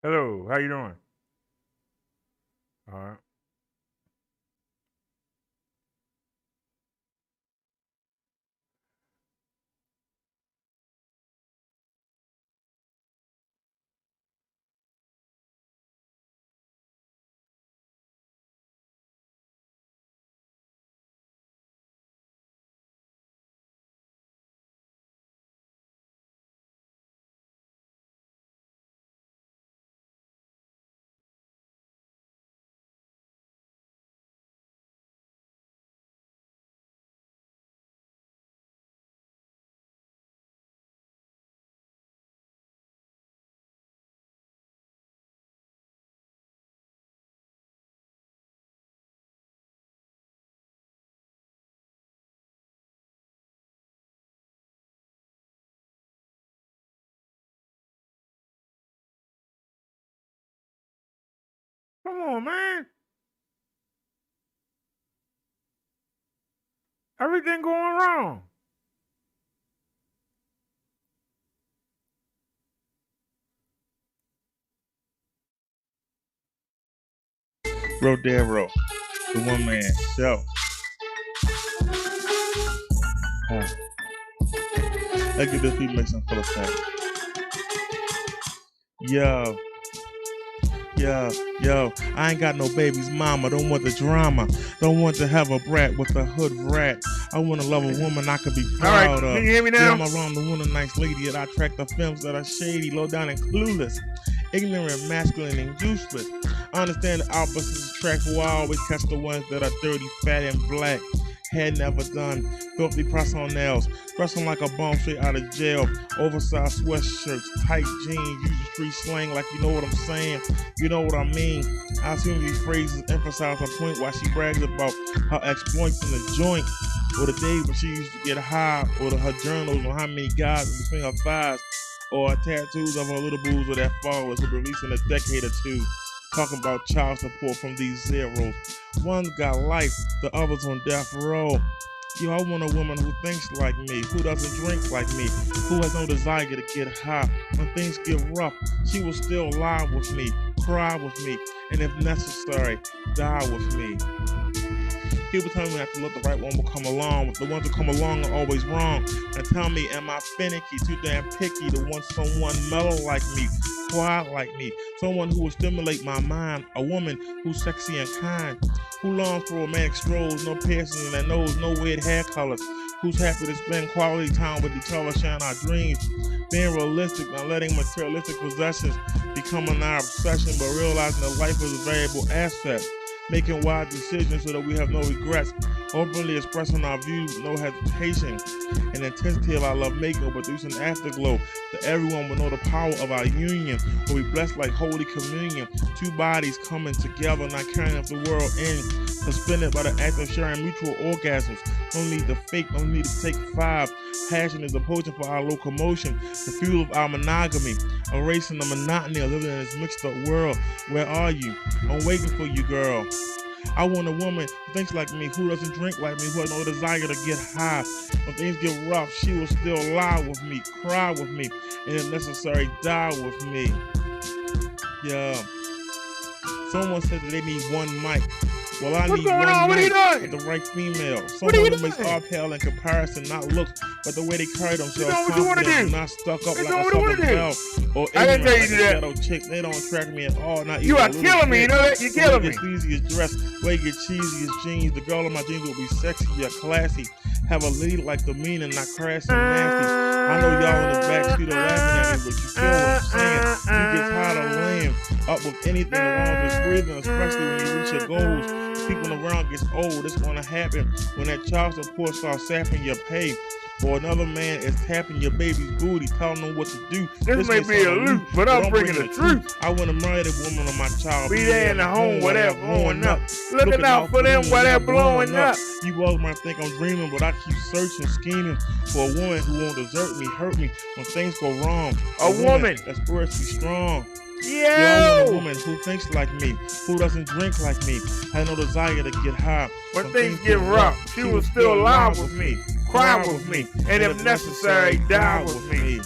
Hello, how you doing? All right. Come on, man. Everything going wrong. Rodero, the one man show. Oh, let's get this beat mixing full effect. Yo, yo, I ain't got no baby's mama. Don't want the drama. Don't want to have a brat with a hood rat. I want to love a woman I could be All right, proud of. can you hear me Yeah, now? I'm around the one a nice lady that I track the films that are shady, low down and clueless. Ignorant, masculine, and useless. I understand the opposites attract who I always catch the ones that are dirty, fat, and black. Head never done, filthy press on nails, dressing like a bum straight out of jail, oversized sweatshirts, tight jeans, using street slang like you know what I'm saying, you know what I mean. I assume these phrases emphasize a point while she brags about her exploits in the joint, or the days when she used to get high, or her journals on how many guys in between her thighs, or tattoos of her little boos or their followers who released in a decade or two. Talking about child support from these zeros. One's got life, the other's on death row. Yo, I want a woman who thinks like me, who doesn't drink like me, who has no desire to get high. When things get rough, she will still lie with me, cry with me, and if necessary, die with me. People tell me that to let the right one will come along, but the ones that come along are always wrong. Now tell me, am I finicky, too damn picky to want someone mellow like me, quiet like me, someone who will stimulate my mind, a woman who's sexy and kind, who longs for romantic strolls, no piercings in their nose, no weird hair colors, who's happy to spend quality time with each other, sharing our dreams, being realistic, not letting materialistic possessions become our obsession, but realizing that life is a variable asset, making wise decisions so that we have no regrets, openly expressing our views with no hesitation, and intensity of our love making will produce an afterglow that everyone will know the power of our union, will be blessed like Holy Communion, two bodies coming together, not carrying up the world in, suspended by the act of sharing mutual orgasms. No need to fake, no need to take five. Passion is the potion for our locomotion, the fuel of our monogamy, erasing the monotony of living in this mixed up world. Where are you? I'm waiting for you, girl. I want a woman who thinks like me, who doesn't drink like me, who has no desire to get high. When things get rough, she will still lie with me, cry with me, and if necessary, die with me. Yeah. Someone said that they need one mic. Well, I What's need going one on? What are you mic doing? with the right female. What are you Someone who makes doing? our pale in comparison, not looks, but the way they carry themselves, You're doing what you wanna confident, do. not stuck up You're like doing a what you wanna southern do. belle, or I didn't ignorant tell you like to a do that. ghetto chick. They don't attract me at all, not You even are a little killing me, you bit. know that? You're The way killing you me. get sleazy is dressed, the way you get cheesy is jeans. The girl in my jeans will be sexy, yet classy. Have a lead like the meaning, not crass and nasty. I know y'all in the backseat are laughing at me, but you feel what I'm saying. You get tired of laying up with anything wrong with breathing, especially when you reach your goals. People around gets old. It's gonna happen when that child support starts sapping your pay. Or another man is tapping your baby's booty, telling them what to do. This may be a loop, but I'm bringing the truth. I want to marry the woman of my child. Be there in the home while they're growing up. Looking out for them while they're blowing up. You all might think I'm dreaming, but I keep searching, scheming for a woman who won't desert me, hurt me when things go wrong. A woman that's spiritually strong. Yeah, I want a Yo! woman who thinks like me, who doesn't drink like me, has no desire to get high. When things get rough, she will still lie with me, cry with me, and if necessary, die with me.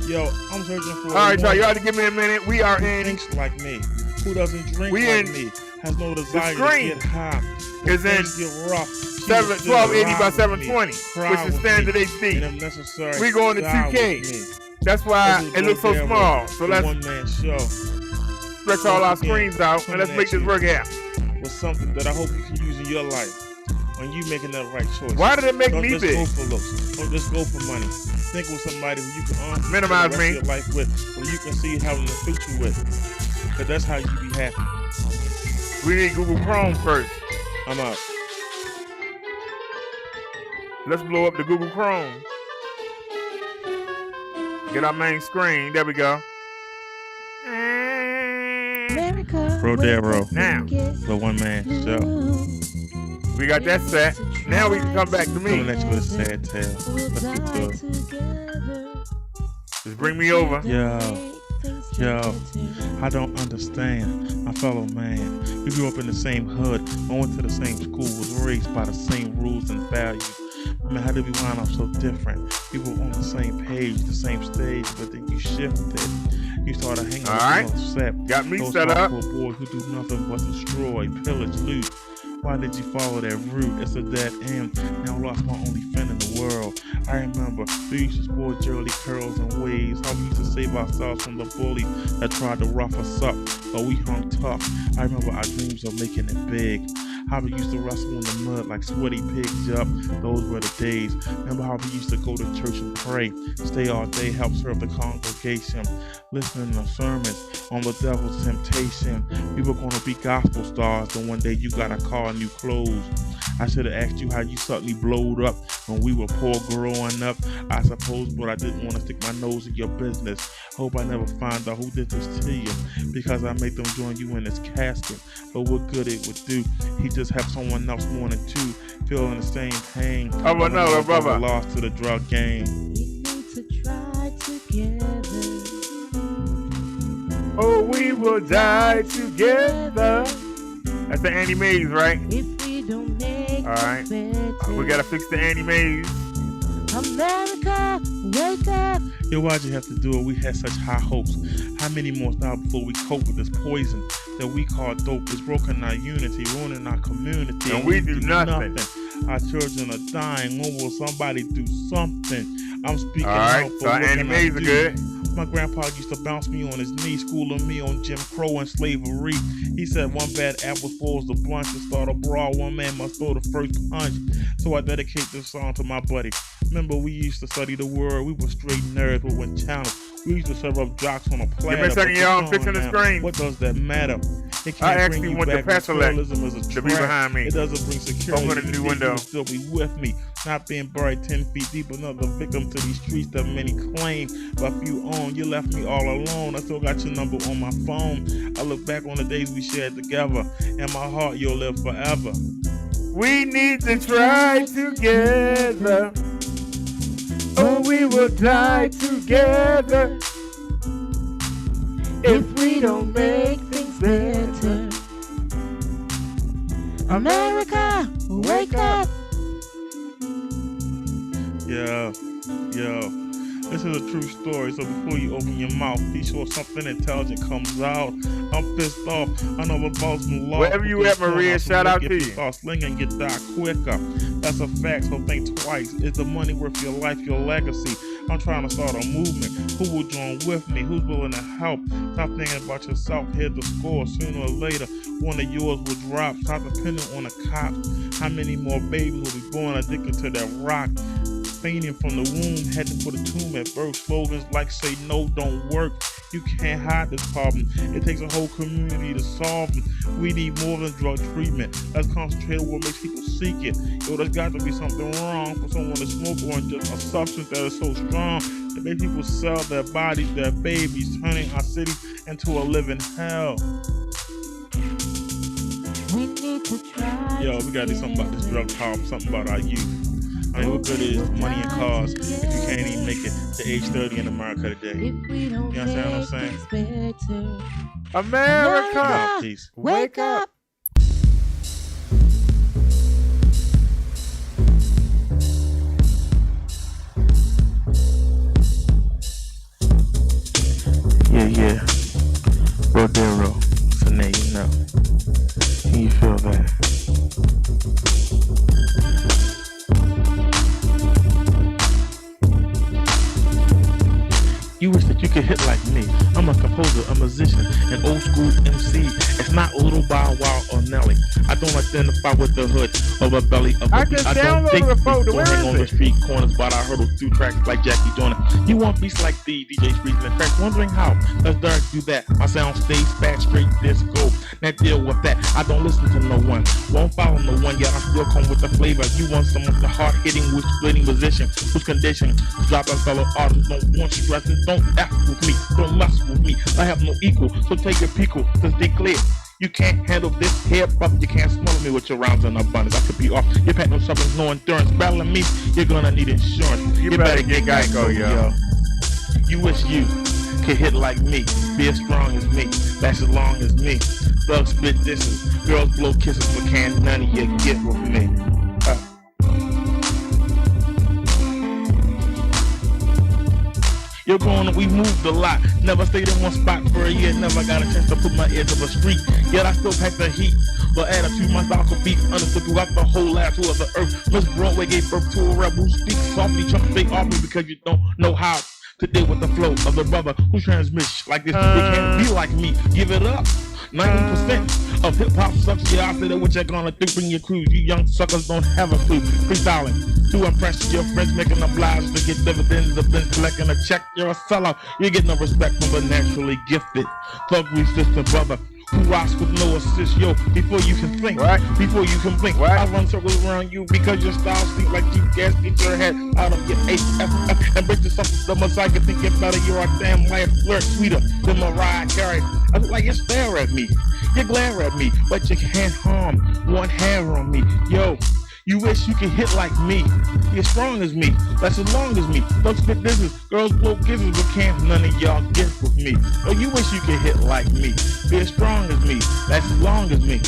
Yo, I'm searching for. All right, y'all. You ought to give me a minute. We are who in. thinks like me, who doesn't drink We like in me, has no desire to screen get high. is in Things get rough. 1280 by 720, which is standard And HD. if necessary, We going to die 2K. with me. That's why This is it looks so Rodero, small. So the let's one-man show stretch all our screens out and let's make this work out. with something that I hope you can use in your life when you making that right choice. Why did it make Don't me just big? go for looks. Don't just go for money. Think with somebody who you can Minimize the rest me. of your life with, who you can see having a future with. Cause that's how you be happy. We need Google Chrome first. I'm out. Let's blow up the Google Chrome. Get our main screen. There we go. Rodero, Now the one-man show. we got that set. Now we can come back to Coming me. at you with a sad tale. Let's get to it. Just bring me over. Yo, I don't understand. My fellow man, we grew up in the same hood, I went to the same school, was raised by the same rules and values. Man, how did we wind up so different? We were on the same page, the same stage, but then you shifted. You started hanging All right. with set. Got me Those set up. hardcore boys who do nothing but destroy, pillage, loot. Why did you follow that route? It's a dead end. Now I lost my only friend in the world. I remember we used to sport Jerry curls and waves. How we used to save ourselves from the bullies that tried to rough us up, but we hung tough. I remember our dreams of making it big. How we used to wrestle in the mud like sweaty pigs up. Those were the days. Remember how we used to go to church and pray, stay all day, help serve the congregation, listening to sermons on the devil's temptation. We were going to be gospel stars, then one day you got a car and new clothes. I should have asked you how you suddenly blowed up when we were poor growing up, I suppose, but I didn't want to stick my nose in your business. Hope I never find out who did this to you, because I made them join you in this casket. But what good it would do? He just have someone else more than two, feeling the same pain. Oh, but no, brother. Lost to the drug game. We need to try together. Oh, we will die together. That's the Annie Maze, right? If we don't make All right. better. We gotta fix the Annie Maze. America, wake up. Yo, why'd you have to do it? We had such high hopes. How many more now before we cope with this poison that we call dope? It's broken our unity, ruining our community. And we do nothing. Our children are dying. When will somebody do something? I'm speaking All right, out for so what Annie can I Maze are do? good. My grandpa used to bounce me on his knee, schooling me on Jim Crow and slavery. He said one bad apple spoils the bunch. To start a brawl, one man must throw the first punch. So I dedicate this song to my buddy. Remember, we used to study the word. We were straight nerds, but when challenged, we used to serve up jocks on a platter. Give me a second, But y'all. I'm come fixing on the now. screen. What does that matter? It I can't actually bring you want the back. Paselec Materialism is a to be trap. behind me. It doesn't bring security. Open a new You window. will still be with me. Not being buried 10 feet deep, another victim to these streets that many claim. But few own, you left me all alone. I still got your number on my phone. I look back on the days we shared together. In my heart, you'll live forever. We need to try together. Oh, we will die together. If we don't make things better. America, wake up. Yo, this is a true story, so before you open your mouth, be sure something intelligent comes out. I'm pissed off. I know the boss been lost. Wherever you at, Maria, shout out to you. Start slinging, get die quicker. That's a fact, so think twice. Is the money worth your life, your legacy? I'm trying to start a movement. Who will join with me? Who's willing to help? Stop thinking about yourself. Hit the score. Sooner or later, one of yours will drop. Stop depending on the cops. How many more babies will be born addicted to that rock? Fainting from the womb, heading for the tomb at birth. Slogans like say no don't work. You can't hide this problem. It takes a whole community to solve them. We need more than drug treatment. Let's concentrate on what makes people seek it. Yo, there's got to be something wrong for someone to smoke on just a substance that is so strong that makes people sell their bodies, their babies, turning our city into a living hell. We need to try. Yo, we gotta do something about this drug problem, something about our youth. I mean, what good is money and cars if you can't even make it to age 30 in America today? If we don't You understand what I'm saying? make things better. America, Peace. Wake up. You wish that you could hit like me. I'm a composer, a musician, an old school MC. It's not Little Bow Wow or Nelly. I don't identify with the hood or the belly of the I beat. just I don't downloaded date the people folder. Where hang is on the it? street corners, but I hurdle through tracks like Jackie Joyner. You want beats like the DJ Freezing the tracks, wondering how does Dark do that? My sound stays fast, straight disco. Now deal with that. I don't listen to no one, won't follow no one, yet I still come with the flavor. You want someone with a hard-hitting, witch-splitting musician whose condition drop a fellow artist. Don't want stressing, don't F with me, don't mess with me. I have no equal, so take a peekle to stay clear. You can't handle this hip hop, you can't smother me with your rounds in abundance. I could be off your pack, no substance, no endurance. Battling me, you're gonna need insurance. You better get Geico, yo. You wish you could hit like me, be as strong as me, that's as long as me. Thugs spit dishes, girls blow kisses, but can't none of you get with me. You're going, we moved a lot. Never stayed in one spot for a year. Never got a chance to put my ear to the street. Yet I still pack the heat. But add a 2 months alcohol beat. Understood throughout the whole last tour of the earth. Miss Broadway gave birth to a rebel. Speak softly, chump straight off me because you don't know how to deal with the flow of the brother who transmits like this. They can't be like me. Give it up. 90% of hip-hop sucks. Yeah, I said what you're gonna do. Bring your crew. You young suckers don't have a clue. Freestyling to impress your friends, making them obliged to get dividends. The bench collecting a check. You're a sellout. You get no respect from the naturally gifted thug resistant brother who rocks with no assist. Yo, before you can think, before you can blink, I run circles around you because your style seems like cheap gas. Get your head out of your HFF and break yourself to the Messiah. Think it better. You're a damn life flirt sweeter than Mariah Carey. I look like you stare at me, you glare at me, but you can't harm one hair on me. Yo, you wish you could hit like me, be as strong as me, that's as long as me. Don't spit business, girls blow kisses, but can't none of y'all get with me. Oh, you wish you could hit like me, be as strong as me, that's as long as me.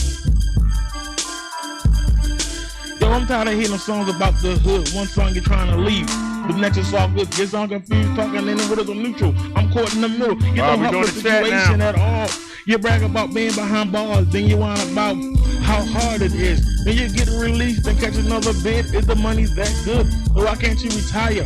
Yo, I'm tired of hearing songs about the hood. One song you're trying to leave, but next it's all good. Get on confused, talking in the middle of neutral. I'm caught in the middle. You don't help the situation at all. You brag about being behind bars, then you whine about how hard it is. Then you get released and catch another bid. Is the money that good? Or why can't you retire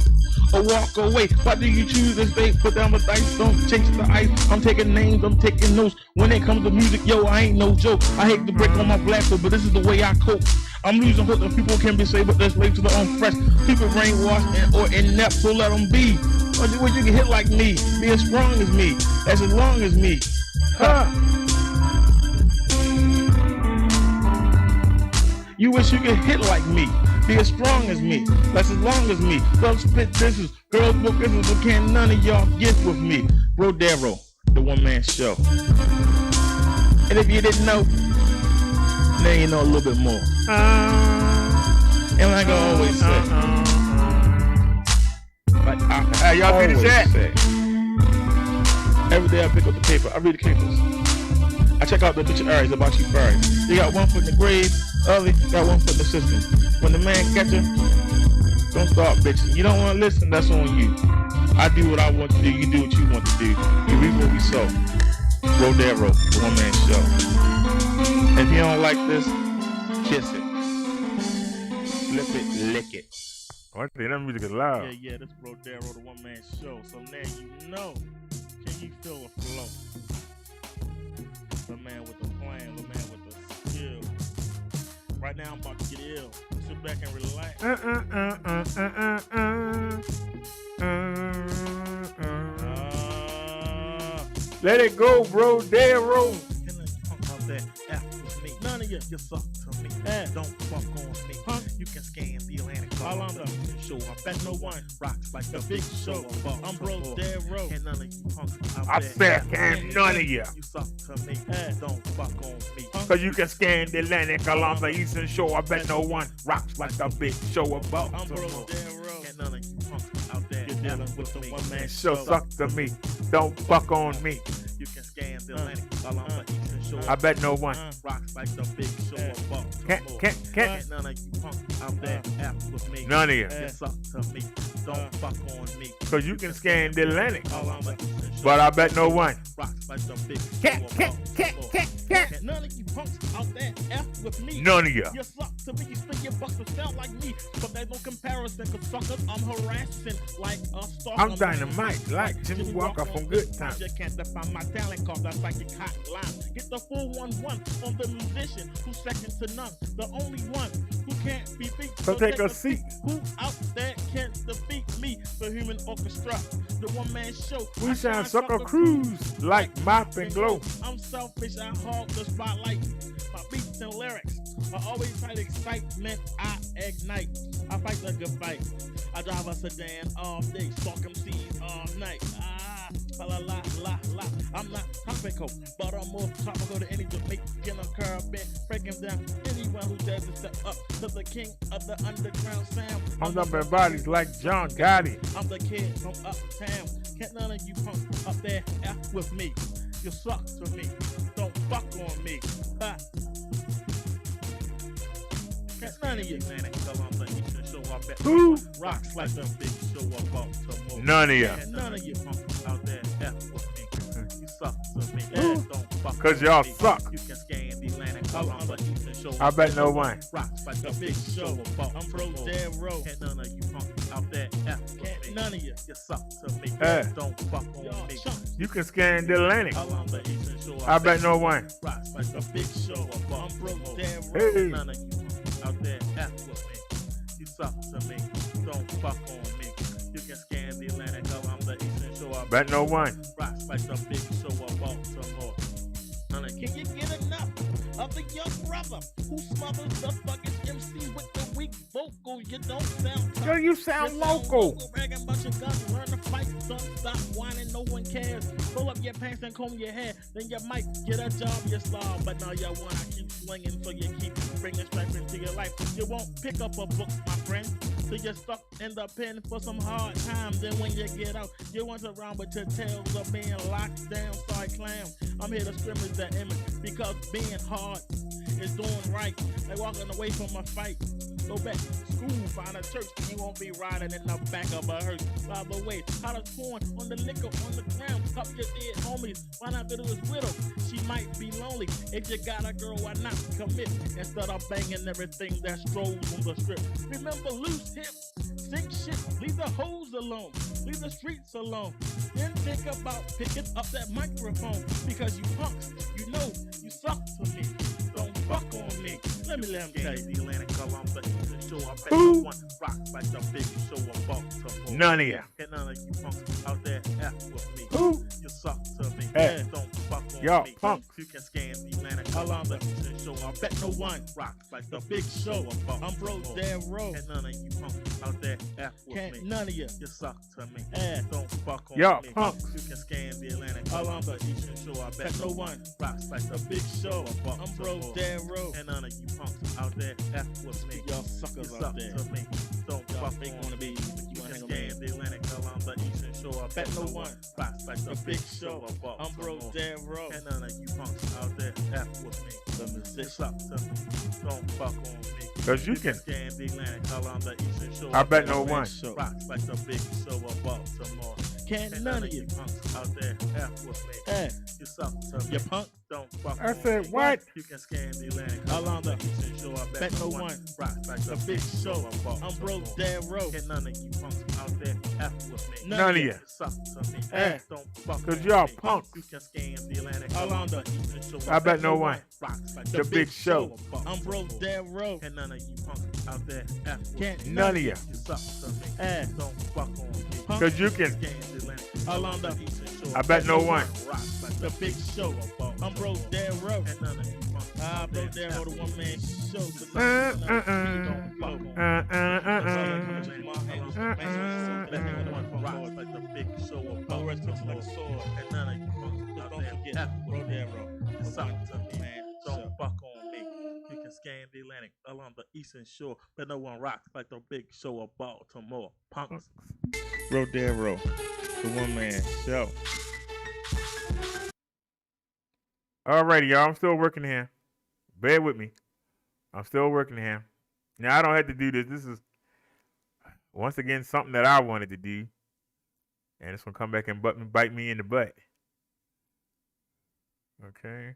or walk away? Why do you choose to stay? Put down the dice, don't chase the ice. I'm taking names, I'm taking notes. When it comes to music, yo, I ain't no joke. I hate to break on my black foot, but this is the way I cope. I'm losing hope that people can be saved, but they're slaves to their own fresh. People brainwashed or inept, so let them be. Or you can hit like me, be as strong as me, that's as long as me. You wish you could hit like me, be as strong as me, that's as long as me. Thugs spit dishes, girls book kisses, but can't none of y'all get with me. Brodero, the one-man show. And if you didn't know, now you know a little bit more. And like I always say, y'all finish that? Every day I pick up the paper, I read the papers. I check out the obituaries about you first. You got one foot in the grave, other got one foot in the system. When the man catch you, don't start bitching. You don't want to listen, that's on you. I do what I want to do, you do what you want to do. You reap what we sow. Brodero, the one-man show. If you don't like this, kiss it. Flip it, lick it. Oh, I think that music is loud. Yeah, this Brodero, the one-man show. So now you know. Can you feel the flow? The man with the plan, the man with the skill. Right now I'm about to get ill. Sit back and relax. Let it go, Brodero. None of you suck to me. Don't fuck on me. You can scan the Atlantic. All I'm the show. I bet no one rocks like the big show. I'm Brodero. And none of you punks out I there. said, can't none of you. You suck to me. Don't fuck on me. Cause you can scan the Atlantic along the eastern shore. I bet no one rocks like the big show above. I'm Brodero. And none of you punks out there. You're dealing with the one-man Show show. suck to me. Don't fuck on me. You can scan the Atlantic along the eastern shore. show. I bet no one. Rocks like the big show of Baltimore. Can't. None of you punks out there F with me. None of you. You suck to me. Don't fuck on me. Cause you can scan the Atlantic. All I'm like, But I bet no one. rocks like the big show of Baltimore. Can't. None of you punks out there F with me. None of you. You suck to me, you spin your bucks to sound like me. But there's no comparison, cause suckers, I'm harassing like a stalker. I'm dynamite like Jimmy Walker from Good Times. You can't define my talent, cause that's like your cotton line. Get the 411 on the musician who's second to none. The only one who can't be beat. So take a seat. Who out there can't defeat me? The human orchestra, the one-man show. We shine sucker cruise like Mop and Glow. I'm selfish, I hog the spotlight. My beats and lyrics are always fight excitement. I ignite. I fight the good fight. I drive a sedan all day, stalk MCs all night. La la la la. I'm not topical, but I'm more topical than any Jamaican or Caribbean. Breaking down anyone who dares to step up to the king of the underground sound. I'm dumping bodies like John Gotti. I'm the kid from uptown. Can't none of you punks up there F with me. You suck to me. Don't fuck on me. Can't none of you. Who? Rocks like the big show of Baltimore. None of you. Can't none of you punks out there F with me. You suck to me. Don't fuck Cause on y'all me. suck. You can scan the Atlantic along the eastern shore. I bet no one. Rocks like the big show of Baltimore. I'm bro dead row. Can't none of you punks out there F with me. Can't none of you. You suck to me. Don't fuck on me. You can scan the Atlantic. Along the eastern shore. I bet no one. Rocks like the big show of Baltimore. I'm bro dead row. Hey. None of you punks out there F with me. You suck to me. Don't fuck on me. You can scan the Atlantic along the eastern shore. Bet no one. Rocks like the big show of Baltimore. Can you get enough of the young brother who smothers the fucking MCs with the weak vocal? You don't sound tough. Yo, you sound local. Bragging about your guns, learn to fight, son. Stop whining, no one cares. Pull up your pants and comb your hair, then you might get a job, you slob. But now you wanna keep swinging, so you keep bringing strife into your life. You won't pick up a book, my friend. So you're stuck in the pen for some hard times. Then when you get out, you want to run with your tails of being locked down. Sorry, clam. I'm here to scrimmage the image because being hard is doing right. Like walking away from a fight. Go back to school, find a church, you won't be riding in the back of a hearse. By the way, how to porn on the liquor on the ground. Help your dead homies. Why not visit his widow? She might be lonely. If you got a girl, why not commit? Instead of banging everything that strolls on the strip. Remember, loose hips, sink shit, leave the hoes alone, leave the streets alone. Then think about picking up that microphone. Because you punks, you know, you suck to me. Don't fuck on me. Let him tell you. The Atlantic Columbus show. I bet Who? one rocks like the big show of Baltimore. None of you. And none of you punks out there F with me. Who? You suck to me. Hey. Don't fuck on Y'all me. punks. You can scan the Atlantic Columbus show. I bet no one rocks like the big show of Baltimore. I'm bro dead row. And none of you punks out there F with me. None of you. You suck to me. Don't fuck on Y'all me. punks. You can scan the Atlantic Columbus eastern shore. I bet no one rocks like the big show of Baltimore. I'm bro dead row. And none of you punks out there F with me. Y'all suckers out there. To me. Don't fuck on me. You can scan the Atlantic Columbus eastern shore. I bet no one rocks like the big show of Baltimore. I'm bro dead row. And none of you punks out there F with me. You suck to me. Don't fuck on me. Cause you can scan the Atlantic Columbus eastern shore. I bet no one. Rocks like the big show of Baltimore. Can't none of you punks out there F with me. You suck to me. You punk. Don't fuck I on said me. what? You can scan the Atlantic Columbus eastern shore. I bet no one. Rocks like the big show of Baltimore. I'm broke dead row. Can't none of you punks out there F with me. None of you. Suck to me. Don't fuck Cause on y'all me. punks. You can scan the Atlantic Columbus eastern shore. I bet no one. Rocks like The big show. I'm broke dead row. And none of you punks out there F with Can't me. none of you. You suck to me. Don't fuck on me. Cause you can Scan the Atlantic along the eastern shore. I bet no one. Rocks like the big show. I'm broke dead row. And none of you punks. Broke dead row, the one man show. Rocks like the big show of Baltimore. And none of you punks out there F with me. You suck to me, man. Don't fuck on me. You can scan the Atlantic along the eastern shore, but no one rocks like the big show of Baltimore. Punks. Rodero, the one man show. Alrighty, y'all. I'm still working here. Bear with me. I'm still working here. Now I don't have to do this. This is once again something that I wanted to do, and it's gonna come back and bite me in the butt. Okay.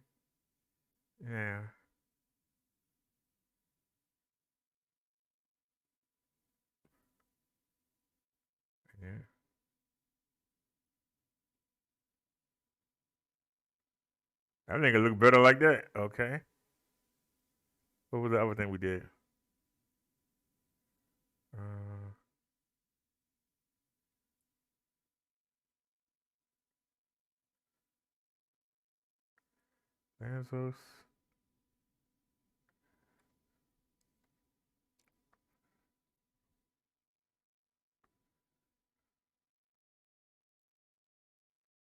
Yeah. Yeah. I think it look better like that. Okay. What was the other thing we did? Uh, Benzos.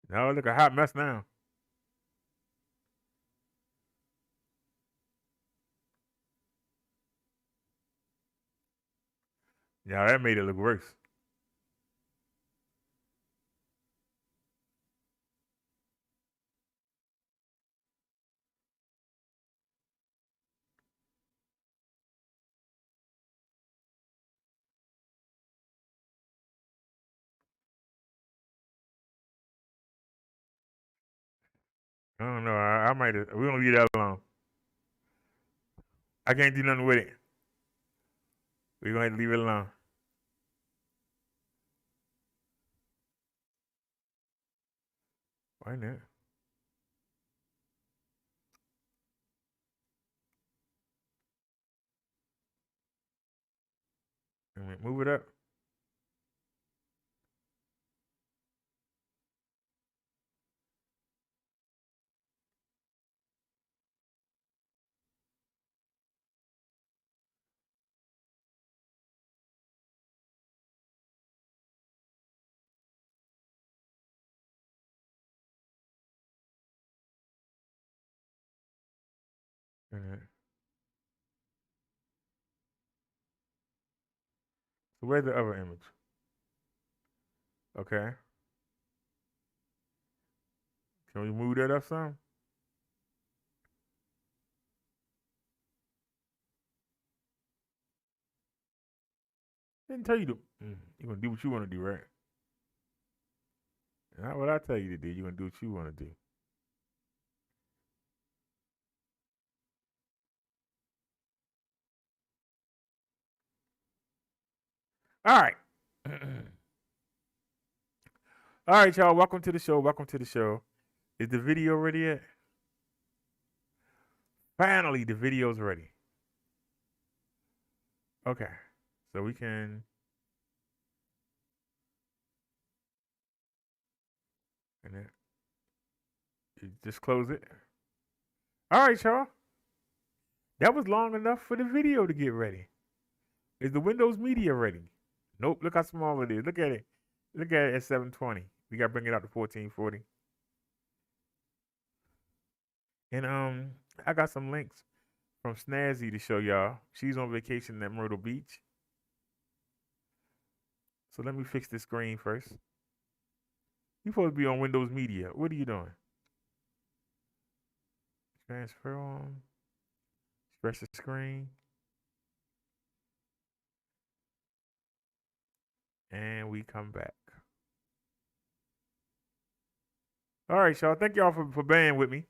No, look a hot mess now. Yeah, that made it look worse. I don't know. I might. We're gonna leave that alone. I can't do nothing with it. We're gonna have to leave it alone. Why not? Move it up. Alright. So where's the other image? Okay. Can we move that up some? Didn't tell you to. You gonna do what you want to do, right? Not what I tell you to do. You gonna do what you want to do. All right. All right, y'all. Welcome to the show. Welcome to the show. Is the video ready yet? Finally, the video's ready. Okay. So we can. And then you just close it. All right, y'all. That was long enough for the video to get ready. Is the Windows Media ready? Nope. Look how small it is. Look at it. Look at it at 720. We gotta bring it out to 1440. And I got some links from Snazzy to show y'all. She's on vacation at Myrtle Beach. So let me fix this screen first. You're supposed to be on Windows Media. What are you doing? Transfer on. Refresh the screen. And we come back. All right, y'all. Thank y'all for bearing with me.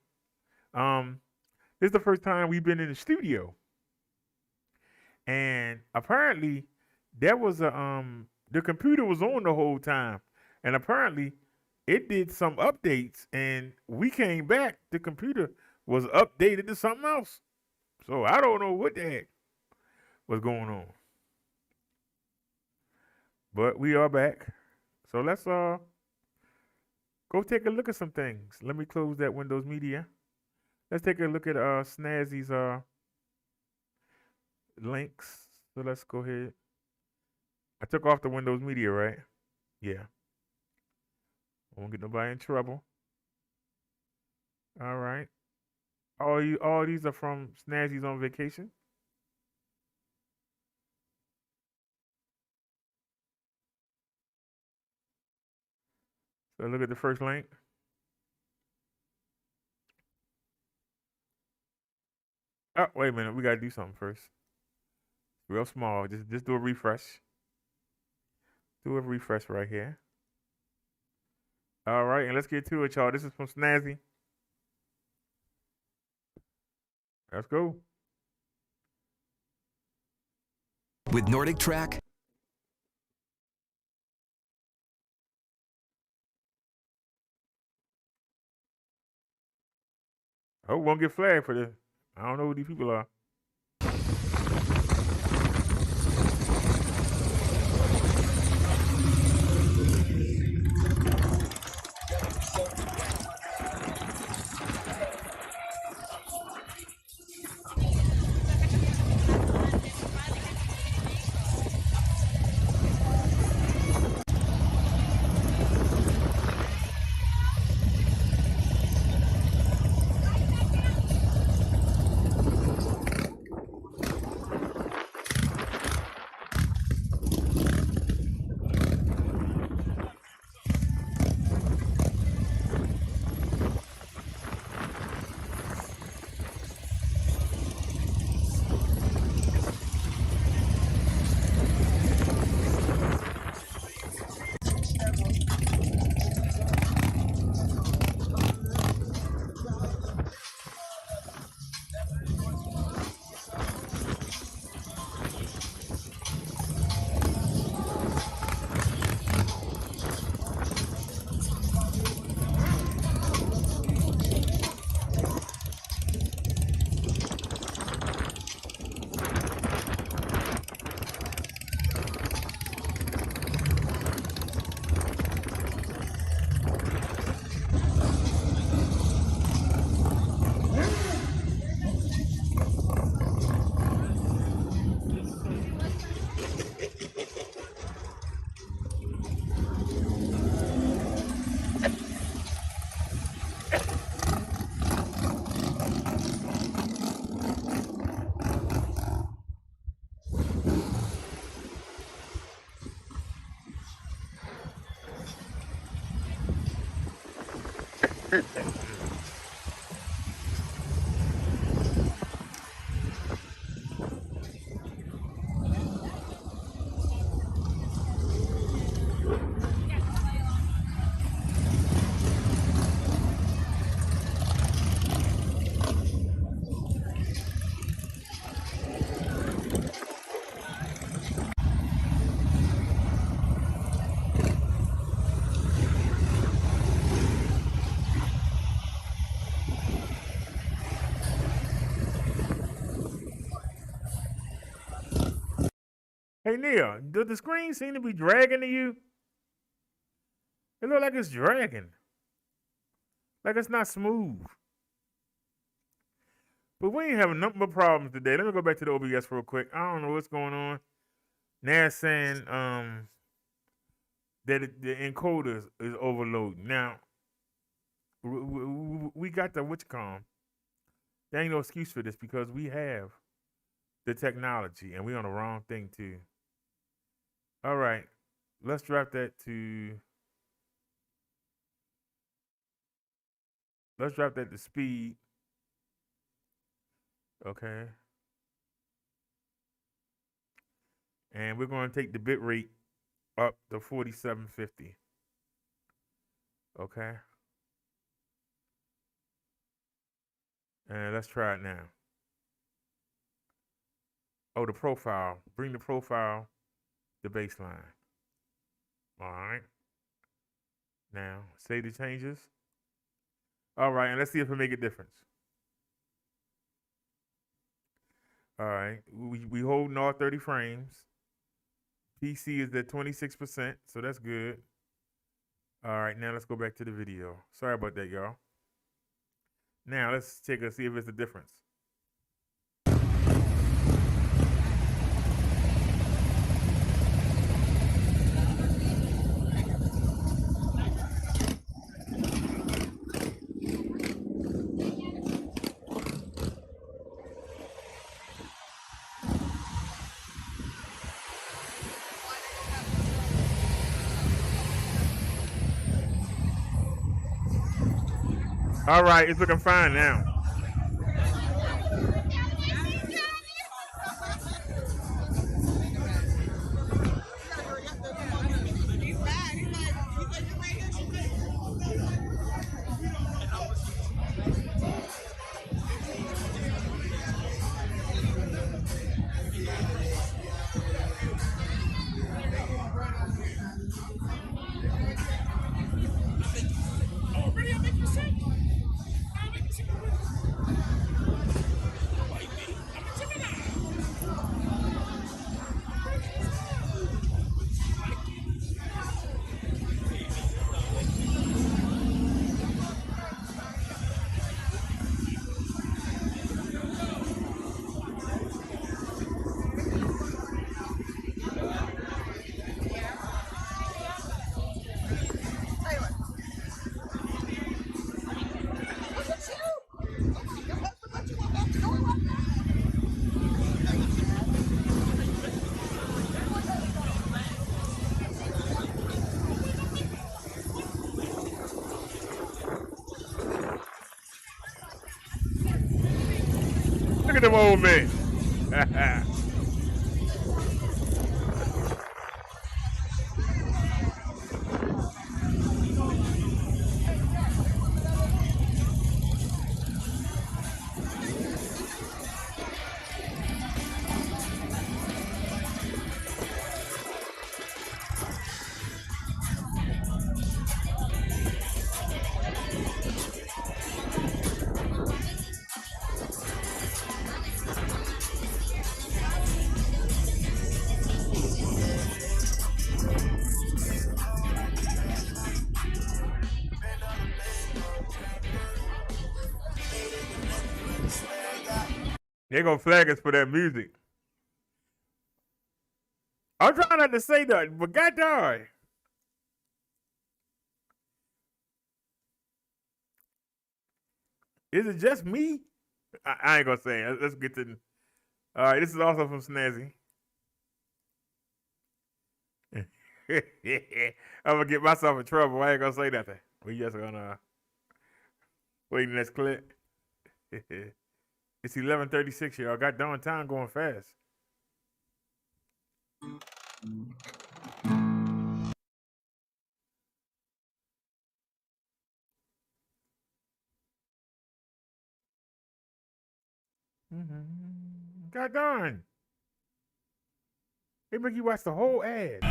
This is the first time we've been in the studio. And apparently there was the computer was on the whole time. And apparently it did some updates, and we came back, the computer was updated to something else. So I don't know what the heck was going on. But we are back. So let's go take a look at some things. Let me close that Windows Media. Let's take a look at Snazzy's links. So let's go ahead. I took off the Windows Media, right? Yeah. I won't get nobody in trouble. All right. All these are from Snazzy's on vacation. So look at the first link. Oh, wait a minute. We gotta do something first. Real small. Just do a refresh. Do a refresh right here. All right, and let's get to it, y'all. This is from Snazzy. Let's go. With Nordic Track, Oh, won't get flagged for this. I don't know who these people are. Hey, Neil, does the screen seem to be dragging to you? It look like it's dragging. Like it's not smooth. But we ain't having nothing but problems today. Let me go back to the OBS real quick. I don't know what's going on. Now it's saying that the encoder is overloading. Now, we got the witchcom. There ain't no excuse for this because we have the technology and we on the wrong thing too. All right, let's drop that to. Let's drop that to speed. Okay. And we're going to take the bit rate up to 4750. Okay. And let's try it now. Oh, the profile. Bring the profile to baseline. All right. Now, save the changes. All right, and let's see if it make a difference. All right, we holding all 30 frames. PC is at 26%, so that's good. All right, now let's go back to the video. Sorry about that, y'all. Now let's check and see if it's a difference. All right, it's looking fine now. Look at them old men. They're gonna flag us for that music. I'm trying not to say nothing, but god darn. Is it just me? I ain't gonna say it. Let's get to. All right, this is also from Snazzy. I'm gonna get myself in trouble. I ain't gonna say nothing. We just gonna play the next clip. It's 11:36, y'all. Got darn time going fast. God darn. They make you watch the whole ad.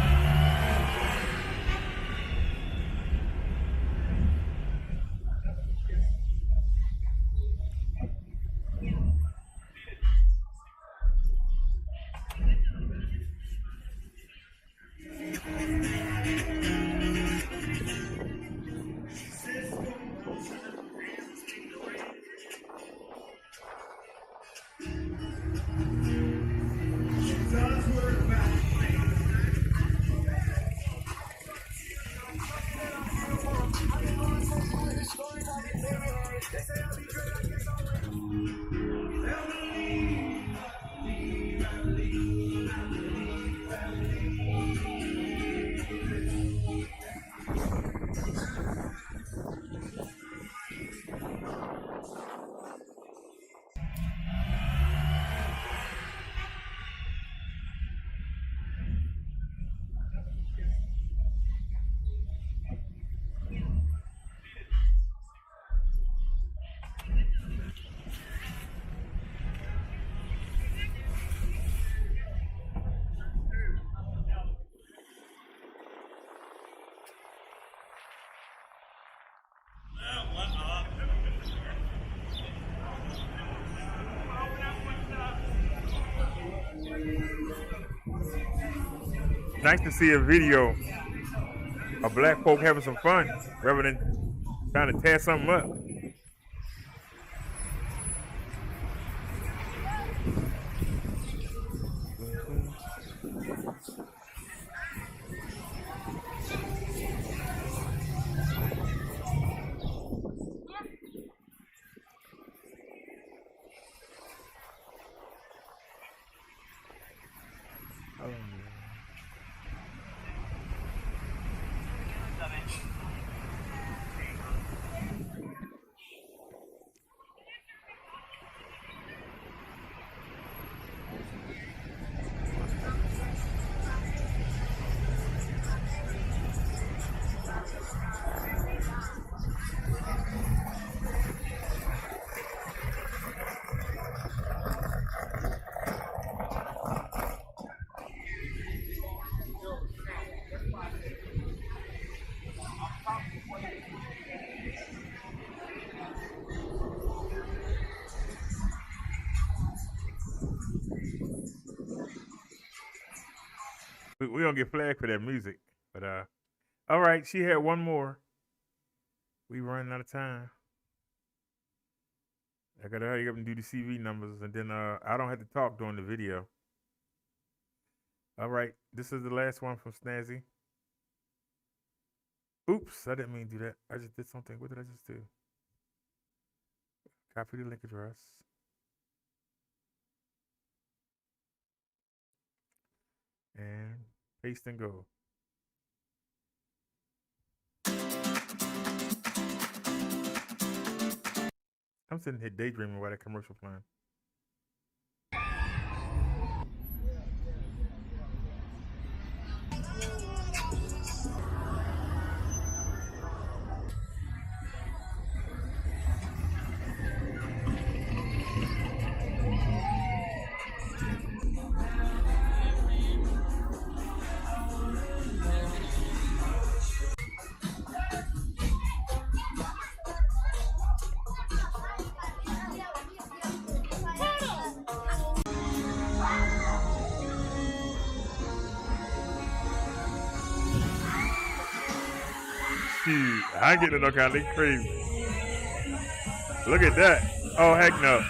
Nice to see a video of black folk having some fun rather than trying to tear something up. We don't get flagged for that music, but all right. She had one more. We running out of time. I gotta hurry up and do the CV numbers, and then I don't have to talk during the video. All right, this is the last one from Snazzy. Oops, I didn't mean to do that. I just did something. What did I just do? Copy the link address. And paste and go. I'm sitting here daydreaming while that commercial playing. Shoot, I ain't getting no kind. They crazy. Look at that. Oh heck no.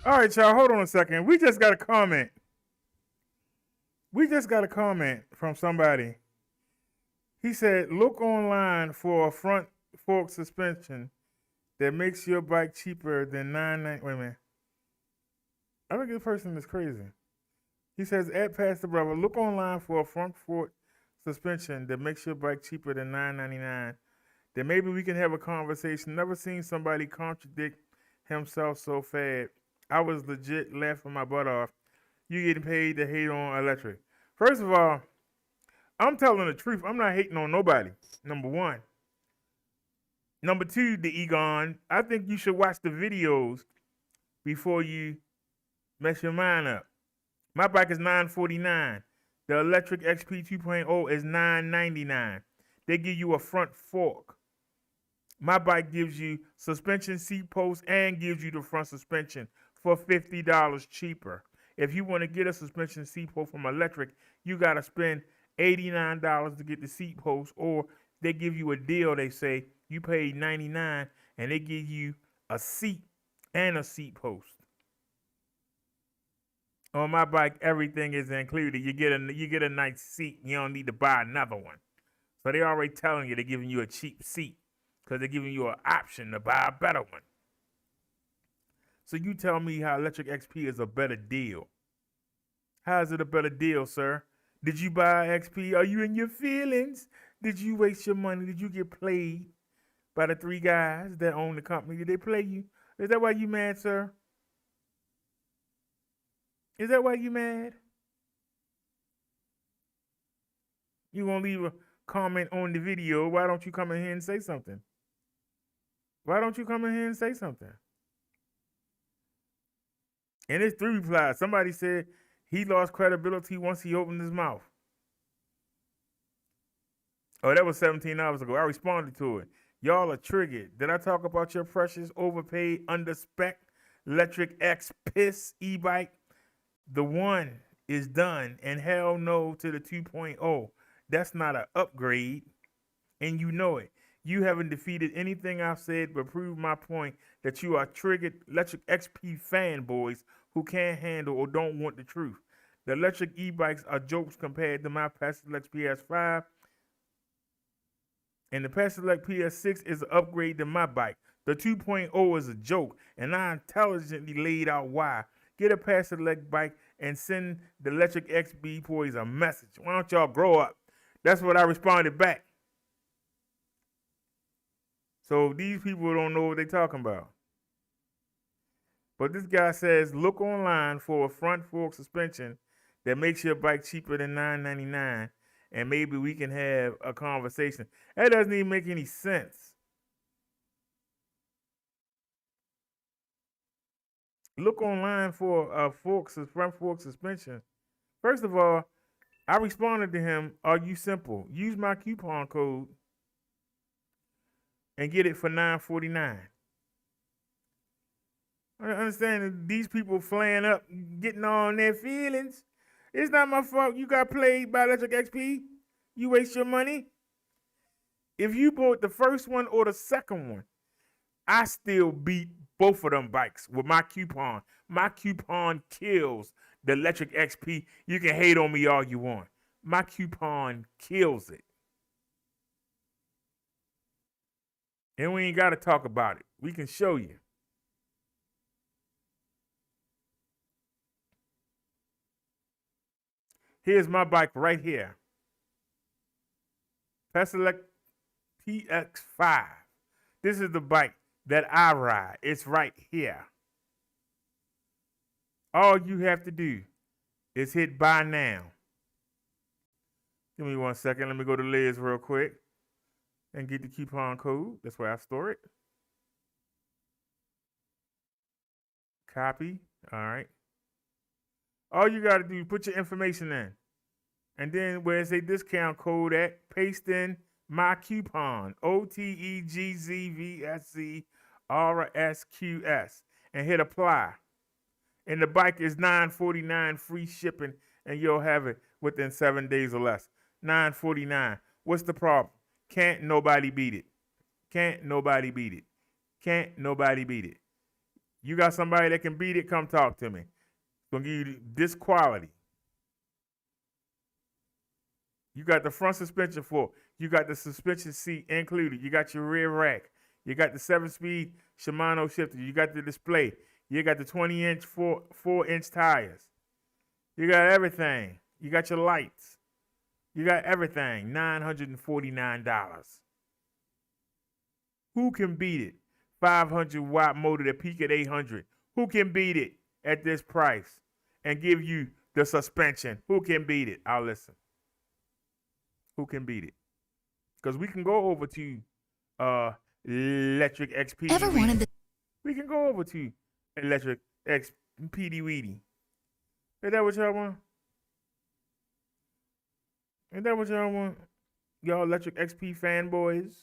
All right, y'all, hold on a second. We just got a comment. We just got a comment from somebody. He said, look online for a front fork suspension that makes your bike cheaper than $9.90. Wait a minute. I think this person is crazy. He says, at Pastor Brother, look online for a front fork suspension that makes your bike cheaper than $9.99. Then maybe we can have a conversation. Never seen somebody contradict himself so fast. I was legit laughing my butt off. You getting paid to hate on electric. First of all, I'm telling the truth. I'm not hating on nobody. Number one. Number two, the Egon, I think you should watch the videos before you mess your mind up. My bike is $949. The electric XP 2.0 is $999. They give you a front fork. My bike gives you suspension seat posts and gives you the front suspension for $50 cheaper. If you want to get a suspension seat post from electric, you got to spend $89 to get the seat post, or they give you a deal. They say you paid $99 and they give you a seat and a seat post. On my bike, everything is included. You get a nice seat. You don't need to buy another one. So they already telling you they're giving you a cheap seat because they're giving you an option to buy a better one. So you tell me how Electric XP is a better deal. How is it a better deal, sir? Did you buy XP? Are you in your feelings? Did you waste your money? Did you get played by the three guys that own the company? Did they play you? Is that why you mad, sir? Is that why you mad? You gonna leave a comment on the video? Why don't you come in here and say something? Why don't you come in here and say something? And it's three replies. Somebody said he lost credibility once he opened his mouth. Oh, that was 17 hours ago. I responded to it. Y'all are triggered. Did I talk about your precious, overpaid, under-spec Electric X piss e-bike? The one is done, and hell no to the 2.0. That's not an upgrade, and you know it. You haven't defeated anything I've said but proved my point that you are triggered Electric XP fanboys who can't handle or don't want the truth. The electric e-bikes are jokes compared to my Paselec PS5. And the Paselec PX6 is an upgrade to my bike. The 2.0 is a joke, and I intelligently laid out why. Get a Paselec bike and send the Electric XB boys a message. Why don't y'all grow up? That's what I responded back. So these people don't know what they're talking about. But this guy says, look online for a front fork suspension that makes your bike cheaper than $9.99, and maybe we can have a conversation. That doesn't even make any sense. Look online for a front fork suspension. First of all, I responded to him, are you simple? Use my coupon code and get it for $9.49. I understand that these people flaying up, getting on their feelings. It's not my fault you got played by Electric XP. You waste your money. If you bought the first one or the second one, I still beat both of them bikes with my coupon. My coupon kills the Electric XP. You can hate on me all you want. My coupon kills it. And we ain't got to talk about it. We can show you. Here's my bike right here. Paselec PX5. This is the bike that I ride. It's right here. All you have to do is hit buy now. Give me 1 second. Let me go to Liz real quick and get the coupon code. That's where I store it. Copy. All right. All you got to do is put your information in. And then where it's a discount code at, paste in my coupon, OTEGZVSCRSQS, and hit apply. And the bike is $9.49 free shipping, and you'll have it within 7 days or less. $9.49. What's the problem? Can't nobody beat it. Can't nobody beat it. Can't nobody beat it. You got somebody that can beat it, come talk to me. It's going to give you this quality. You got the front suspension fork. You got the suspension seat included. You got your rear rack. You got the 7-speed Shimano shifter. You got the display. You got the 20-inch, 4-inch tires. You got everything. You got your lights. You got everything. $949. Who can beat it? 500-watt motor that peak at 800. Who can beat it at this price and give you the suspension? Who can beat it? I'll listen. Who can beat it? Because we can go over to Electric XP. We can go over to Electric XP Weedy. Is that what y'all want? Is that what y'all want? Y'all Electric XP fanboys?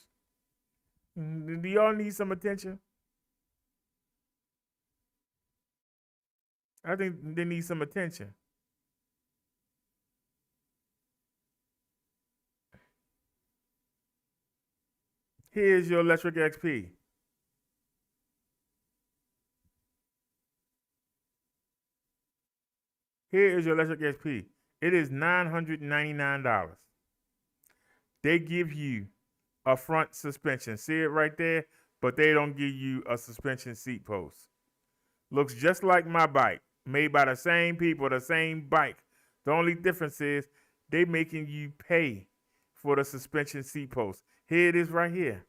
Do y'all need some attention? I think they need some attention. Here's your Electric XP. Here is your Electric XP. It is $999. They give you a front suspension. See it right there? But they don't give you a suspension seat post. Looks just like my bike. Made by the same people, the same bike. The only difference is they making you pay for the suspension seat post. Here it is right here.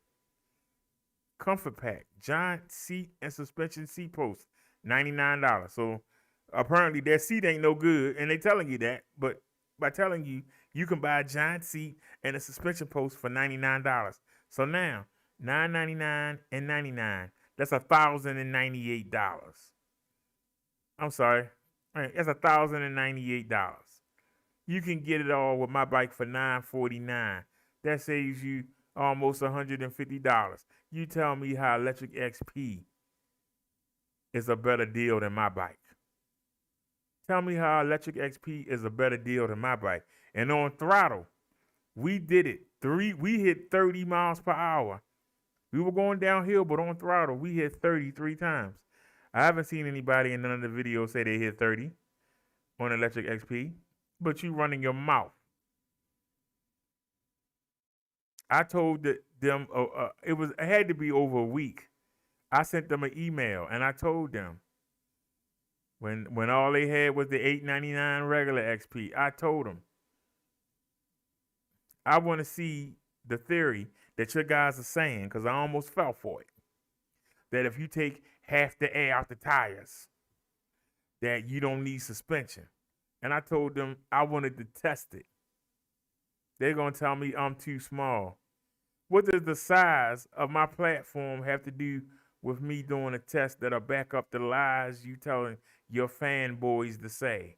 Comfort pack, giant seat and suspension seat post, $99. So apparently their seat ain't no good, and they telling you that. But by telling you, you can buy a giant seat and a suspension post for $99. So now, $999 and $99. That's $1,098. I'm sorry. That's $1,098. You can get it all with my bike for $949. That saves you almost $150. You tell me how Electric XP is a better deal than my bike. Tell me how Electric XP is a better deal than my bike. And on throttle, we did it. We hit 30 miles per hour. We were going downhill, but on throttle, we hit 30 3 times. I haven't seen anybody in none of the videos say they hit 30 on Electric XP, but you running your mouth. I told them. It had to be over a week. I sent them an email and I told them when all they had was the $8.99 regular XP. I told them I want to see the theory that your guys are saying, because I almost fell for it. That if you take half the air out the tires, that you don't need suspension. And I told them I wanted to test it. They're going to tell me I'm too small. What does the size of my platform have to do with me doing a test that'll back up the lies you telling your fanboys to say?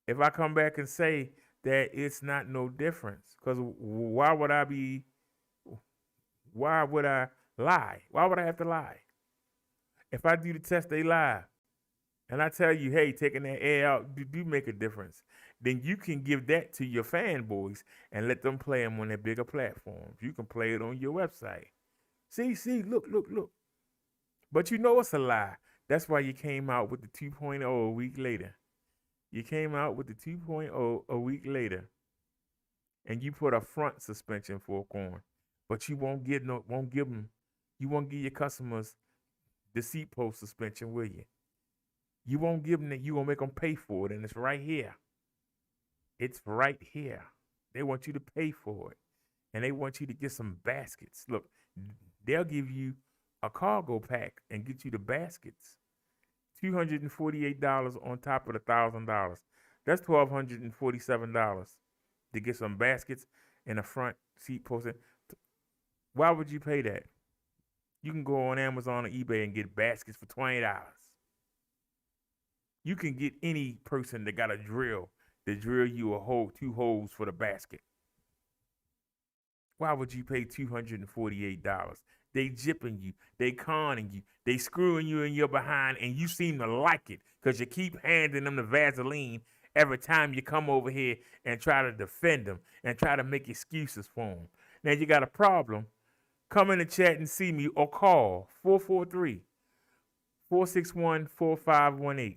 If I come back and say that it's not no difference, because why would I lie? Why would I have to lie? If I do the test, they lie. And I tell you, hey, taking that air out do make a difference. Then you can give that to your fanboys and let them play them on their bigger platforms. You can play it on your website. See, look. But you know it's a lie. That's why you came out with the 2.0 a week later. You came out with the 2.0 a week later, and you put a front suspension fork on, but you won't give your customers the seat post suspension, will you? You won't give them that. You gonna make them pay for it, and it's right here. It's right here. They want you to pay for it, and they want you to get some baskets. Look, they'll give you a cargo pack and get you the baskets. $248 on top of the $1,000. That's $1,247 to get some baskets and a front seat post. Why would you pay that? You can go on Amazon or eBay and get baskets for $20. You can get any person that got a drill to drill you a hole, 2 holes for the basket. Why would you pay $248? They jipping you, they conning you, they screwing you in your behind, and you seem to like it because you keep handing them the Vaseline every time you come over here and try to defend them and try to make excuses for them. Now you got a problem, come in the chat and see me or call 443-461-4518.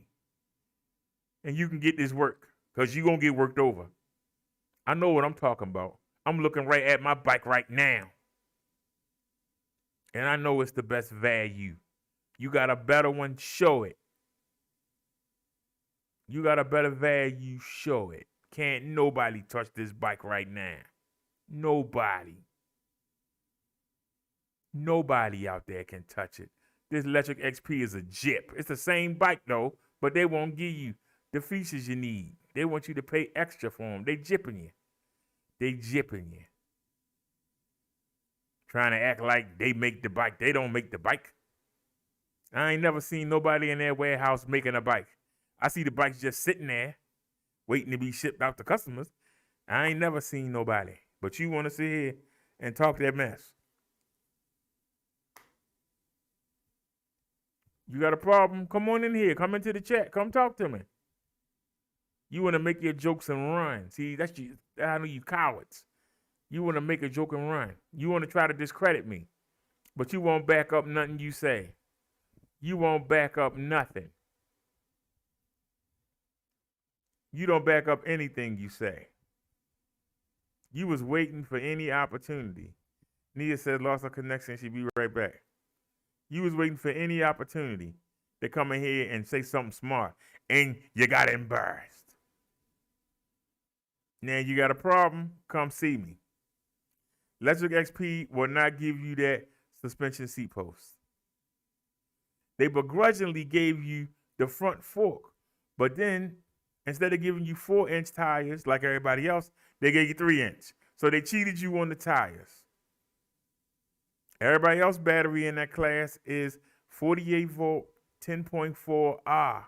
And you can get this work because you're going to get worked over. I know what I'm talking about. I'm looking right at my bike right now. And I know it's the best value. You got a better one, show it. You got a better value, show it. Can't nobody touch this bike right now. Nobody. Nobody out there can touch it. This electric XP is a jip. It's the same bike though, but they won't give you the features you need. They want you to pay extra for them. They jipping you. They jipping you. Trying to act like they make the bike. They don't make the bike. I ain't never seen nobody in their warehouse making a bike. I see the bikes just sitting there waiting to be shipped out to customers. I ain't never seen nobody. But you want to sit here and talk that mess. You got a problem? Come on in here. Come into the chat. Come talk to me. You want to make your jokes and run. See, that's you. I know you cowards. You want to make a joke and run. You want to try to discredit me. But you won't back up nothing you say. You won't back up nothing. You don't back up anything you say. You was waiting for any opportunity. Nia said lost her connection. She'll be right back. You was waiting for any opportunity to come in here and say something smart. And you got embarrassed. Now you got a problem? Come see me. Electric XP will not give you that suspension seat post. They begrudgingly gave you the front fork, but then instead of giving you 4-inch tires like everybody else, they gave you 3-inch. So they cheated you on the tires. Everybody else's battery in that class is 48 volt, 10.4 R.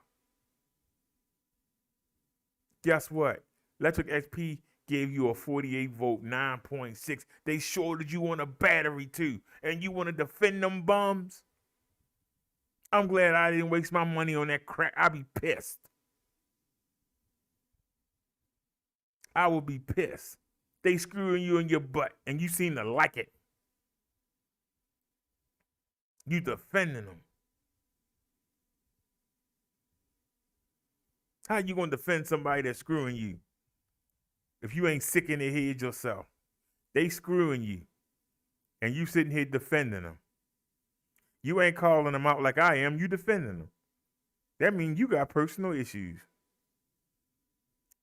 Guess what? Electric XP gave you a 48 volt, 9.6. They shorted you on a battery too. And you want to defend them bums? I'm glad I didn't waste my money on that crap. I'd be pissed. I would be pissed. They screwing you in your butt and you seem to like it. You defending them. How you gonna defend somebody that's screwing you if you ain't sick in the head yourself? They screwing you, and you sitting here defending them. You ain't calling them out like I am. You defending them. That means you got personal issues.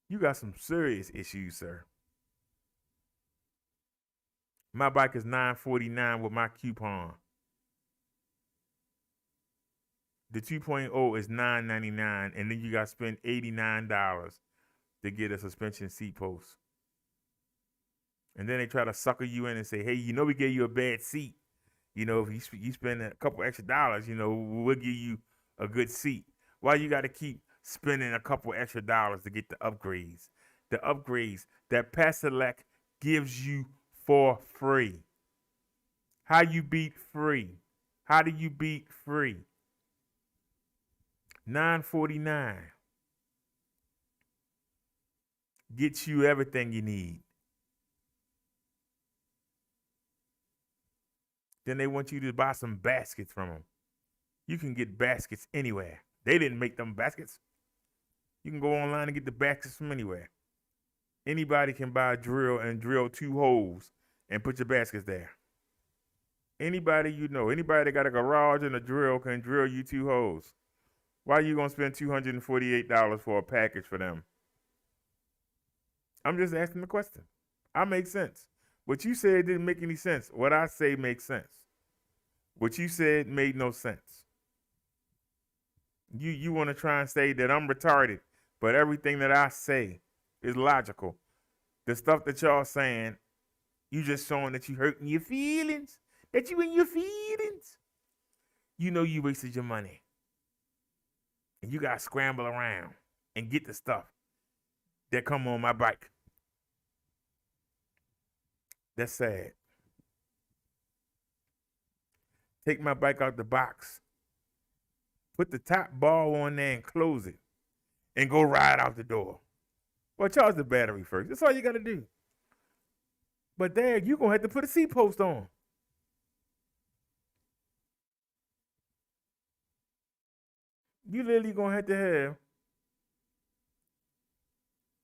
You got some serious issues, sir. My bike is $949 with my coupon. The 2.0 is $999, and then you got to spend $89 to get a suspension seat post. And then they try to sucker you in and say, hey, you know we gave you a bad seat. You know, if you spend a couple extra dollars, you know, we'll give you a good seat. Why you got to keep spending a couple extra dollars to get the upgrades? The upgrades that Paselec gives you for free. How you beat free? How do you beat free? $949 gets you everything you need. Then they want you to buy some baskets from them. You can get baskets anywhere. They didn't make them baskets. You can go online and get the baskets from anywhere. Anybody can buy a drill and drill 2 holes and put your baskets there. Anybody you know, anybody that got a garage and a drill can drill you 2 holes. Why are you going to spend $248 for a package for them? I'm just asking the question. I make sense. What you said didn't make any sense. What I say makes sense. What you said made no sense. You want to try and say that I'm retarded, but everything that I say is logical. The stuff that y'all saying, you just showing that you hurting your feelings, that you in your feelings. You know you wasted your money. And you got to scramble around and get the stuff that come on my bike. That's sad. Take my bike out the box. Put the top ball on there and close it. And go ride out the door. Well, charge the battery first. That's all you got to do. But there, you're going to have to put a seat post on. You literally going to have.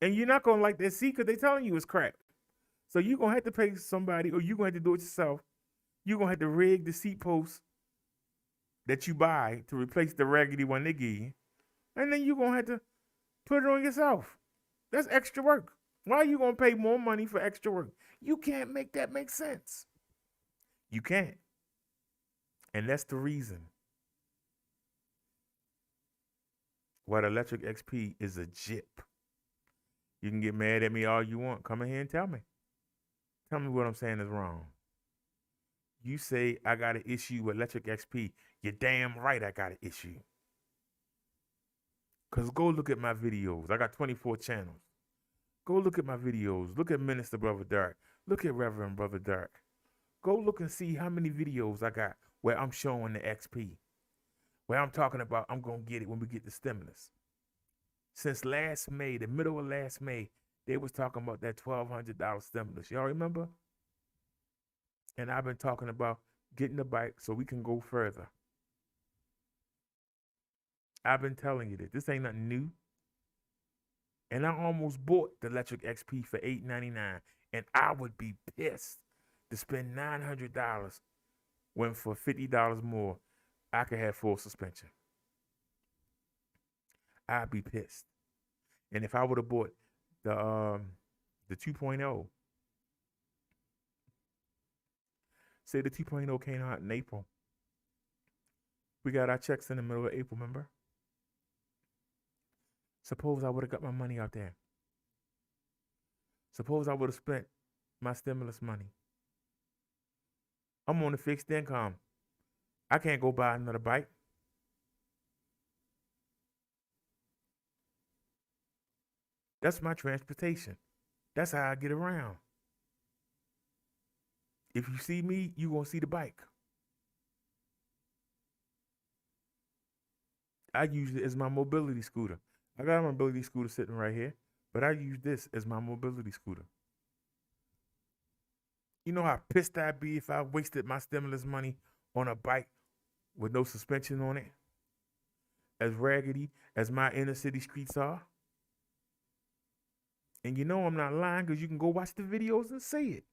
And you're not going to like that seat because they're telling you it's crap. So you're going to have to pay somebody, or you're going to have to do it yourself. You're going to have to rig the seat post that you buy to replace the raggedy one they give you. And then you're going to have to put it on yourself. That's extra work. Why are you going to pay more money for extra work? You can't make that make sense. You can't. And that's the reason why the Electric XP is a jip. You can get mad at me all you want. Come in here and tell me. Tell me what I'm saying is wrong. You say I got an issue with Electric XP. You're damn right I got an issue. Because go look at my videos. I got 24 channels. Go look at my videos. Look at Minister Brother Dark. Look at Reverend Brother Dark. Go look and see how many videos I got where I'm showing the XP. Where I'm talking about I'm going to get it when we get the stimulus. Since last May, the middle of last May, they was talking about that $1,200 stimulus. Y'all remember? And I've been talking about getting the bike so we can go further. I've been telling you this. This ain't nothing new. And I almost bought the Electric XP for $899. And I would be pissed to spend $900 when for $50 more, I could have full suspension. I'd be pissed. And if I would have bought the 2.0, say the 2.0 came out in April. We got our checks in the middle of April, remember? Suppose I would have got my money out there. Suppose I would have spent my stimulus money. I'm on a fixed income. I can't go buy another bike. That's my transportation. That's how I get around. If you see me, you're going to see the bike. I use it as my mobility scooter. I got a mobility scooter sitting right here, but I use this as my mobility scooter. You know how pissed I'd be if I wasted my stimulus money on a bike with no suspension on it? As raggedy as my inner city streets are? And you know I'm not lying because you can go watch the videos and see it.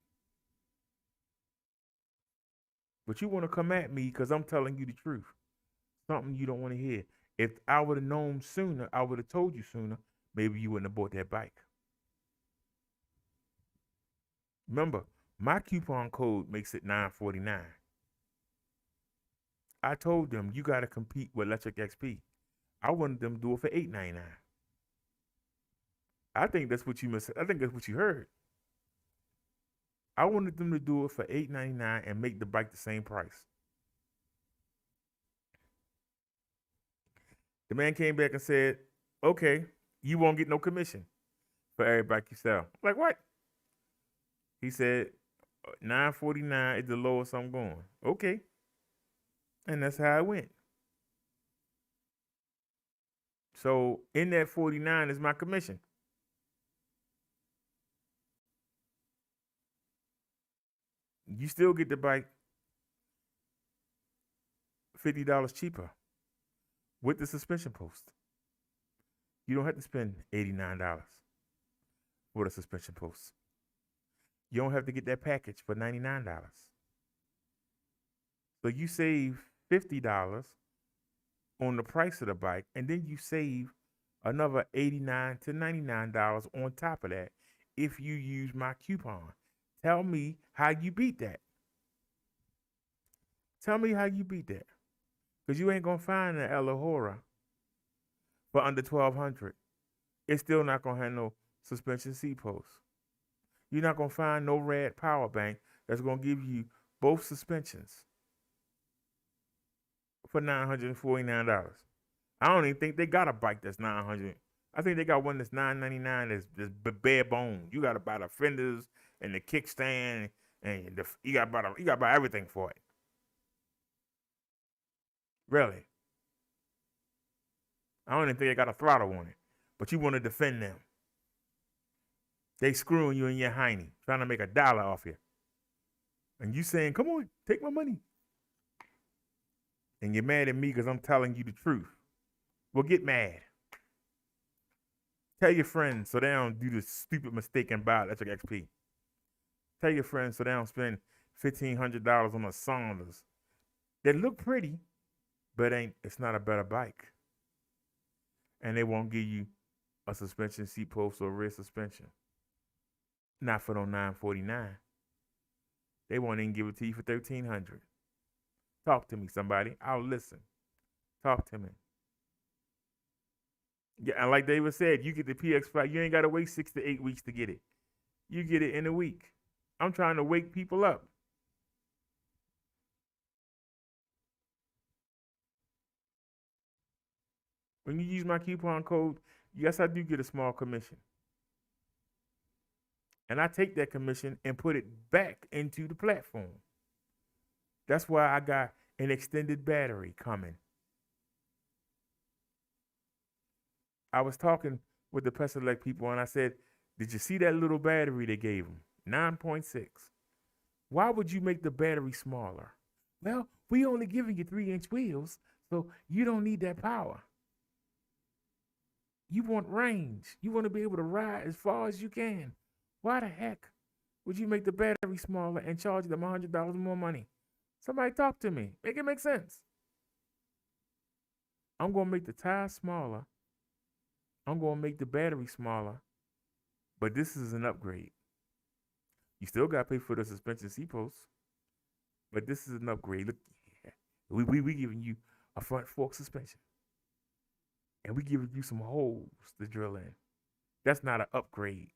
But you want to come at me because I'm telling you the truth. Something you don't want to hear. If I would have known sooner, I would have told you sooner. Maybe you wouldn't have bought that bike. Remember, my coupon code makes it $9.49. I told them you got to compete with Electric XP. I wanted them to do it for $8.99. I think that's what you missed. I think that's what you heard. I wanted them to do it for $8.99 and make the bike the same price. The man came back and said, "Okay, you won't get no commission for every bike you sell." I'm like, what? He said, $9.49 is the lowest I'm going. Okay. And that's how it went. So in that 49 is my commission. You still get the bike $50 cheaper with the suspension post. You don't have to spend $89 for the suspension post. You don't have to get that package for $99. So you save $50 on the price of the bike, and then you save another $89 to $99 on top of that if you use my coupon. Tell me how you beat that. Tell me how you beat that. Because you ain't going to find an Elahora for under $1,200. It's still not going to have no suspension seat posts. You're not going to find no red power bank that's going to give you both suspensions for $949. I don't even think they got a bike that's $900. I think they got one that's $999. That's bare bone. You got to buy the fenders and the kickstand, and you got to buy everything for it. Really. I don't even think they got a throttle on it. But you want to defend them. They screwing you in your hiney, trying to make $1 off you. And you saying, "Come on, take my money." And you're mad at me because I'm telling you the truth. Well, get mad. Tell your friends so they don't do the stupid mistake and buy Electric XP. Tell your friends so they don't spend $1,500 on a Saunders that look pretty, but it's not a better bike. And they won't give you a suspension seat post or rear suspension. Not for no $949. They won't even give it to you for $1,300. Talk to me, somebody. I'll listen. Talk to me. Yeah, and like David said, you get the PX5. You ain't got to wait 6 to 8 weeks to get it. You get it in a week. I'm trying to wake people up. When you use my coupon code, yes, I do get a small commission. And I take that commission and put it back into the platform. That's why I got an extended battery coming. I was talking with the Paselec people and I said, "Did you see that little battery they gave them? 9.6. Why would you make the battery smaller?" "Well, we only giving you 3-inch wheels, so you don't need that power. You want range. You want to be able to ride as far as you can. Why the heck would you make the battery smaller and charge them $100 more money?" Somebody talk to me. Make it make sense. I'm going to make the tire smaller. I'm going to make the battery smaller. But this is an upgrade. You still got to pay for the suspension seat posts. But this is an upgrade. Look, we giving you a front fork suspension. And we giving you some holes to drill in. That's not an upgrade.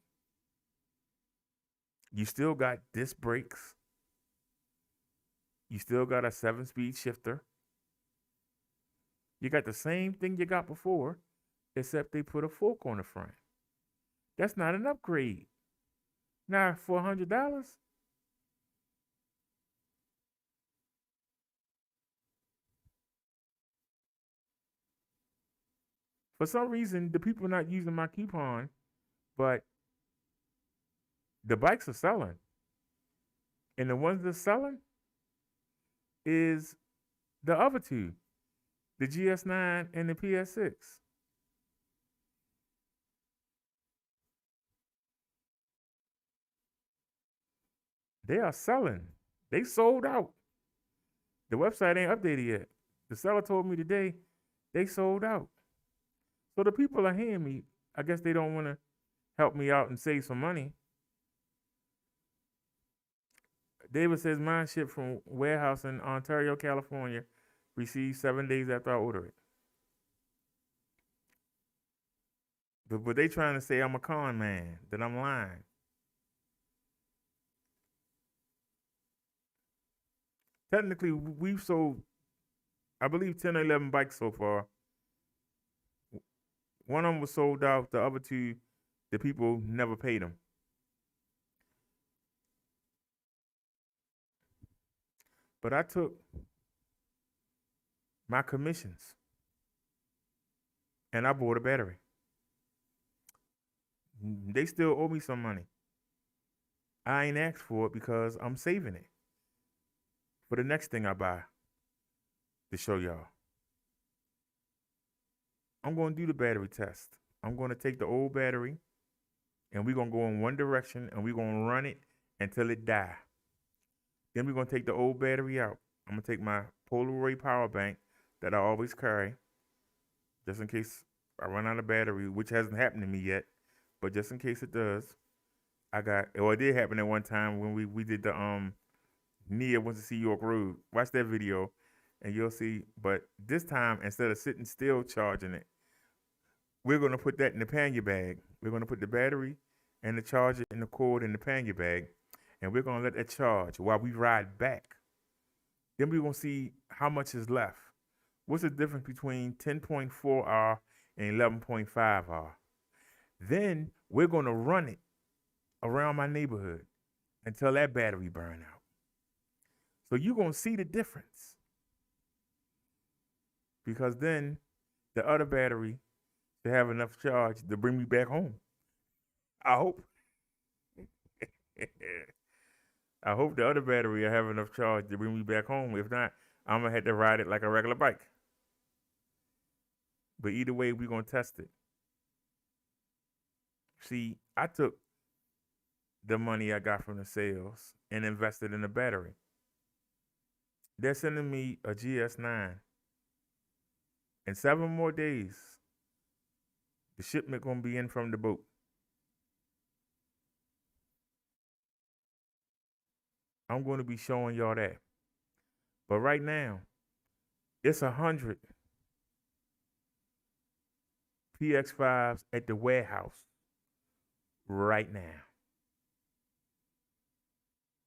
You still got disc brakes. You still got a 7-speed shifter. You got the same thing you got before, except they put a fork on the front. That's not an upgrade. Now, for $100, for some reason, the people are not using my coupon, but the bikes are selling. And the ones that's selling is the other two, the GS9 and the PS6. They are selling. They sold out. The website ain't updated yet. The seller told me today they sold out. So the people are hearing me. I guess they don't want to help me out and save some money. David says mine shipped from warehouse in Ontario, California. Received 7 days after I order it. But they trying to say I'm a con man, that I'm lying. Technically, we've sold, I believe, 10 or 11 bikes so far. One of them was sold out. The other two, the people never paid them. But I took my commissions and I bought a battery. They still owe me some money. I ain't asked for it because I'm saving it for the next thing I buy to show y'all. I'm going to do the battery test. I'm going to take the old battery and we're going to go in one direction and we're going to run it until it die. Then we're going to take the old battery out. I'm going to take my Polaroid power bank that I always carry, just in case I run out of battery, which hasn't happened to me yet, but just in case it does, it did happen at one time when we did the Nia went to see York Road. Watch that video and you'll see. But this time, instead of sitting still charging it, we're going to put that in the pannier bag. We're going to put the battery and the charger and the cord in the pannier bag, and we're going to let that charge while we ride back. Then we're going to see how much is left. What's the difference between 10.4 hour and 11.5 hour? Then we're going to run it around my neighborhood until that battery burn out. So you're going to see the difference. Because then the other battery to have enough charge to bring me back home. I hope. I hope the other battery will have enough charge to bring me back home. If not, I'm going to have to ride it like a regular bike. But either way, we're going to test it. See, I took the money I got from the sales and invested in the battery. They're sending me a GS9. In 7 more days, the shipment going to be in from the boat. I'm going to be showing y'all that. But right now, it's 100 PX5s at the warehouse right now.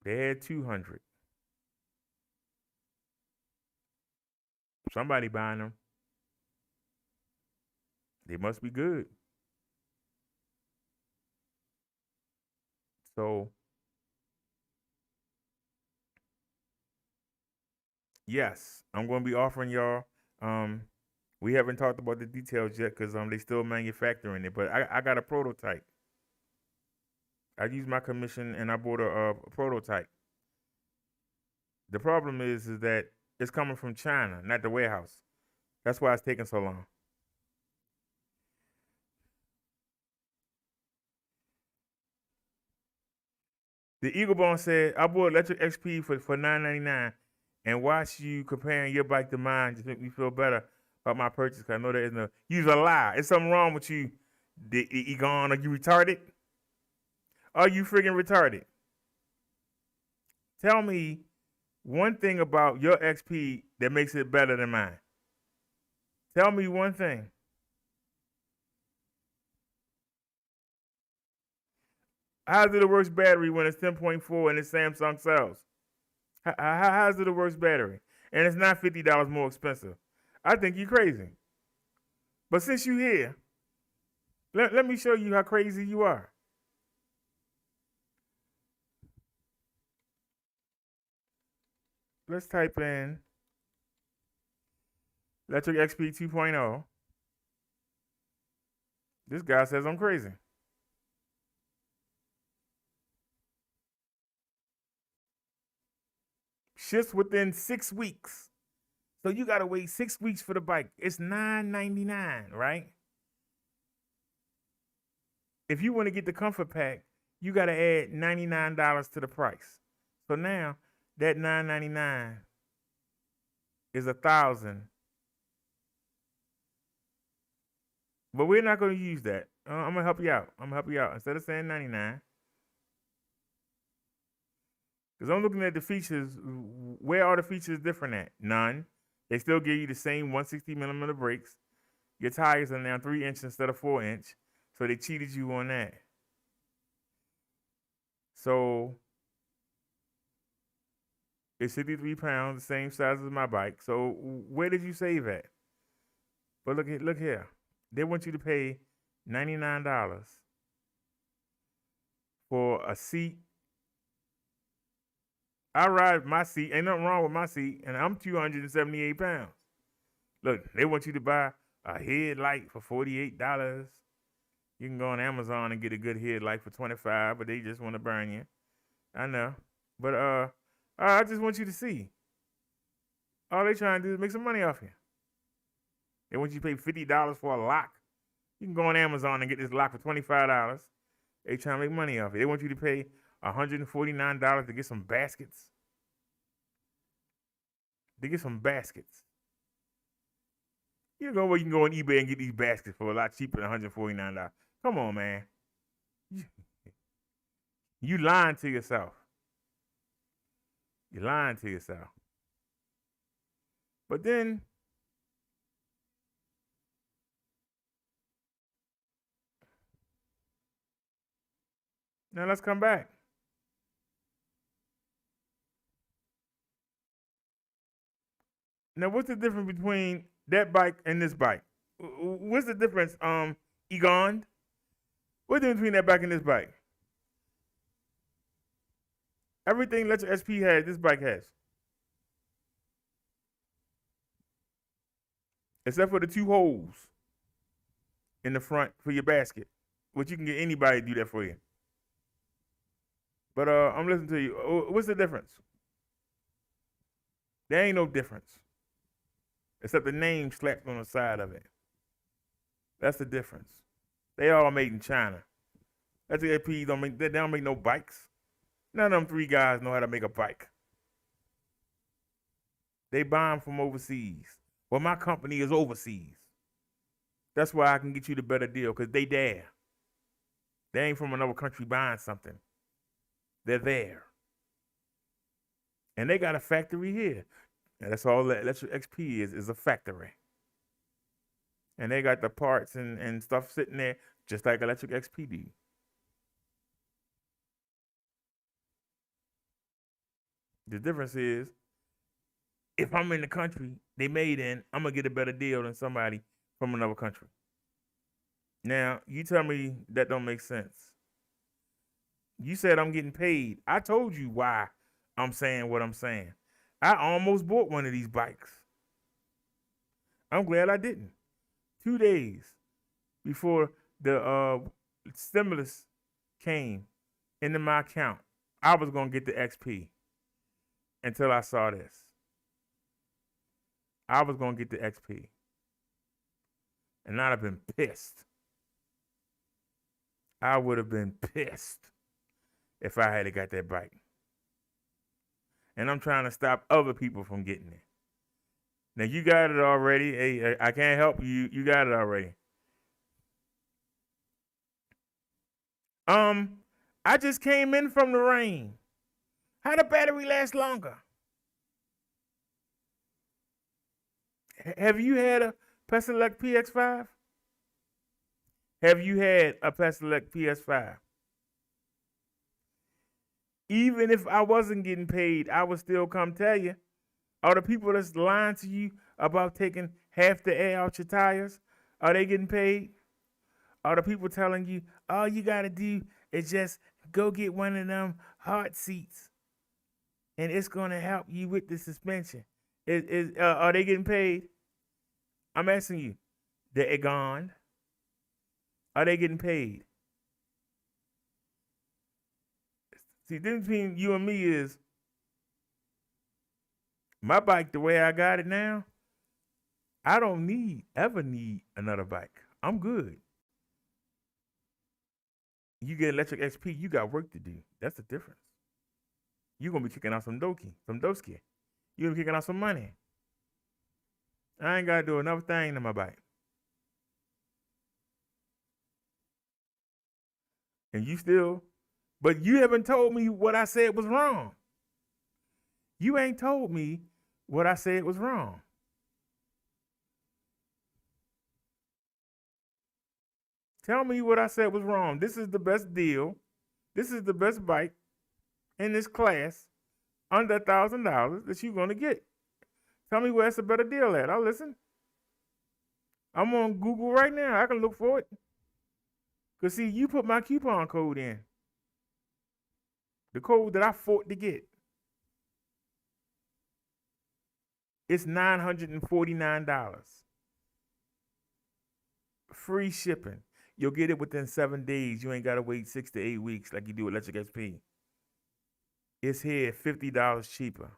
They had 200. Somebody buying them. They must be good. So, yes, I'm going to be offering y'all. We haven't talked about the details yet because they still manufacturing it. But I got a prototype. I used my commission and I bought a prototype. The problem is that it's coming from China, not the warehouse. That's why it's taking so long. The Eagle Bone said, I bought Electric XP for $9.99 and watch you comparing your bike to mine just make me feel better about my purchase because I know there is no. You's a lie. There's something wrong with you, Egon. Are you retarded? Are you friggin' retarded? Tell me one thing about your XP that makes it better than mine. Tell me one thing. How's it the worst battery when it's 10.4 and it's Samsung cells? How's it the worst battery? And it's not $50 more expensive. I think you're crazy. But since you're here, let me show you how crazy you are. Let's type in Electric XP 2.0. This guy says I'm crazy. Ships within 6 weeks. So you got to wait 6 weeks for the bike. It's $9.99, right? If you want to get the comfort pack, you got to add $99 to the price. So now that $9.99 is 1,000. But we're not going to use that. I'm going to help you out. Instead of saying 99. Because I'm looking at the features. Where are the features different at? None. They still give you the same 160 millimeter brakes. Your tires are now 3-inch instead of 4-inch. So they cheated you on that. So it's 63 pounds, the same size as my bike. So where did you save at? But look here. They want you to pay $99 for a seat. I ride my seat. Ain't nothing wrong with my seat. And I'm 278 pounds. Look, they want you to buy a headlight for $48. You can go on Amazon and get a good headlight for $25, but they just want to burn you. I know. But I just want you to see. All they trying to do is make some money off you. They want you to pay $50 for a lock. You can go on Amazon and get this lock for $25. They trying to make money off it. They want you to pay $149 to get some baskets. You know where you can go on eBay and get these baskets for a lot cheaper than $149. Come on, man. You lying to yourself. You're lying to yourself. But then now let's come back. Now, what's the difference between that bike and this bike? What's the difference, Egon? What's the difference between that bike and this bike? Everything Electric SP has, this bike has. Except for the 2 holes in the front for your basket, which you can get anybody to do that for you. But I'm listening to you. What's the difference? There ain't no difference. Except the name slapped on the side of it. That's the difference. They all made in China. That's the AP they don't make no bikes. None of them 3 guys know how to make a bike. They buy them from overseas. Well, my company is overseas. That's why I can get you the better deal, because they there. They ain't from another country buying something. They're there. And they got a factory here. And that's all that Electric XP is a factory. And they got the parts and stuff sitting there just like Electric XP do. The difference is, if I'm in the country they made in, I'm going to get a better deal than somebody from another country. Now, you tell me that don't make sense. You said I'm getting paid. I told you why I'm saying what I'm saying. I almost bought one of these bikes. I'm glad I didn't. 2 days before the stimulus came into my account, I was going to get the XP until I saw this. I was going to get the XP. And I'd have been pissed. I would have been pissed if I had got that bike. And I'm trying to stop other people from getting it. Now, you got it already. Hey, I can't help you. You got it already. I just came in from the rain. How the battery last longer? Have you had a Paselec PX5? Have you had a Paselec PS5? Even if I wasn't getting paid, I would still come tell you. Are the people that's lying to you about taking half the air out your tires, are they getting paid? Are the people telling you, all you got to do is just go get one of them hard seats and it's going to help you with the suspension? Are they getting paid? I'm asking you, they're gone. Are they getting paid? See, the difference between you and me is my bike, the way I got it now, I don't ever need another bike. I'm good. You get Electric XP, you got work to do. That's the difference. You're going to be kicking out some doski. You're going to be kicking out some money. I ain't got to do another thing to my bike. And you still, but you haven't told me what I said was wrong. You ain't told me what I said was wrong. Tell me what I said was wrong. This is the best deal. This is the best bike in this class under $1,000 that you're going to get. Tell me where it's a better deal at. I'll listen. I'm on Google right now. I can look for it. Because, see, you put my coupon code in. The code that I fought to get. It's $949. Free shipping. You'll get it within 7 days. You ain't got to wait 6 to 8 weeks like you do Electric SP. It's here $50 cheaper.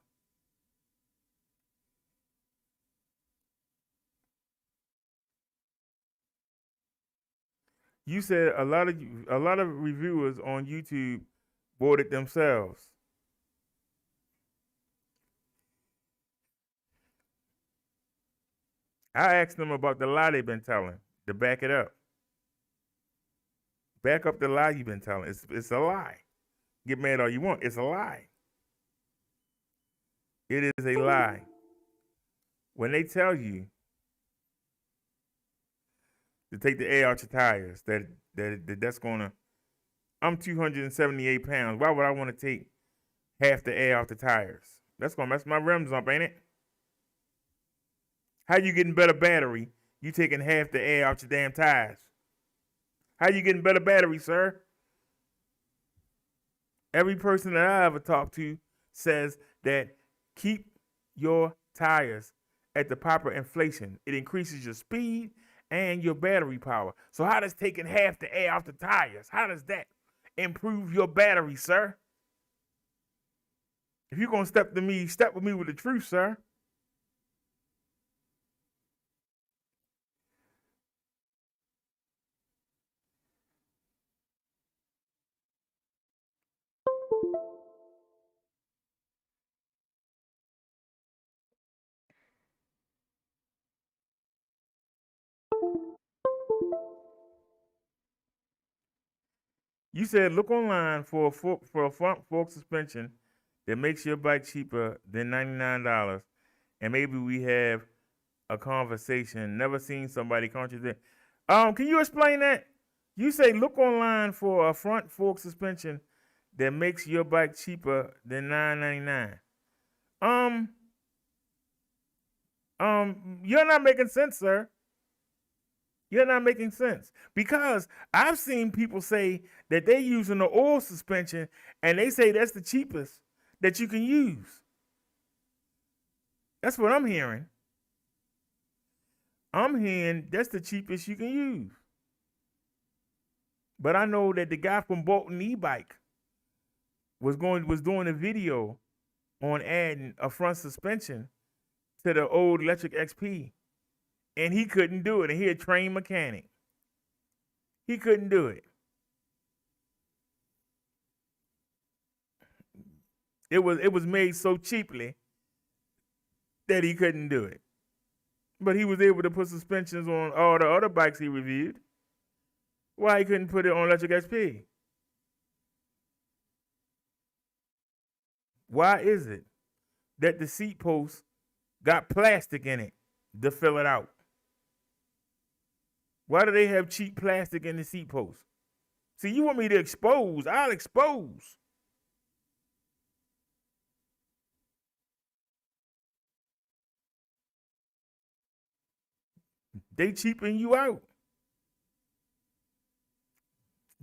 You said a lot of reviewers on YouTube bought it themselves. I asked them about the lie they've been telling to back it up. Back up the lie you've been telling. It's a lie. Get mad all you want. It's a lie. It is a lie. When they tell you to take the air out your tires, that's gonna. I'm 278 pounds. Why would I want to take half the air out the tires? That's gonna mess my rims up, ain't it? How you getting better battery? You taking half the air out your damn tires. How you getting better battery, sir? Every person that I ever talked to says that keep your tires at the proper inflation. It increases your speed and your battery power. So how does taking half the air off the tires, how does that improve your battery, sir? If you're going to step with me with the truth, sir. You said look online for a front fork suspension that makes your bike cheaper than $99, and maybe we have a conversation. Never seen somebody contradict. Can you explain that? You say look online for a front fork suspension that makes your bike cheaper than $9.99. You're not making sense, sir. You're not making sense, because I've seen people say that they're using the oil suspension and they say that's the cheapest that you can use. That's what I'm hearing. I'm hearing that's the cheapest you can use. But I know that the guy from Bolton E-Bike was doing a video on adding a front suspension to the old Electric XP. And he couldn't do it. And he a trained mechanic. He couldn't do it. It was made so cheaply that he couldn't do it. But he was able to put suspensions on all the other bikes he reviewed. Why he couldn't put it on Electric XP? Why is it that the seat post got plastic in it to fill it out? Why do they have cheap plastic in the seat post? See, you want me to expose? I'll expose. They cheapen you out.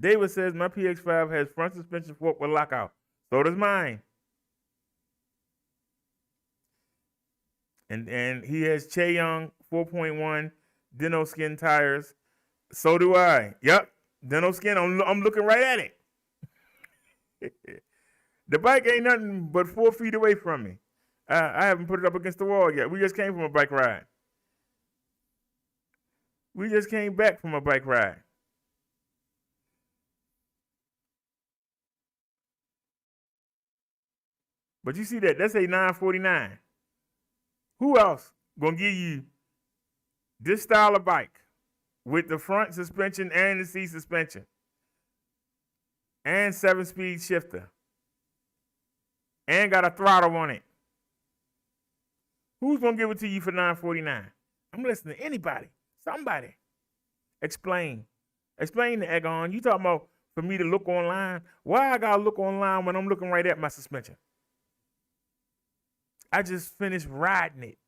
David says my PX5 has front suspension fork with lockout. So does mine. And he has Chaeyoung 4.1 Deno Skin tires. So do I. Yep. Deno Skin. I'm looking right at it. The bike ain't nothing but 4 feet away from me. I haven't put it up against the wall yet. We just came from a bike ride. We just came back from a bike ride. But you see that? That's a $949. Who else gonna give you This style of bike with the front suspension and the seat suspension and 7-speed shifter and got a throttle on it. Who's gonna give it to you for $949? I'm listening to anybody, somebody. Explain the Egon. You talking about for me to look online? Why I gotta look online when I'm looking right at my suspension? I just finished riding it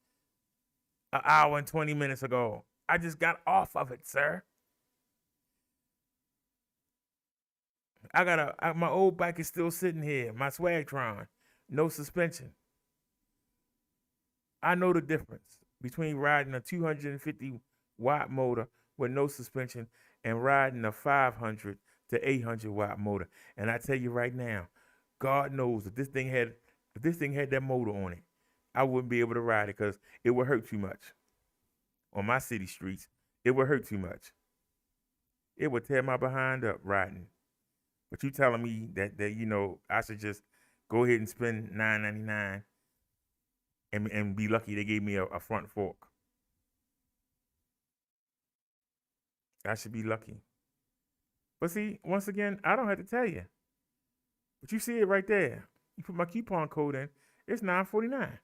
an hour and 20 minutes ago. I just got off of it, sir. My old bike is still sitting here, my Swagtron, no suspension. I know the difference between riding a 250 watt motor with no suspension and riding a 500 to 800 watt motor. And I tell you right now, God knows if this thing had that motor on it, I wouldn't be able to ride it because it would hurt too much. On my city streets, it would hurt too much. It would tear my behind up riding. But you telling me that I should just go ahead and spend $9.99 and be lucky they gave me a front fork. I should be lucky. But see, once again, I don't have to tell you. But you see it right there. You put my coupon code in, it's $9.49.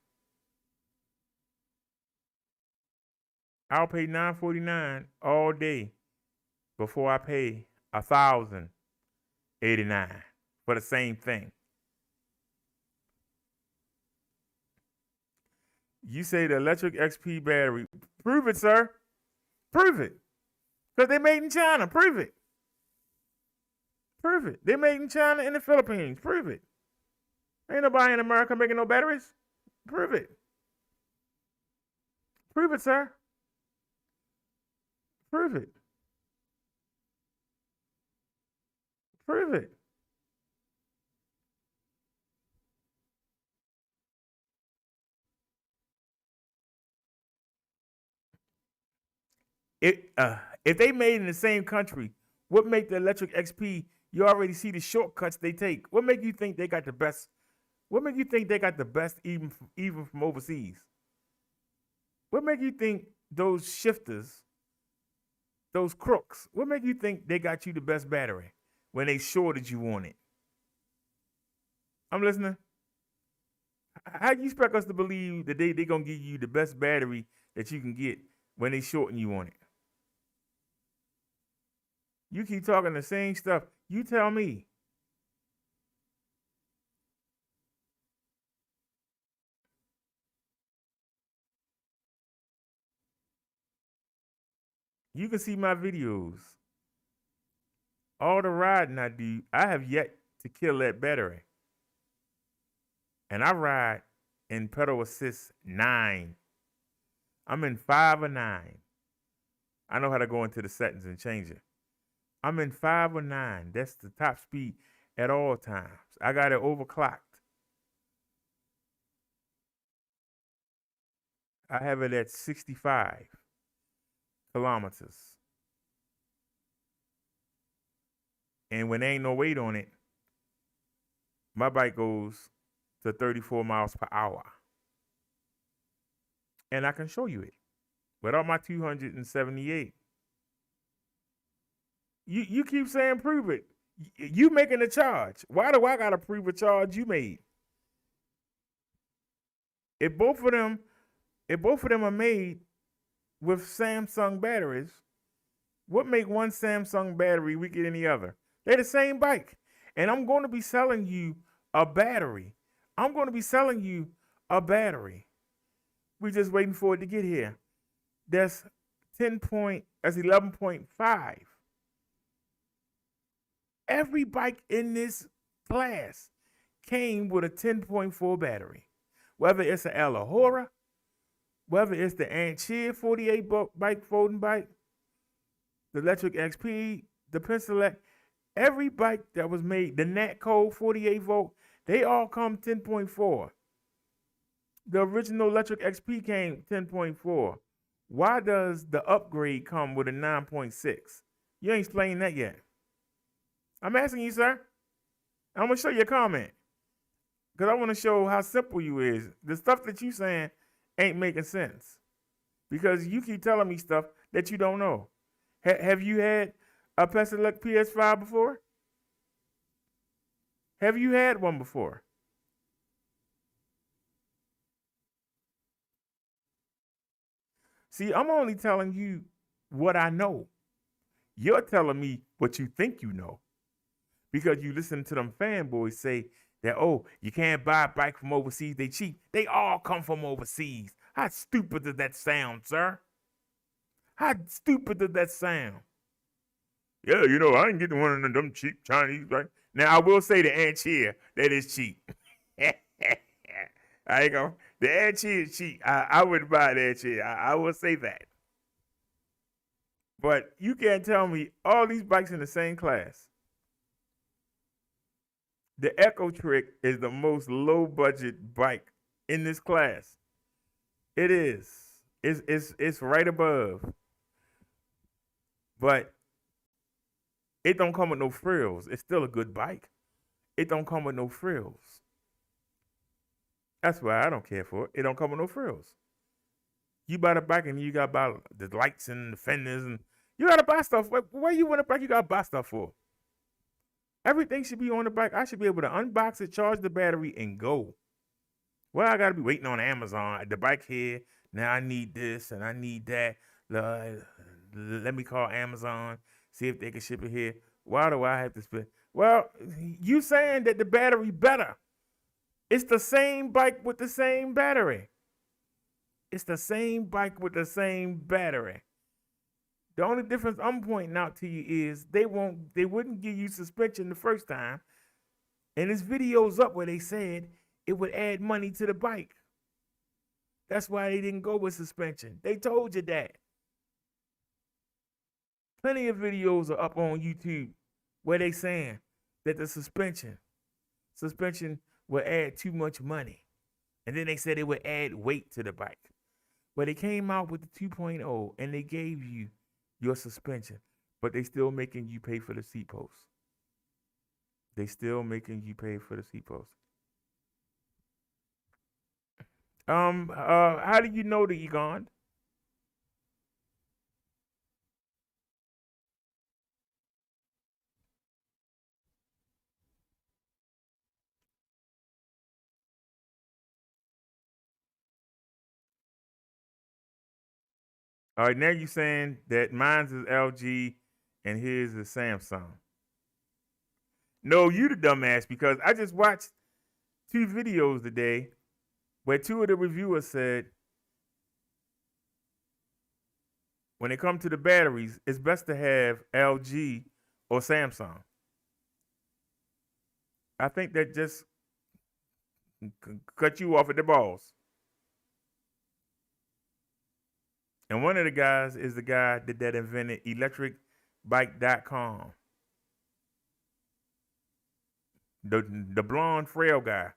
I'll pay $9.49 all day before I pay $1,089 for the same thing. You say the electric XP battery. Prove it, sir. Prove it. Because they made in China. Prove it. Prove it. They made in China and the Philippines. Prove it. Ain't nobody in America making no batteries. Prove it. Prove it, sir. Prove it. Prove it. If they made in the same country, what make the electric XP? You already see the shortcuts they take. What make you think they got the best? What make you think they got the best even from overseas? What make you think those shifters, those crooks? What make you think they got you the best battery when they shorted you on it? I'm listening. How do you expect us to believe that they gonna give you the best battery that you can get when they shorten you on it? You keep talking the same stuff. You tell me. You can see my videos. All the riding I do, I have yet to kill that battery. And I ride in pedal assist 9. I'm in 5 or 9. I know how to go into the settings and change it. I'm in 5 or 9. That's the top speed at all times. I got it overclocked. I have it at 65 kilometers. And when there ain't no weight on it, my bike goes to 34 miles per hour. And I can show you it without my 278. You keep saying prove it. You making a charge. Why do I gotta prove a charge you made? If both of them are made with Samsung batteries, what make one Samsung battery weaker than the other? They're the same bike. And I'm going to be selling you a battery. We're just waiting for it to get here. That's 11.5. Every bike in this class came with a 10.4 battery. Whether it's an Alahora, whether it's the Anchir 48 bike folding bike, the electric XP, the Paselec, every bike that was made, the Natco 48 volt, they all come 10.4. The original electric XP came 10.4. Why does the upgrade come with a 9.6? You ain't explained that yet. I'm asking you, sir. I'm going to show you a comment. Because I want to show how simple you is. The stuff that you saying ain't making sense. because you keep telling me stuff that you don't know. Have you had a Paselec PX5 before? Have you had one before? See, I'm only telling you what I know. You're telling me what you think you know because you listen to them fanboys say that, oh, you can't buy a bike from overseas, they cheap. They all come from overseas. How stupid does that sound, sir? How stupid does that sound? Yeah, you know, I ain't getting one of them cheap Chinese, right? Now, I will say the Anchir, that is cheap. I ain't gonna, the Anchir is cheap. I wouldn't buy the Anchir. I will say that. But you can't tell me all these bikes in the same class. The Echo Trick is the most low budget bike in this class. It is. It's right above. But it don't come with no frills. It's still a good bike. It don't come with no frills. That's why I don't care for it. It don't come with no frills. You buy the bike and you got to buy the lights and the fenders and you got to buy stuff. Where you want a bike, you got to buy stuff for. Everything should be on the bike. I should be able to unbox it, charge the battery, and go. Well, I got to be waiting on Amazon. The bike here. Now I need this and I need that. Let me call Amazon, see if they can ship it here. Why do I have to spend? Well, you saying that the battery better. It's the same bike with the same battery. It's the same bike with the same battery. The only difference I'm pointing out to you is they wouldn't give you suspension the first time. And this video's up where they said it would add money to the bike. That's why they didn't go with suspension. They told you that. Plenty of videos are up on YouTube where they saying that the suspension will add too much money. And then they said it would add weight to the bike. But they came out with the 2.0 and they gave you your suspension, but they still making you pay for the seat post. They still making you pay for the seat post. How do you know the Egon? All right, now you're saying that mine's is LG and his is Samsung. No, you the dumbass, because I just watched 2 videos today where 2 of the reviewers said when it comes to the batteries, it's best to have LG or Samsung. I think that just cut you off at the balls. And one of the guys is the guy that invented electricbike.com. The blonde frail guy.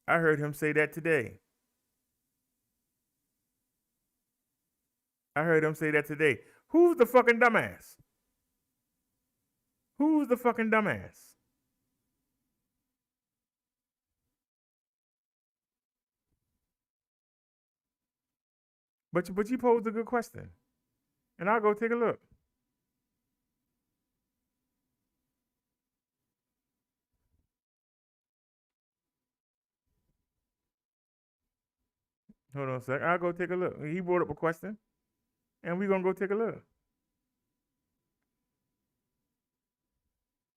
I heard him say that today. Who's the fucking dumbass? Who's the fucking dumbass? But you posed a good question. And I'll go take a look. Hold on a sec. I'll go take a look. He brought up a question. And we're going to go take a look.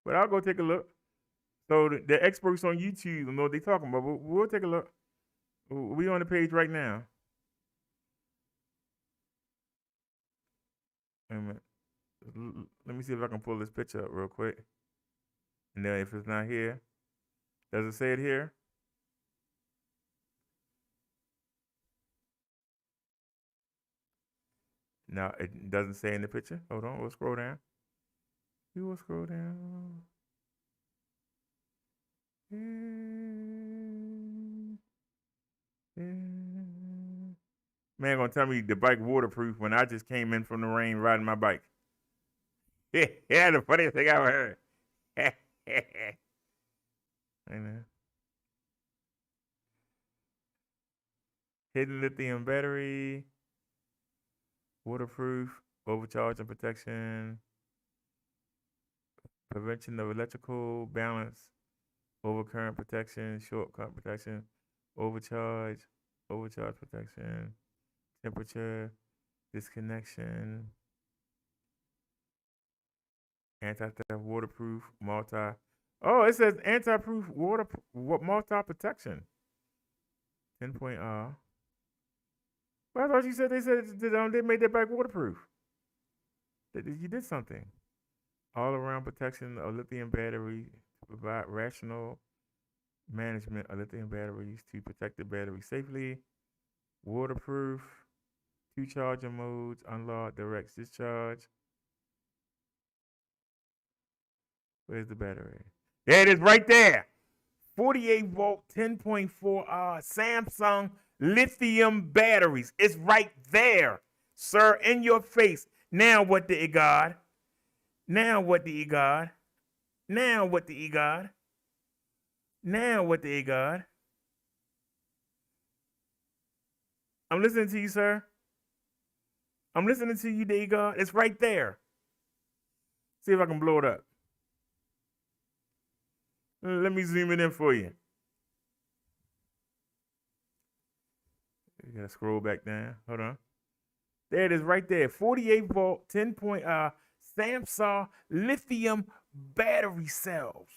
But I'll go take a look. So the experts on YouTube know what they're talking about. We'll take a look. We're on the page right now. Wait a minute. Let me see if I can pull this picture up real quick. And then if it's not here, does it say it here? No, it doesn't say in the picture. Hold on, we'll scroll down. We will scroll down. Man gonna tell me the bike waterproof when I just came in from the rain riding my bike. Yeah, the funniest thing I ever heard. Hey man. Hidden lithium battery, waterproof, overcharge and protection, prevention of electrical balance, overcurrent protection, shortcut protection, overcharge, overcharge protection, temperature, disconnection, anti-theft, waterproof, multi. Oh, it says anti-proof multi protection. 10-point R. Well, I thought you said they made that bike waterproof. That you did something. All around protection of lithium battery to provide rational management of lithium batteries to protect the battery safely. Waterproof, 2 charging modes, unlock, direct discharge. Where's the battery? There it is right there. 48 volt, 10.4 Samsung lithium batteries. It's right there, sir, in your face. Now what the God? Now what the God? Now what the God? Now what the God? I'm listening to you, sir. I'm listening to you, the God. It's right there. See if I can blow it up. Let me zoom it in for you. You gotta scroll back down. Hold on. There it is right there. 48 volt, 10-point Samsung lithium battery cells.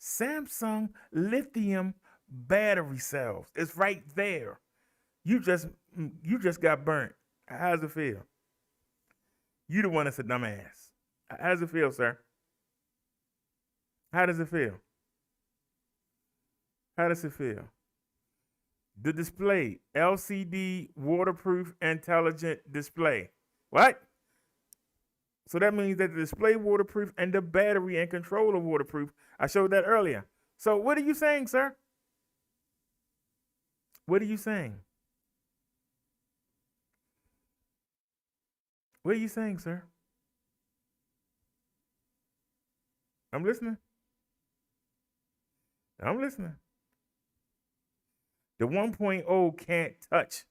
Samsung lithium battery cells. It's right there. You just got burnt. How does it feel? You the one that's a dumbass. How does it feel, sir? How does it feel? How does it feel? The display, LCD waterproof intelligent display. What? So that means that the display waterproof and the battery and controller waterproof. I showed that earlier. So what are you saying, sir? What are you saying? What are you saying, sir? I'm listening. I'm listening. The 1.0 can't touch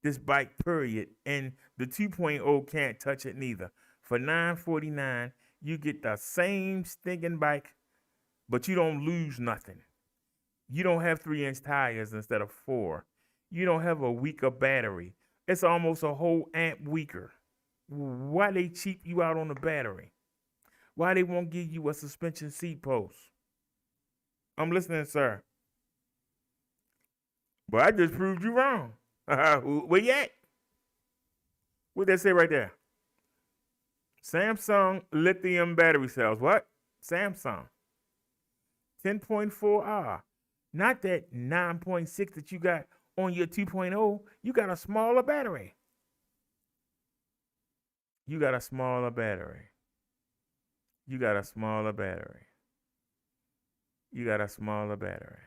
this bike, period. And the 2.0 can't touch it neither. For $949, you get the same stinking bike, but you don't lose nothing. You don't have 3-inch tires instead of 4. You don't have a weaker battery. It's almost a whole amp weaker. Why they cheap you out on the battery? Why they won't give you a suspension seat post? I'm listening, sir. But I just proved you wrong. Where you at? What did that say right there? Samsung lithium battery cells. What? Samsung. 10.4R. Not that 9.6 that you got on your 2.0. You got a smaller battery. You got a smaller battery. You got a smaller battery. You got a smaller battery.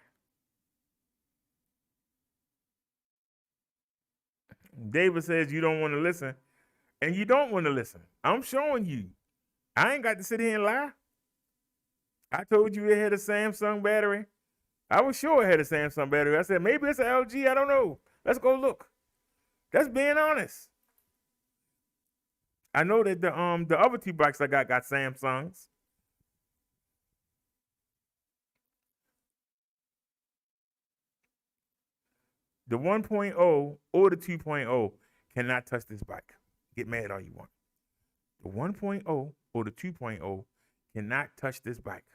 David says you don't want to listen, and you don't want to listen. I'm showing you. I ain't got to sit here and lie. I told you it had a Samsung battery. I was sure it had a Samsung battery. I said, maybe it's an LG. I don't know. Let's go look. That's being honest. I know that the other 2 bikes I got Samsungs. The 1.0 or the 2.0 cannot touch this bike. Get mad all you want. The 1.0 or the 2.0 cannot touch this bike.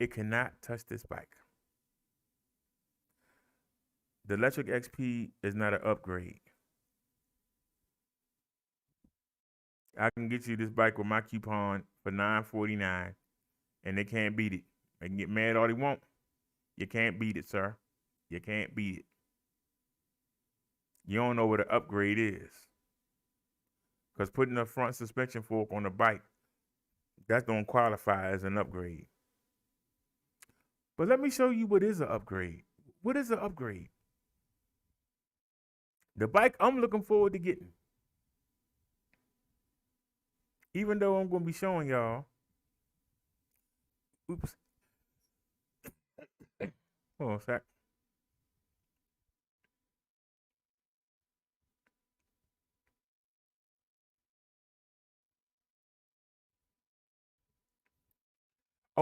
It cannot touch this bike. The Electric XP is not an upgrade. I can get you this bike with my coupon for $949, and they can't beat it. They can get mad all they want. You can't beat it, sir. You can't beat it. You don't know what an upgrade is. Because putting a front suspension fork on a bike, that don't qualify as an upgrade. But let me show you what is an upgrade. What is an upgrade? The bike I'm looking forward to getting. Even though I'm going to be showing y'all. Oops. Hold on a sec.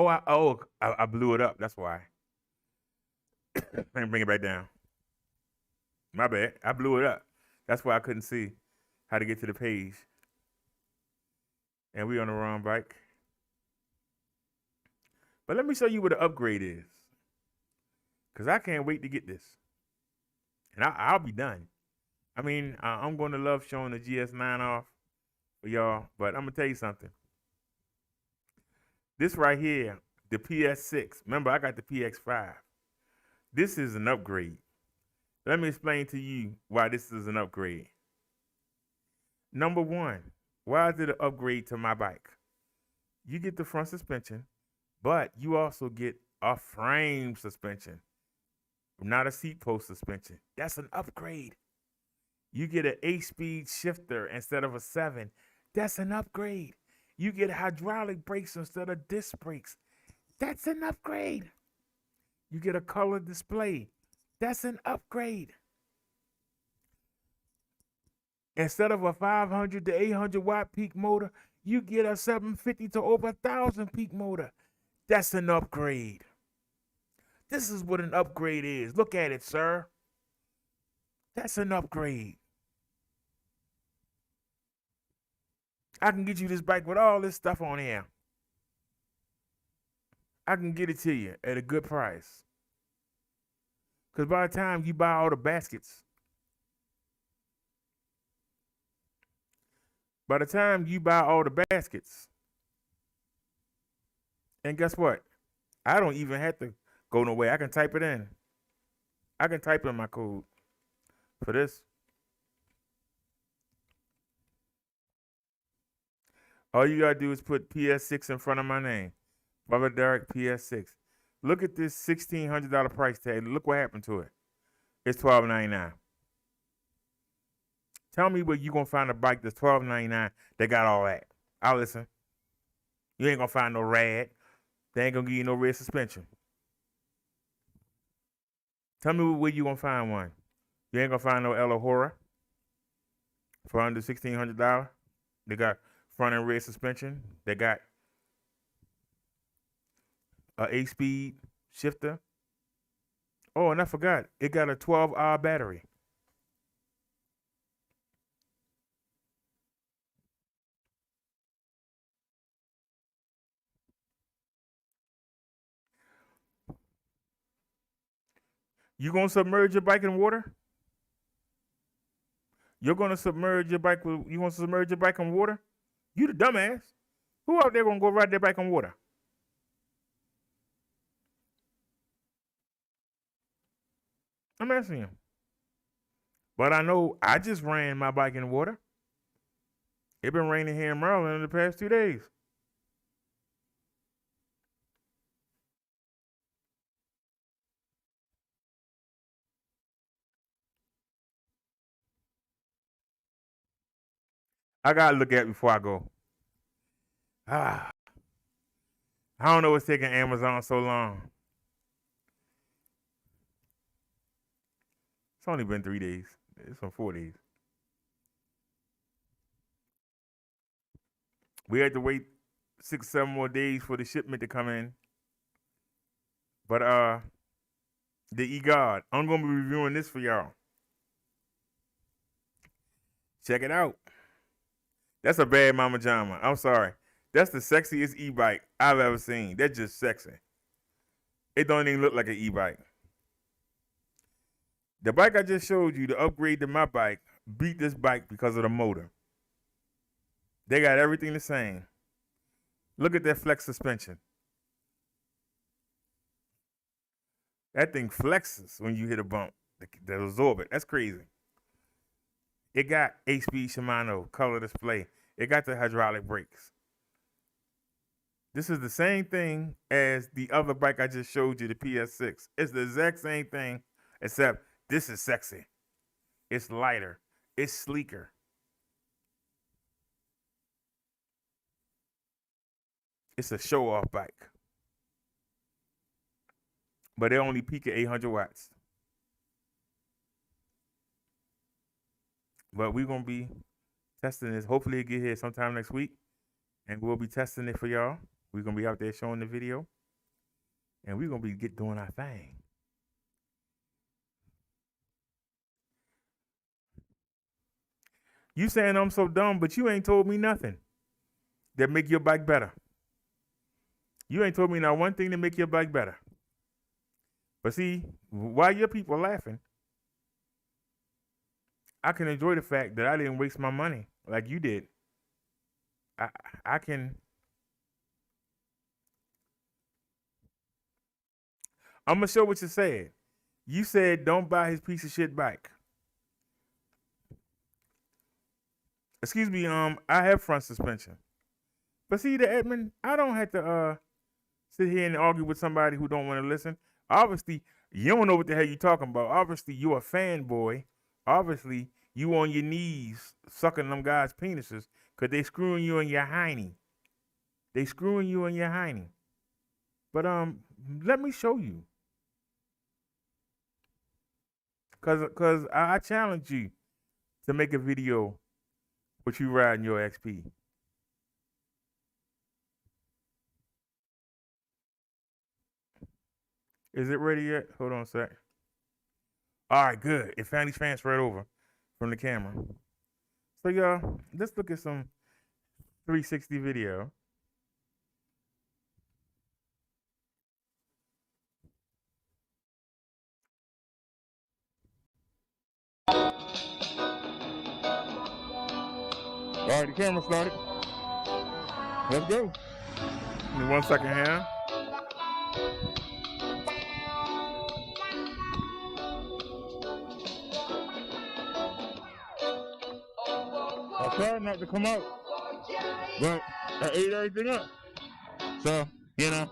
I blew it up. That's why. Let me bring it back down. My bad. I blew it up. That's why I couldn't see how to get to the page. And we on the wrong bike. But let me show you what the upgrade is. Because I can't wait to get this. And I'll be done. I mean, I'm going to love showing the GS9 off for y'all. But I'm going to tell you something. This right here, the PS6. Remember, I got the PX5. This is an upgrade. Let me explain to you why this is an upgrade. Number one, why is it an upgrade to my bike? You get the front suspension, but you also get a frame suspension, not a seat post suspension. That's an upgrade. You get an 8-speed shifter instead of a 7. That's an upgrade. You get hydraulic brakes instead of disc brakes. That's an upgrade. You get a color display. That's an upgrade. Instead of a 500 to 800 watt peak motor, you get a 750 to over 1,000 peak motor. That's an upgrade. This is what an upgrade is. Look at it, sir. That's an upgrade. I can get you this bike with all this stuff on here. I can get it to you at a good price. Because by the time you buy all the baskets, and guess what? I don't even have to go nowhere. I can type it in. I can type in my code for this. All you got to do is put PS6 in front of my name. Brother Derek, PS6. Look at this $1,600 price tag. Look what happened to it. It's $1,299. Tell me where you going to find a bike that's $1,299 that got all that. I'll listen. You ain't going to find no rad. They ain't going to give you no rear suspension. Tell me where you going to find one. You ain't going to find no Elahora for under $1,600. They got front and rear suspension. They got a 8-speed shifter. Oh, and I forgot, it got a 12-hour battery. You gonna submerge your bike in water? You gonna submerge your bike in water? You the dumbass. Who out there gonna go ride their bike in water? I'm asking you. But I know I just ran my bike in water. It been raining here in Maryland in the past 2 days. I gotta look at it before I go. I don't know what's taking Amazon so long. It's only been 3 days. It's been 4 days. We had to wait 6, 7 more days for the shipment to come in. But the eGod, I'm gonna be reviewing this for y'all. Check it out. That's a bad mama jama. I'm sorry. That's the sexiest e-bike I've ever seen. That's just sexy. It don't even look like an e-bike. The bike I just showed you, the upgrade to my bike, beat this bike because of the motor. They got everything the same. Look at that flex suspension. That thing flexes when you hit a bump. The absorb it. That's crazy. It got 8-speed Shimano color display. It got the hydraulic brakes. This is the same thing as the other bike I just showed you, the PS6. It's the exact same thing, except this is sexy. It's lighter. It's sleeker. It's a show-off bike. But they only peak at 800 watts. But we're going to be testing this. Hopefully it get here sometime next week. And we'll be testing it for y'all. We're gonna be out there showing the video, and we're gonna be doing our thing. You saying I'm so dumb, but you ain't told me nothing that make your bike better. You ain't told me not one thing to make your bike better. But see, while your people laughing, I can enjoy the fact that I didn't waste my money like you did. I can. I'm gonna show what you said. You said don't buy his piece of shit bike. Excuse me, I have front suspension. But see, the Edmund, I don't have to sit here and argue with somebody who don't want to listen. Obviously, you don't know what the hell you're talking about. Obviously, you're a fanboy. Obviously, you on your knees sucking them guys' penises because they screwing you in your hiney. They screwing you in your hiney. But let me show you. Cause I challenge you to make a video with you riding your XP. Is it ready yet? Hold on a sec. All right, good. It finally transferred over from the camera. So y'all, let's look at some 360 video. All right, the camera started. Let's go. Give me 1 second here. I tried not to come out, but I ate everything up. So, you know.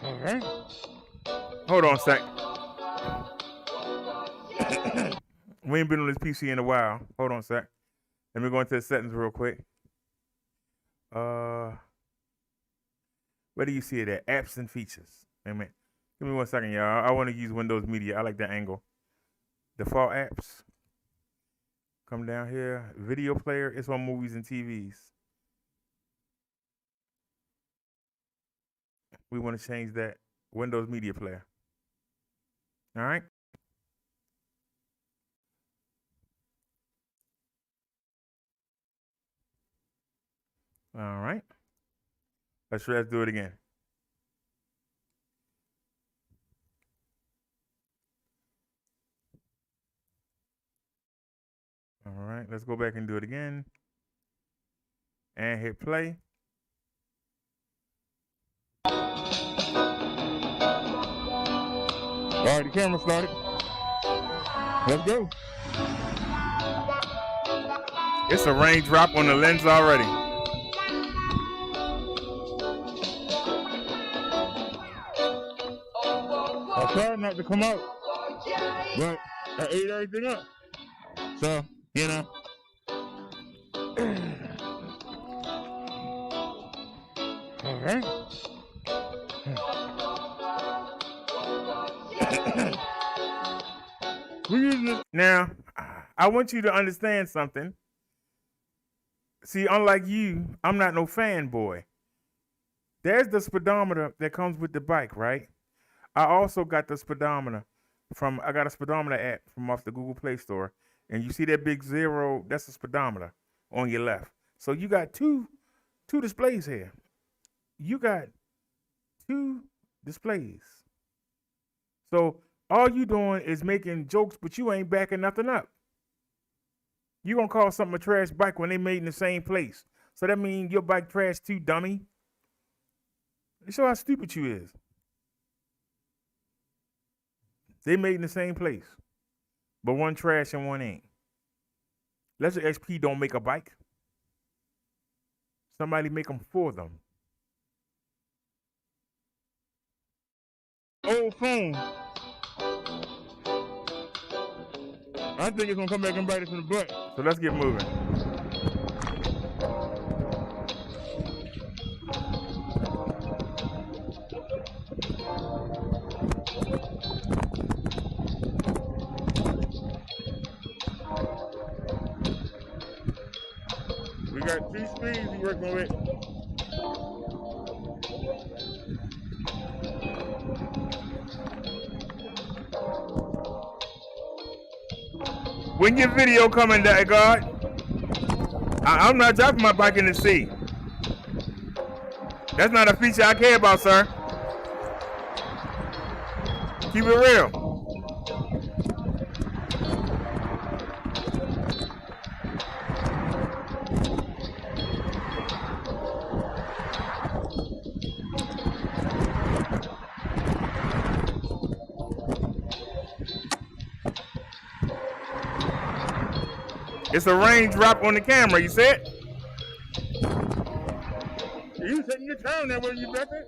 All right. Hold on a sec. We ain't been on this PC in a while. Hold on a sec. Let me go into the settings real quick. Where do you see it at? Apps and features. Wait a minute. Give me 1 second, y'all. I want to use Windows Media. I like that angle. Default apps. Come down here. Video player. It's on movies and TVs. We want to change that. Windows Media Player. All right. All right. Let's do it again. All right. Let's go back and do it again. And hit play. All right, the camera started. Let's go. It's a raindrop on the lens already. I tried not to come out, but I ate everything up. So, you know. All right. Now, I want you to understand something. See, unlike you, I'm not no fanboy. There's the speedometer that comes with the bike, right? I also got the speedometer I got a speedometer app from off the Google Play Store. And you see that big 0, that's a speedometer on your left. So you got two displays here. You got 2 displays. So all you doing is making jokes, but you ain't backing nothing up. You gonna call something a trash bike when they made in the same place. So that means your bike trash too, dummy. Show how stupid you is. They made in the same place, but one trash and one ain't. Leisure XP don't make a bike. Somebody make them for them. Old phone. I think it's gonna come back and bite us in the butt. So let's get moving. got 2 speeds he working with. When your video coming, that God? I'm not dropping my bike in the sea. That's not a feature I care about, sir. Keep it real. It's a raindrop on the camera, you said? You taking your time now, when you back it?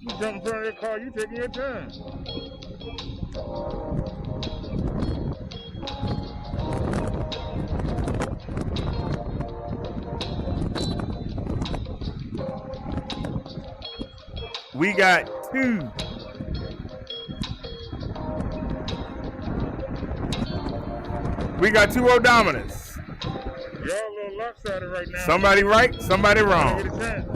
You jump in front of that car, you taking your time. We got 2. We got 2 odometers. Y'all a little lopsided right now. Somebody right, somebody wrong. Get a chance.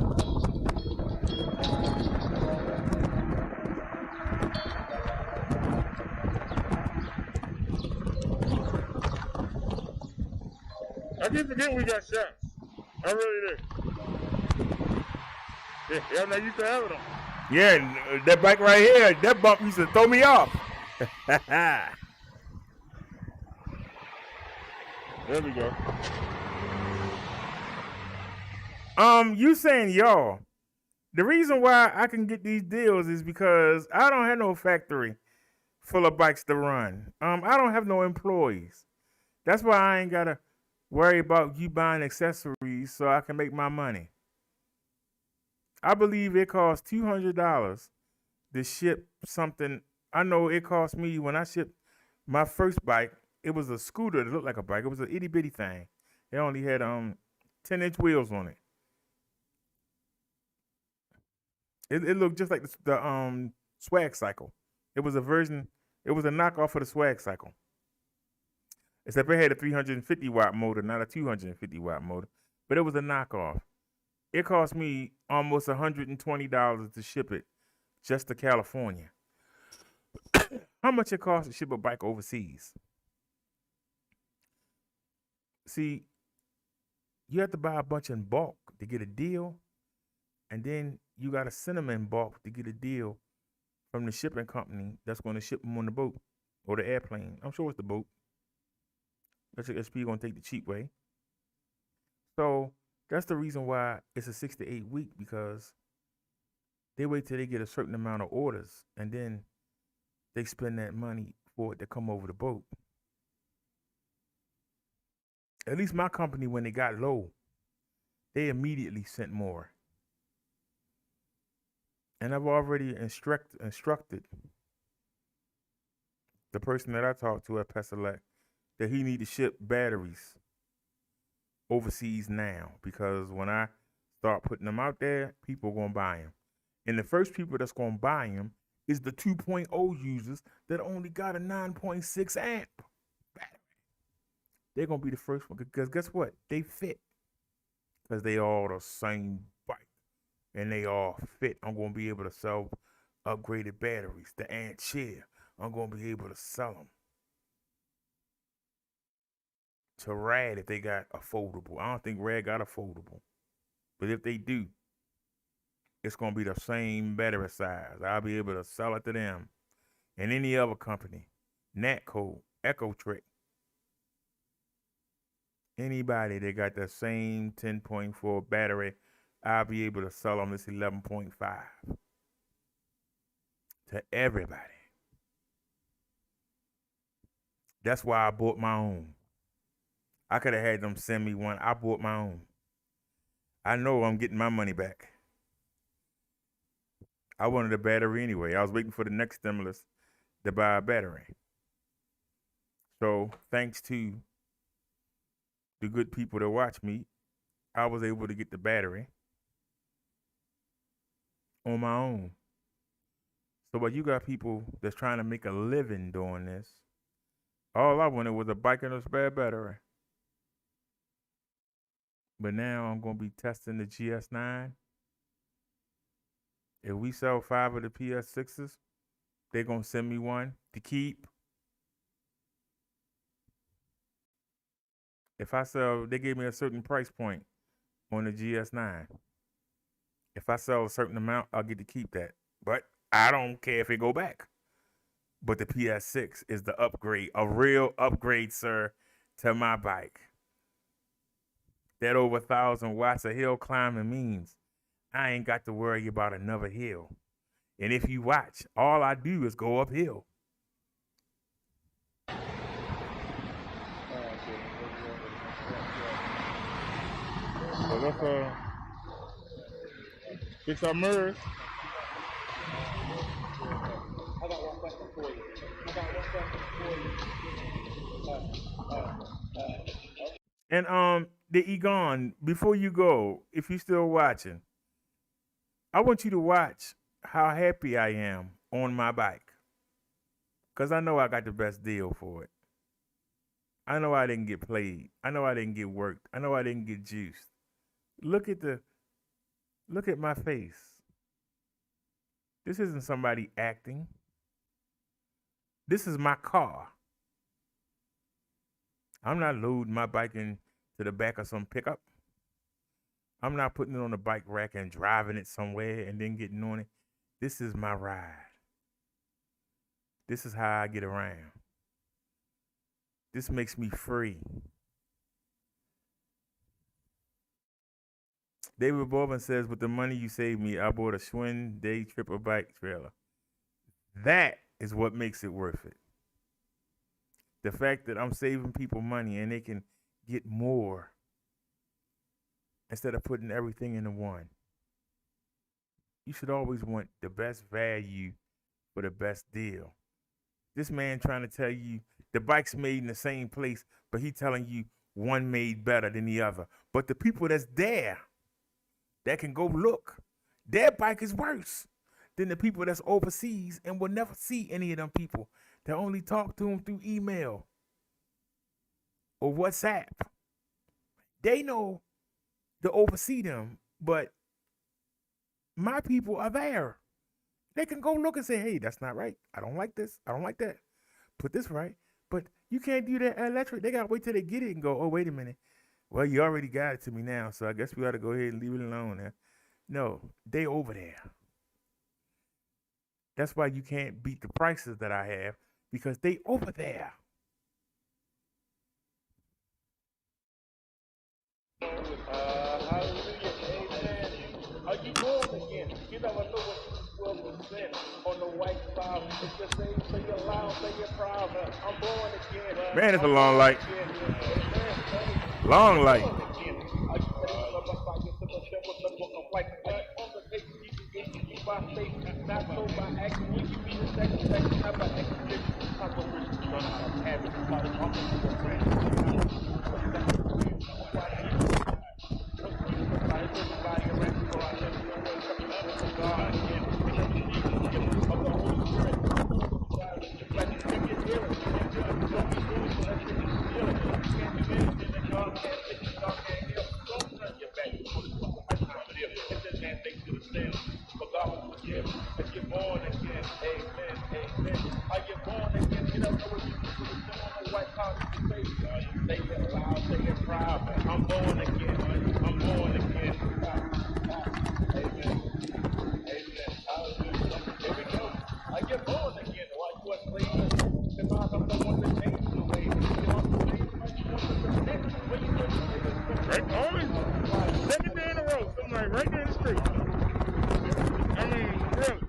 I keep forgetting we got shots. I really do. Yeah, I'm not used to having them. Yeah, that bike right here, that bump used to throw me off. There we go. You saying y'all. The reason why I can get these deals is because I don't have no factory full of bikes to run. I don't have no employees. That's why I ain't gotta worry about you buying accessories so I can make my money. I believe it costs $200 to ship something. I know it cost me when I shipped my first bike. It was a scooter that looked like a bike. It was an itty bitty thing. It only had 10-inch wheels on it. It looked just like the swag cycle. It was a version. It was a knockoff of the swag cycle. Except it had a 350 watt motor, not a 250 watt motor. But it was a knockoff. It cost me almost $120 to ship it just to California. How much it costs to ship a bike overseas? See, you have to buy a bunch in bulk to get a deal, and then you got to send them in bulk to get a deal from the shipping company that's going to ship them on the boat or the airplane. I'm sure it's the boat. SP going to take the cheap way. So that's the reason why it's a 6 to 8 week, because they wait till they get a certain amount of orders, and then they spend that money for it to come over the boat. At least my company, when they got low, they immediately sent more. And I've already instructed the person that I talked to at Paselec that he need to ship batteries overseas now, because when I start putting them out there, people are going to buy them. And the first people that's going to buy them is the 2.0 users that only got a 9.6 amp battery. They're going to be the first one, because guess what? They fit, because they all the same bike and they all fit. I'm going to be able to sell upgraded batteries. The Ant Chair, I'm going to be able to sell them to Rad if they got a foldable. I don't think Rad got a foldable, but if they do, it's going to be the same battery size. I'll be able to sell it to them and any other company, Natco, EchoTrek, anybody that got the same 10.4 battery, I'll be able to sell them this 11.5 to everybody. That's why I bought my own. I could have had them send me one. I bought my own. I know I'm getting my money back. I wanted a battery anyway. I was waiting for the next stimulus to buy a battery. So thanks to the good people that watch me, I was able to get the battery on my own. So while you got people that's trying to make a living doing this, all I wanted was a bike and a spare battery. But now I'm going to be testing the GS9. If we sell 5 of the PS6s, they're going to send me one to keep. If I sell, they gave me a certain price point on the GS9. If I sell a certain amount, I'll get to keep that. But I don't care if it go back. But the PS6 is the upgrade, a real upgrade, sir, to my bike. That over 1,000 watts of hill climbing means I ain't got to worry about another hill. And if you watch, all I do is go uphill. So let's fix our mirrors. I got one question for you. And the Egon, before you go, if you're still watching, I want you to watch how happy I am on my bike. Because I know I got the best deal for it. I know I didn't get played. I know I didn't get worked. I know I didn't get juiced. Look at my face. This isn't somebody acting. This is my car. I'm not loading my bike into the back of some pickup. I'm not putting it on the bike rack and driving it somewhere and then getting on it. This is my ride. This is how I get around. This makes me free. David Baldwin says, with the money you saved me, I bought a Schwinn day tripper bike trailer. That is what makes it worth it. The fact that I'm saving people money and they can get more instead of putting everything into one. You should always want the best value for the best deal. This man trying to tell you the bike's made in the same place, but he telling you one made better than the other. But the people that's there that can go look, their bike is worse than the people that's overseas and will never see any of them people. They only talk to them through email or WhatsApp. They know to oversee them, but my people are there. They can go look and say, hey, that's not right. I don't like this. I don't like that. Put this right. But you can't do that electric. They got to wait till they get it and go, oh, wait a minute. Well, you already got it to me now, so I guess we ought to go ahead and leave it alone now. No, they over there. That's why you can't beat the prices that I have, because they over there. Hallelujah, amen. Are you born again? You never know what you will sin on the white cloud. It's the same, say it loud, say it proud. I'm born again. Man, it's a long light. Long light. Not so by acting, when you be the second, not by acting. Not the wish to run out of habit. I'm born again. I'm born again. Amen. Amen. Hallelujah. Here we go. I get born again. Why you are slave? Because I'm the one that changed the way. Right, always. Second day in a row, somebody right there in the street. I mean, really.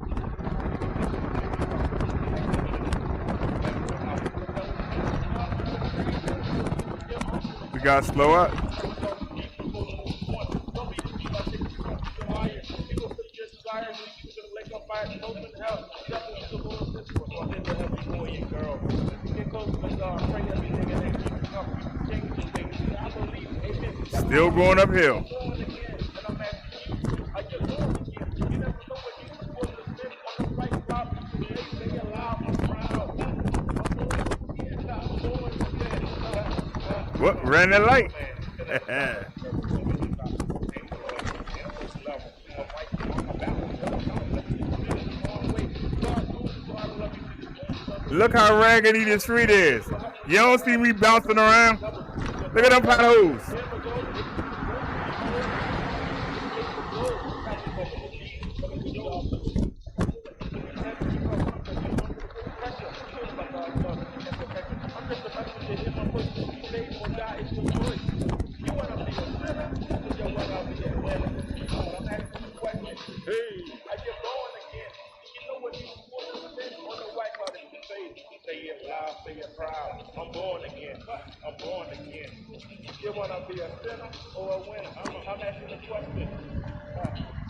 We got to slow up. Still going uphill. What? Ran that light. Look how raggedy the street is. You don't see me bouncing around. Look at them potholes. I'm born again. I'm born again. You want to be a sinner or a winner? I'm asking the question.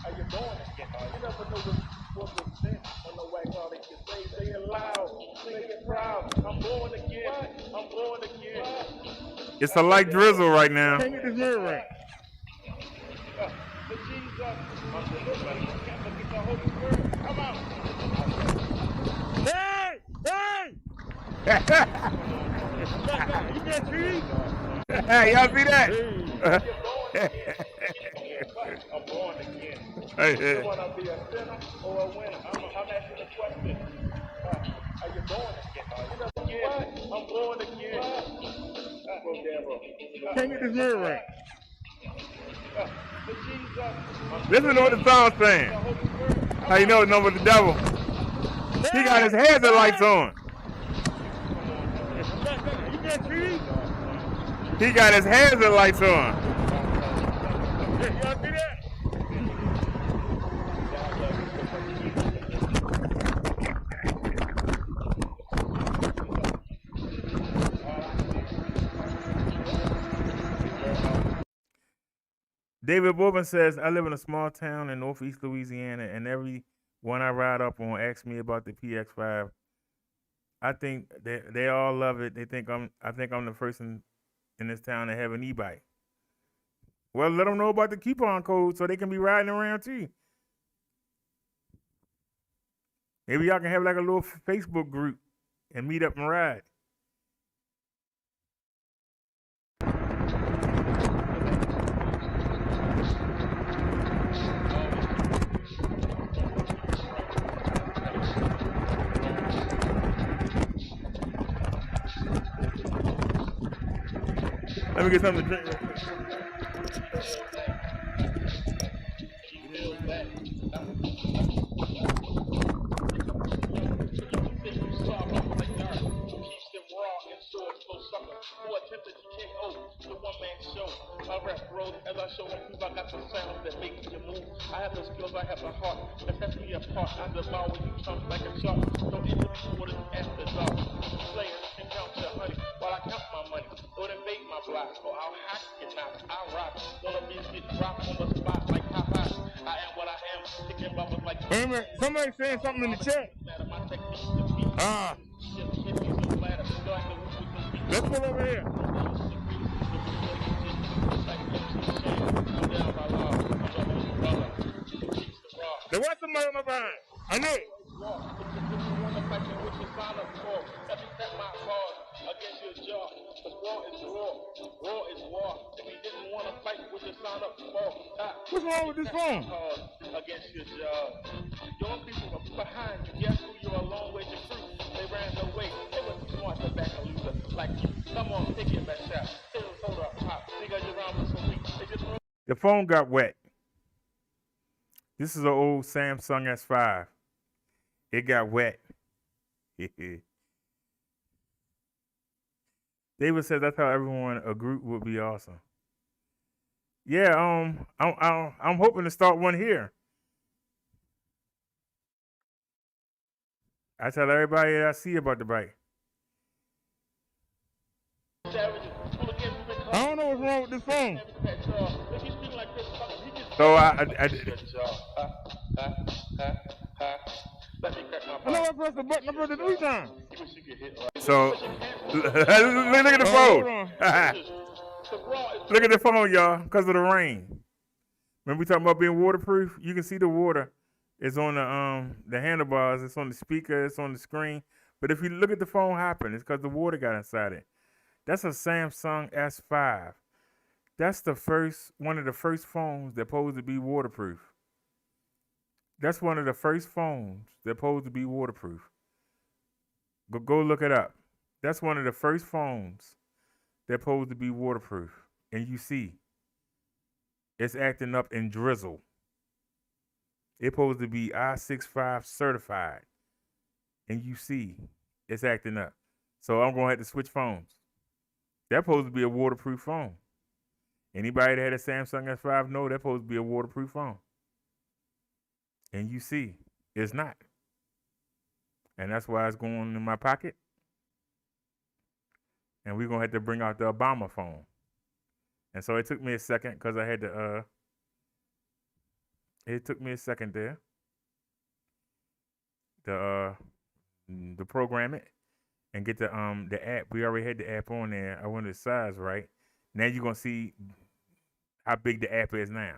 Are you born again? You never know what was sin on the way God that you say it loud, say it proud. I'm born again. I'm born again. It's a light drizzle right now. Can't get this mirror right. For Jesus, I'm delivered. You can't forget the Holy Spirit. Come out. Hey! Hey! You got trees? Hey, y'all see that? I'm born again. Hey, You want to be a sinner or a winner? I'm asking the question. Are you born again? I'm born again. Can't get this mirror right. For Jesus, listen to what the song's saying. How you know it's number the devil? He got his hazard lights on. You got trees? He got his hazard lights on. Y'all see that? David Bourbon says, I live in a small town in northeast Louisiana, and everyone I ride up on asks me about the PX5. I think they all love it. I think I'm the first in this town to have an e-bike. Well, let them know about the coupon code so they can be riding around too. Maybe y'all can have like a little Facebook group and meet up and ride. Let me get something to drink real quick. Who attempted to KO the one-man show. I rap road as I show them prove I got the sound that make you move. I have the skills, I have the heart that sets me apart. I devour you chunks like a shark. Don't enter these waters after dark. Players can count your honey while I count my money. Don't invade my block, or I'll hack your knock. I'll rock. Wanna be get dropped on the spot like Popeye. I am what I am. Kicking bubbles like. Wait a minute. Somebody saying something in the chat. Let's pull over here. There was somebody on my behind. I knew it. Against your jaw, the war is war. War is war. If you didn't want to fight, would you sign up for? What's wrong with this phone? Against your jaw. Young people are behind you. Guess who? You're a long way to prove. They ran away. They were too smart to back a loser like you. Come on, take it back shot. Hold up, pop. Nigga, you're around with some weak. The phone got wet. This is an old Samsung S5. It got wet. David says that's how everyone a group would be awesome. Yeah, I'm hoping to start one here. I tell everybody that I see about the bike. I don't know what's wrong with this phone. So I know I pressed the button. I pressed it 3 times. So look at the phone. Look at the phone, y'all, because of the rain. Remember we talking about being waterproof? You can see the water is on the handlebars. It's on the speaker. It's on the screen. But if you look at the phone hopping, it's because the water got inside it. That's a Samsung S5. That's one of the first phones that supposed to be waterproof. That's one of the first phones that supposed to be waterproof. Go look it up. That's one of the first phones that's supposed to be waterproof. And you see, it's acting up in drizzle. It's supposed to be I-65 certified. And you see, it's acting up. So I'm going to have to switch phones. That's supposed to be a waterproof phone. Anybody that had a Samsung S5 know that's supposed to be a waterproof phone. And you see, it's not. And that's why it's going in my pocket. And we're going to have to bring out the Obama phone. And so it took me a second because I had to, it took me a second there to program it and get the app. We already had the app on there. I wanted the size right. Now you're going to see how big the app is now.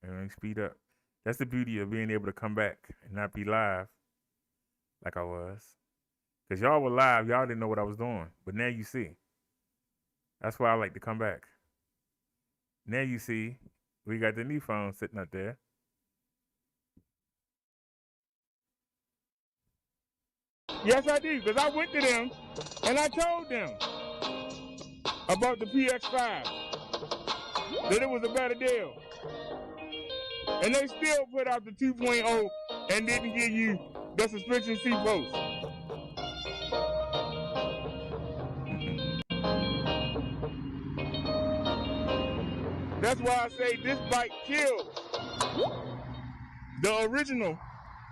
And let me speed up. That's the beauty of being able to come back and not be live like I was. Because y'all were live. Y'all didn't know what I was doing. But now you see. That's why I like to come back. Now you see, we got the new phone sitting up there. Yes, I do, because I went to them and I told them about the PX5, that it was a better deal. And they still put out the 2.0 and didn't give you the suspension seat post. That's why I say this bike kills the original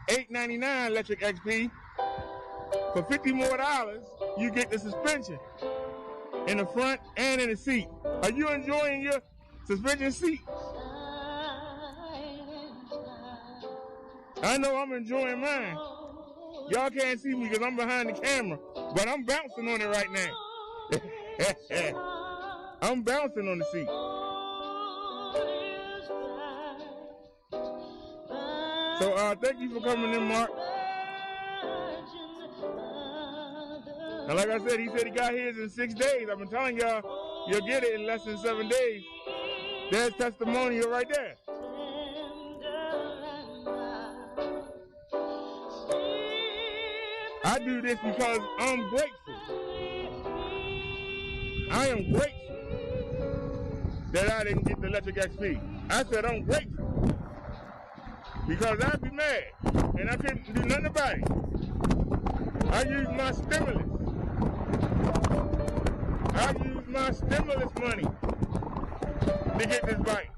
$899 electric XP. For $50 more, you get the suspension in the front and in the seat. Are you enjoying your suspension seat? I know I'm enjoying mine. Y'all can't see me because I'm behind the camera, but I'm bouncing on it right now. I'm bouncing on the seat. So thank you for coming in, Mark. And like I said, he said he got his in 6 days. I've been telling y'all, you'll get it in less than 7 days. There's testimonial right there. I do this because I'm grateful. I am grateful that I didn't get the electric XP. I said I'm grateful because I'd be mad and I couldn't do nothing about it. I used my stimulus. I used my stimulus money to get this bike.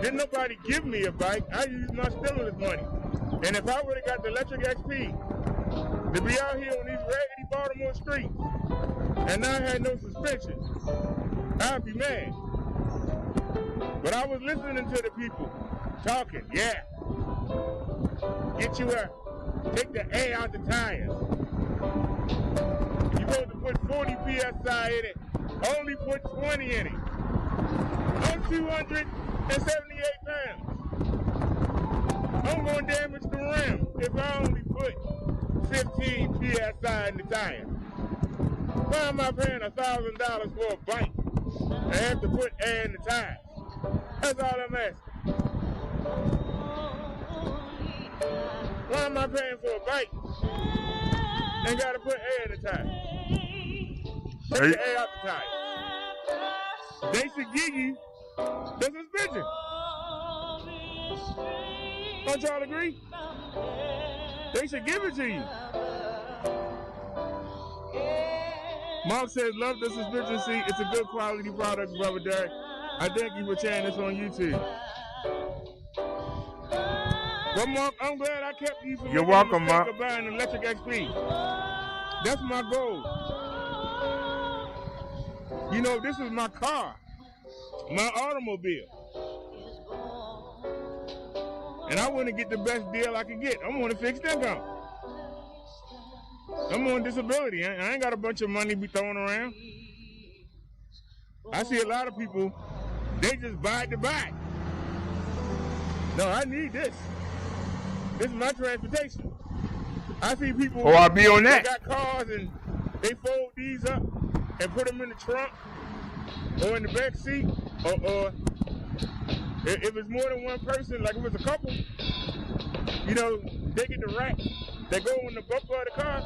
Didn't nobody give me a bike. I used my stimulus money. And if I would have got the electric XP to be out here on these raggedy Baltimore streets and I had no suspension, I'd be mad. But I was listening to the people talking, yeah. Get you take the air out the tires. You're supposed to put 40 PSI in it, only put 20 in it. I'm 278 pounds. I'm going to damage the rim if I only put 15 PSI in the tire. Why am I paying $1,000 for a bike and have to put air in the tires? That's all I'm asking. Why am I paying for a bike and got to put air in the tire? Take the air out the tire. They should give you the suspension. Don't y'all agree? They should give it to you. Mark says, love the suspension seat. It's a good quality product, Brother Derek. I thank you for sharing this on YouTube. Well, Mark, I'm glad I kept you from You're welcome, Mark. buying an electric XP. That's my goal. You know, this is my car, my automobile. And I want to get the best deal I can get. I'm on a fixed income. I'm on disability. I ain't got a bunch of money to be throwing around. I see a lot of people, they just buy it to buy it. No, I need this. This is my transportation. I see people I'll be on that. got cars and they fold these up and put them in the trunk or in the back seat, or if it's more than one person, like if it's a couple, you know, they get the rack that go on the bumper of the car.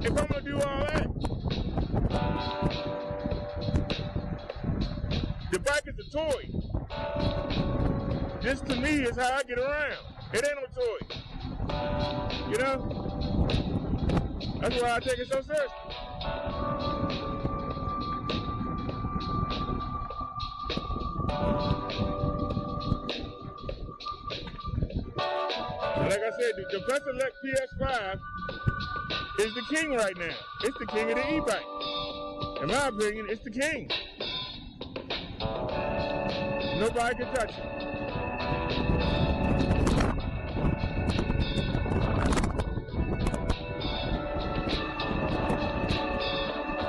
If I'm gonna do all that, the bike is a toy. This to me is how I get around. It ain't no toy. You know? That's why I take it so seriously. Like I said, the Paselec PX5 is the king right now. It's the king of the e-bike. In my opinion, it's the king. Nobody can touch it.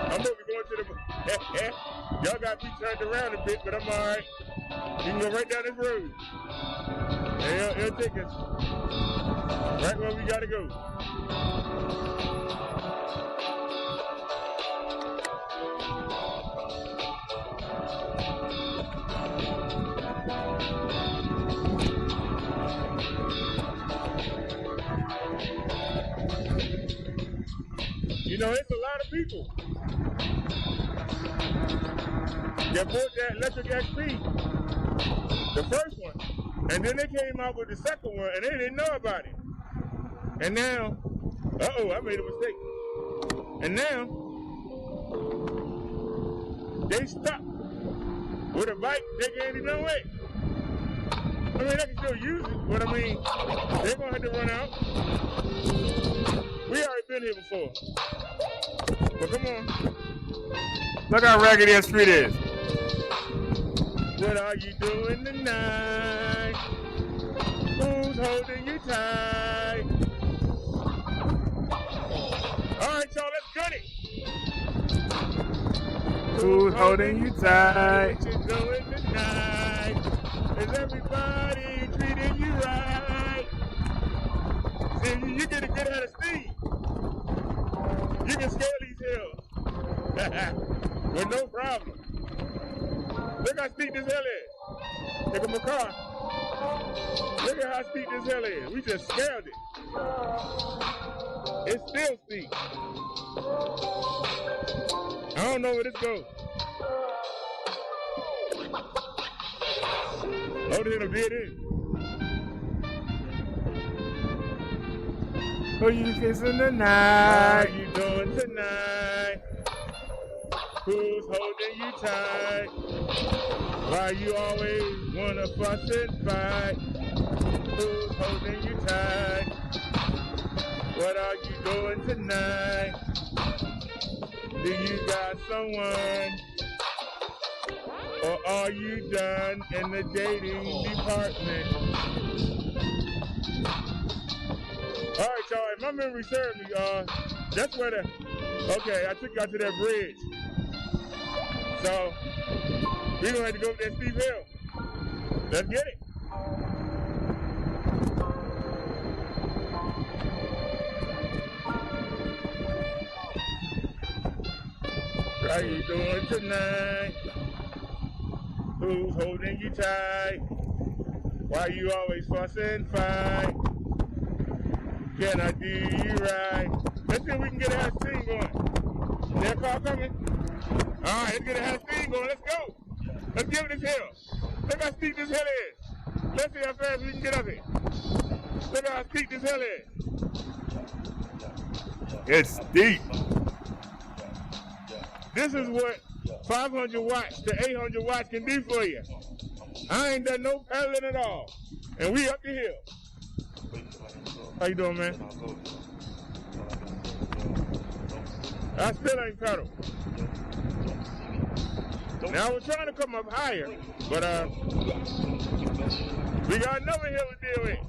I'm going to go into the... Y'all got me turned around a bit, but I'm all right. You can go right down this road. And it'll take us right where we got to go. You know, it's a lot of people that bought that electric XP, the first one, and then they came out with the second one, and they didn't know about it. And now, I made a mistake. And now, they stuck with a bike they can't even know it. I mean, they can still use it, but I mean, they're gonna have to run out. We already been here before. But come on. Look how raggedy that street is. What are you doing tonight? Who's holding you tight? All right, y'all, let's gun it. Who's holding you tight? What you doing tonight? Is everybody treating you right? See, you get a good head of steam. You can scale these hills with no problem. Look how steep this hill is. Look at my car. Look at how steep this hill is. We just scaled it. It's still steep. I don't know where this goes. Oh, there's a bit in. Who you kissing How tonight? you doing tonight? Who's holding you tight? Why you always wanna fuss and fight? Who's holding you tight? What are you doing tonight? Do you got someone? Or are you done in the dating department? All right, y'all, if my memory serves me, that's where okay, I took y'all to that bridge. So, we're gonna have to go up that steep hill. Let's get it. How you doing tonight? Who's holding you tight? Why you always fuss and fight? Can I do you right? Let's see if we can get a half steam going. Is that car coming? All right, let's get a half steam going. Let's go. Let's give it this hill. Look how steep this hill is. Let's see how fast we can get up here. Look how steep this hill is. It's steep. This is what 500 watts to 800 watts can do for you. I ain't done no pedaling at all. And we up the hill. How you doing, man? I still ain't pedal. Now I was trying to come up higher, but we got another hill to deal with.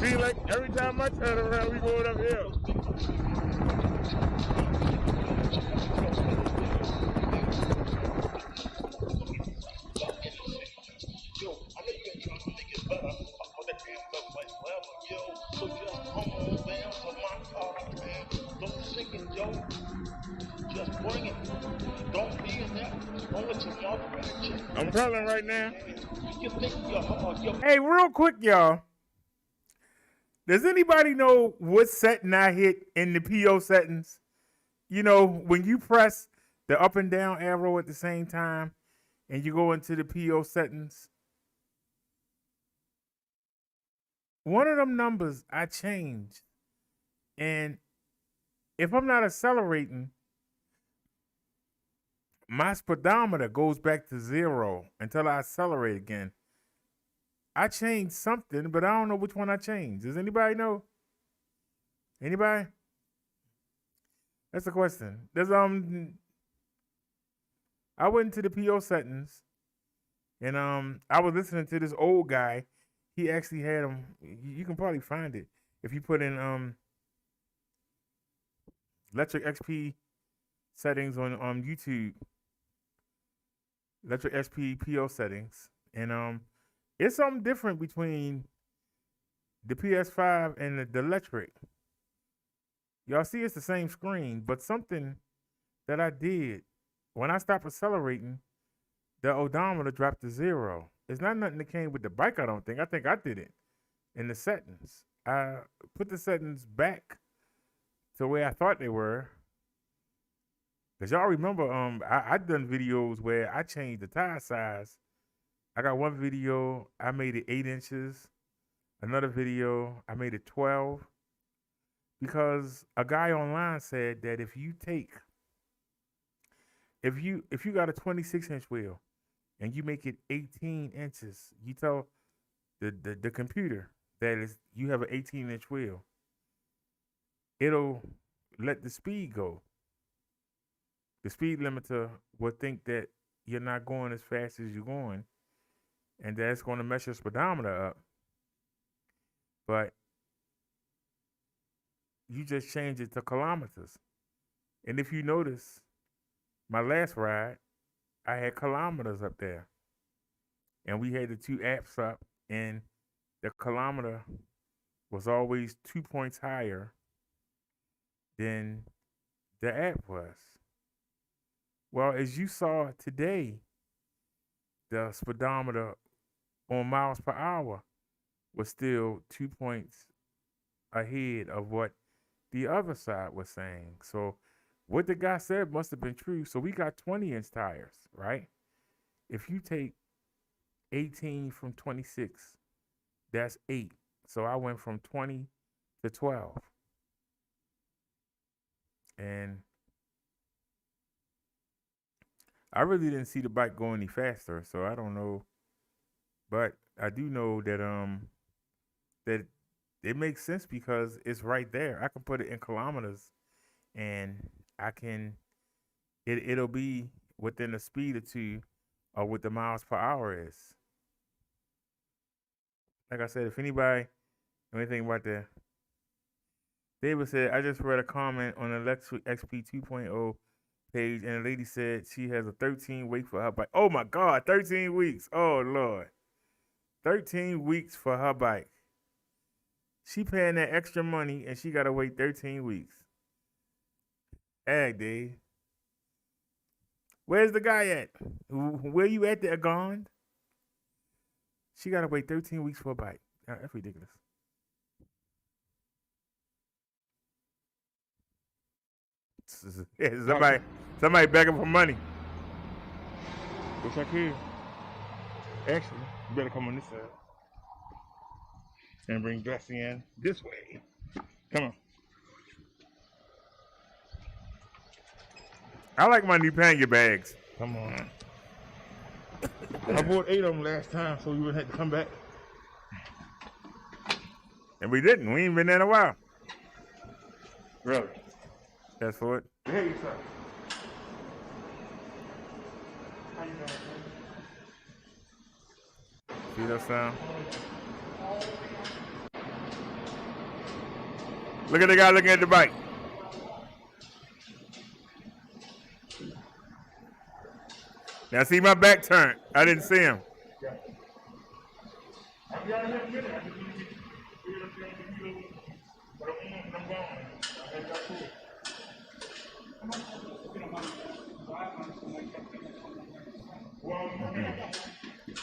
See, like every time I turn around, we going uphill. I'm pedaling right now. You think you're hard. You're Hey, real quick, y'all. Does anybody know what setting I hit in the PO settings? You know, when you press the up and down arrow at the same time and you go into the PO settings, one of them numbers I changed. And if I'm not accelerating, my speedometer goes back to 0 until I accelerate again. I changed something, but I don't know which one I changed. Does anybody know? Anybody? That's the question. I went into the PO settings and I was listening to this old guy. He actually had them. You can probably find it if you put in Electric XP settings on YouTube. Electric XP PO settings, and it's something different between the PS5 and the electric. Y'all see it's the same screen, but something that I did when I stopped accelerating, the odometer dropped to 0. It's not nothing that came with the bike, I don't think. I think I did it in the settings. I put the settings back to the way I thought they were. Cause y'all remember, I done videos where I changed the tire size. I got one video, I made it 8 inches. Another video, I made it 12. Because a guy online said that if you got a 26-inch wheel and you make it 18 inches, you tell the computer that you have an 18-inch wheel, it'll let the speed go. The speed limiter will think that you're not going as fast as you're going, and that's going to mess your speedometer up. But you just change it to kilometers. And if you notice, my last ride, I had kilometers up there. And we had the 2 apps up, and the kilometer was always 2 points higher than the app was. Well, as you saw today, the speedometer on miles per hour was still 2 points ahead of what the other side was saying. So what the guy said must have been true. So we got 20-inch tires, right? If you take 18 from 26, that's 8. So I went from 20 to 12. And I really didn't see the bike go any faster, so I don't know. But I do know that that it makes sense because it's right there. I can put it in kilometers, and it'll be within a speed or two of what the miles per hour is. Like I said, if anybody know anything about that, David said, I just read a comment on the Electric XP 2.0 page, and a lady said she has a 13-week for her bike. Oh my God, 13 weeks. Oh Lord. 13 weeks for her bike. She paying that extra money and she gotta wait 13 weeks. Hey, Dave. Where's the guy at? Where you at there, gone? She gotta wait 13 weeks for a bike. That's ridiculous. Somebody begging for money. Wish I could. Actually, you better come on this side. And bring Bessie in this way. Come on. I like my new Panya bags. Come on. I bought 8 of them last time, so you wouldn't have to come back. And we didn't. We ain't been there in a while. Really? That's for it. Hey, sir. How you doing? See that sound? Look at the guy looking at the bike. Now see my back turned. I didn't see him.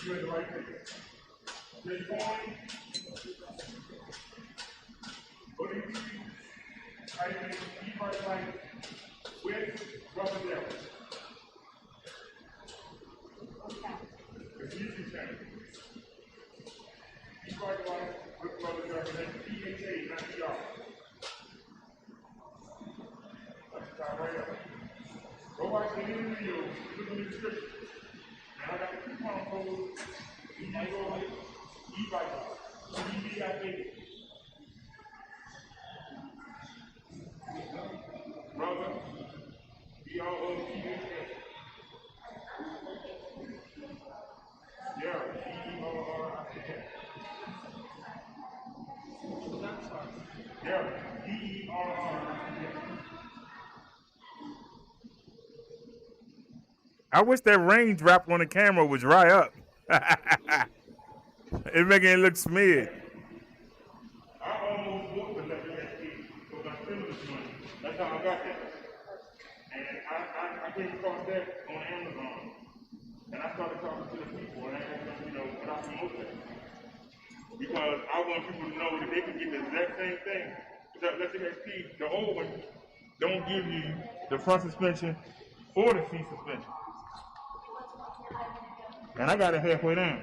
You in the right place. This point, what do you do? Type in E5 with rubber demo. It's easy change. E5 with rubber demo, that's PHA, not ER. That's the top right up. Go watch the new video, look in the description. And I got the coupon code, E-Bike, Ebike. Brother, B-R-O-T-H-A. Yeah, D-E-R-R-I-C-K. Yeah, D-E-R-R-I-C-K. I wish that raindrop on the camera was dry up. It's making it look smeared. I almost bought the leather jacket because I spent this money. That's how I got that. And I came across that on Amazon. And I started talking to the people and I asked them, what I promote that. Because I want people to know that they can get the exact same thing. Let's say the old one don't give you the front suspension or the seat suspension. And I got it halfway down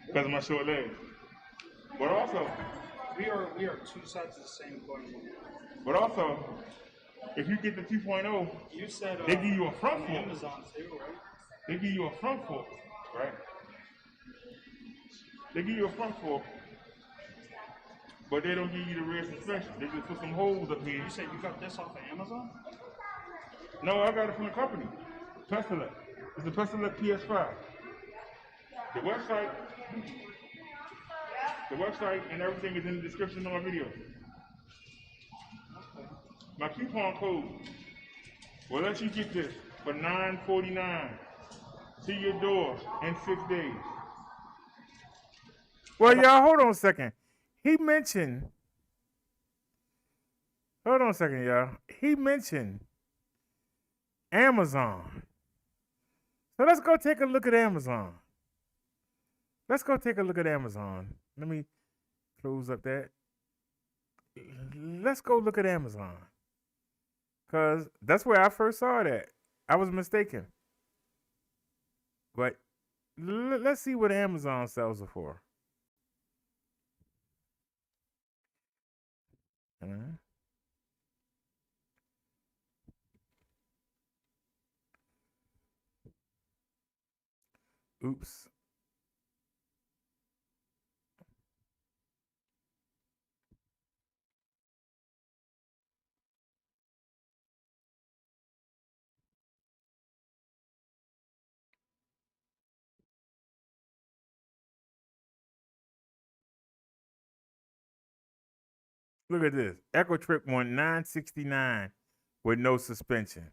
because of my short legs. But also, We are two sides of the same coin. But also, if you get the 2.0, You said they give you a front on fork. Amazon too, right? They give you a front fork, right? They give you a front fork, but they don't give you the rear suspension. They just put some holes up here. You said you got this off of Amazon? No, I got it from the company, Paselec. It's the Paselec PX5. The website and everything is in the description of my video. My coupon code will let you get this for $9.49 to your door in 6 days. Well, y'all, hold on a second. He mentioned. Hold on a second, y'all. He mentioned Amazon. So let's go take a look at Amazon. Let's go take a look at Amazon. Let me close up that. Let's go look at Amazon. Because that's where I first saw that. I was mistaken. But let's see what Amazon sells it for. Oops. Look at this. Echo Trip won $969 with no suspension.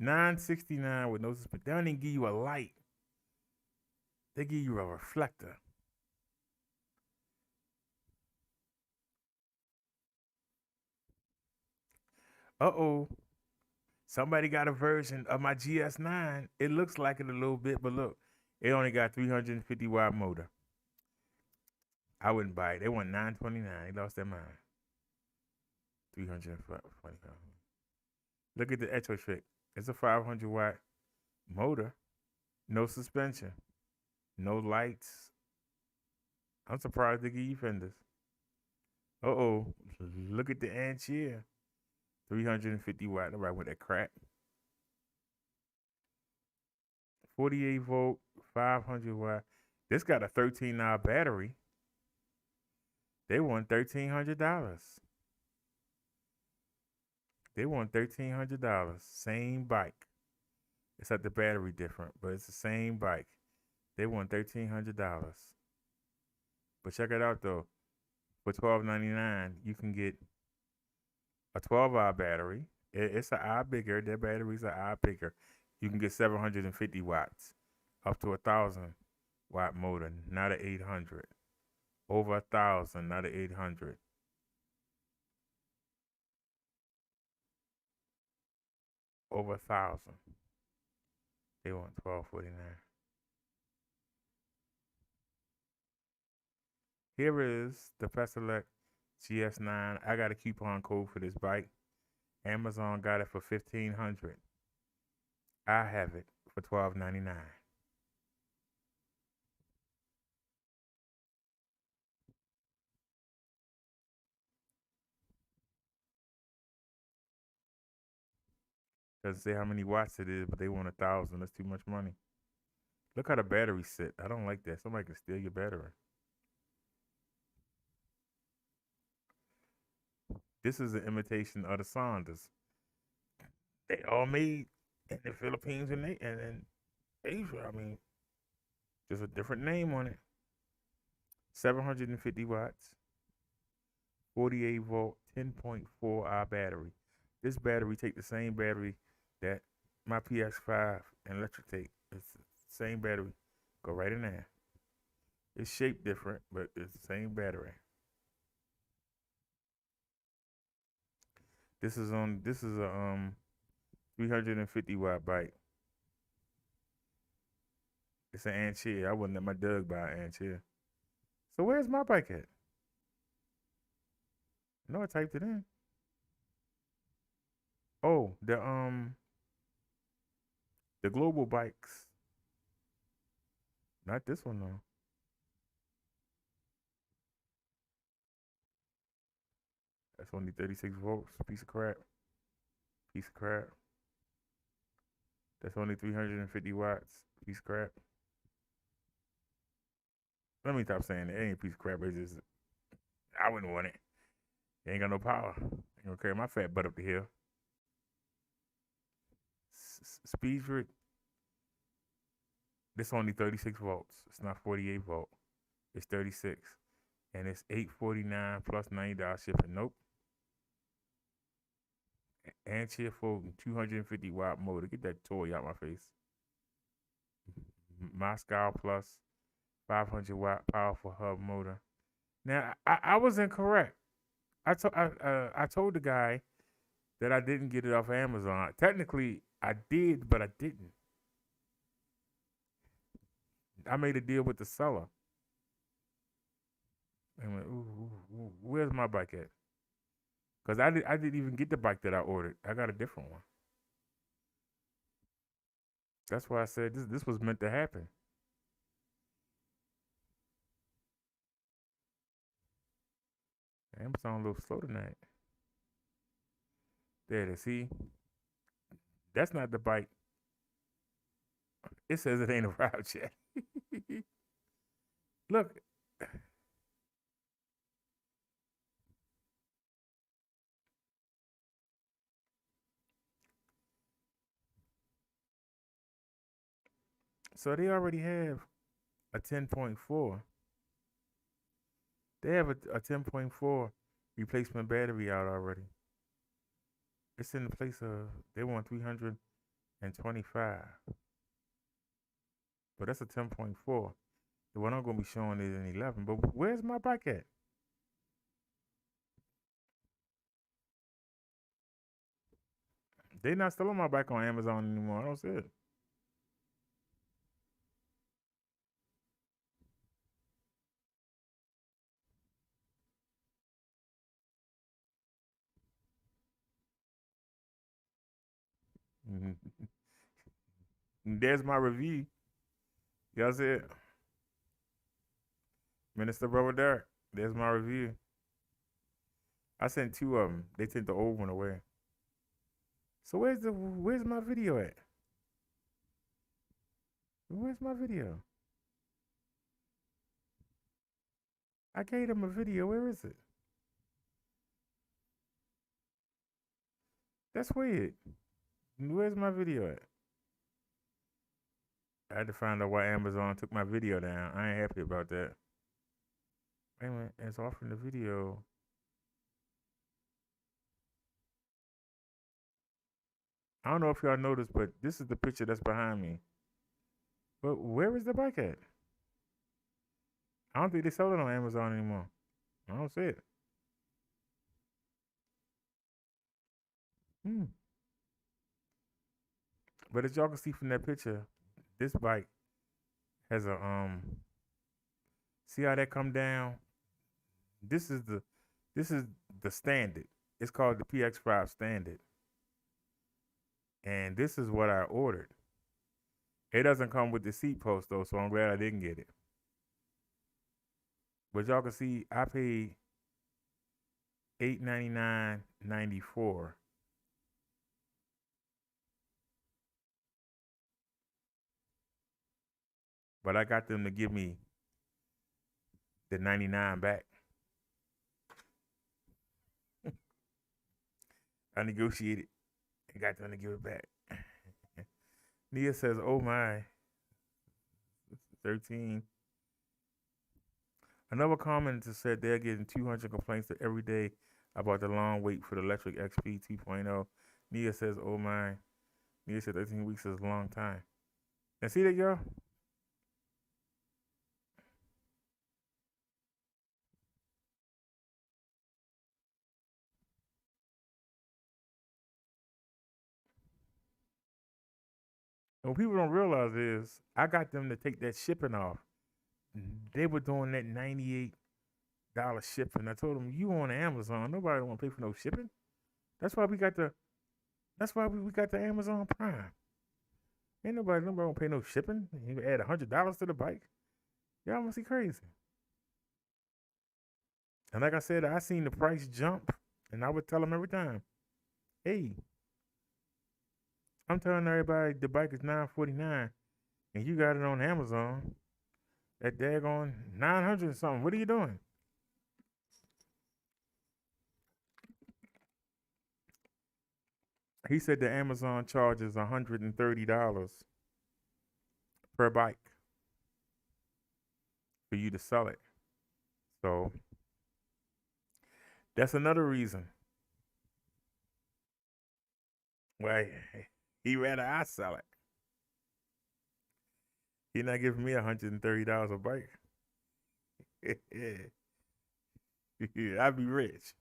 $969 with no suspension. They don't even give you a light. They give you a reflector. Uh-oh. Somebody got a version of my GS9. It looks like it a little bit, but look. It only got 350 watt motor. I wouldn't buy it. They want $929. They lost their mind. 340. Look at the Echo Trick. It's a 500 watt motor. No suspension. No lights. I'm surprised they give you fenders. Uh-oh. Look at the Anchier. 350 watt. Right with that crack. 48 volt, 500 watt. This got a 13-hour battery. They want $1,300. They want $1,300. Same bike. Except the battery different, but it's the same bike. They want $1,300. But check it out though. For $1,299, you can get a 12-hour battery. It's an eye bigger. Their batteries are eye bigger. You can get 750 watts, up to 1,000 watt motor, not an 800. Over 1,000, not an 800. Over 1,000. They want $1,249. Here is the Paselec GS9. I got a coupon code for this bike. Amazon got it for $1,500. I have it for $12.99. Doesn't say how many watts it is, but they want 1,000. That's too much money. Look how the batteries sit. I don't like that. Somebody can steal your battery. This is an imitation of the Saunders. They all made in the Philippines and Asia. I mean, just a different name on it. 750 watts, 48 volt, 10.4 hour battery. This battery take the same battery that my PX5 and electric take. It's the same battery. Go right in there. It's shaped different, but it's the same battery. This is a 350 watt bike. It's an Anchier. I wouldn't let my Doug buy an Anchier. So where's my bike at? No, I typed it in. Oh, the global bikes. Not this one though. That's only 36 volts. Piece of crap. Piece of crap. That's only 350 watts. Piece of crap. Let me stop saying it. It ain't a piece of crap. It's just, I wouldn't want it. It ain't got no power. Ain't gonna carry my fat butt up the hill. Speedford. This only 36 volts. It's not 48 volt. It's 36. And it's $849 plus $90 shipping. Nope. Anchier folding 250 watt motor. Get that toy out my face. Moscow plus 500 watt powerful hub motor. Now I was incorrect. I told the guy that I didn't get it off Amazon. Technically I did, but I didn't. I made a deal with the seller. I went, ooh, where's my bike at? Because I didn't even get the bike that I ordered. I got a different one. That's why I said this was meant to happen. Amazon a little slow tonight. There it is. See? That's not the bike. It says it ain't arrived yet. Look. So they already have a 10.4. They have a 10.4 replacement battery out already. It's in the place of, they want 325. But that's a 10.4. The one I'm going to be showing is an 11. But where's my bike at? They not selling my bike on Amazon anymore. I don't see it. There's my review. Y'all see it? Minister Brother Derek. There's my review. I sent 2 of them. They sent the old one away. So where's my video at? Where's my video? I gave them a video. Where is it? That's weird. Where's my video at? I had to find out why Amazon took my video down. I ain't happy about that. Wait a minute. It's offering the video. I don't know if y'all noticed, but this is the picture that's behind me. But where is the bike at? I don't think they sell it on Amazon anymore. I don't see it. But as y'all can see from that picture, this bike has a see how that come down? This is the standard. It's called the PX5 standard, and this is what I ordered. It doesn't come with the seat post though, so I'm glad I didn't get it. But y'all can see I paid $899.94. But I got them to give me the 99 back. I negotiated and got them to give it back. Nia says, "Oh my." 13. Another commenter said they're getting 200 complaints every day about the long wait for the electric XP 2.0. Nia says, "Oh my." Nia said 13 weeks is a long time. Now see that, y'all? And what people don't realize is I got them to take that shipping off. They were doing that $98 shipping. I told them, you on Amazon, nobody want to pay for no shipping. That's why we got the Amazon Prime. Ain't nobody want to pay no shipping. You add $100 to the bike. Y'all must be crazy. And like I said, I seen the price jump, and I would tell them every time, hey, I'm telling everybody the bike is $949, and you got it on Amazon at daggone $900 and something. What are you doing? He said the Amazon charges $130 per bike for you to sell it. So that's another reason why he rather I sell it. He not giving me $130 a bike. I'd be rich.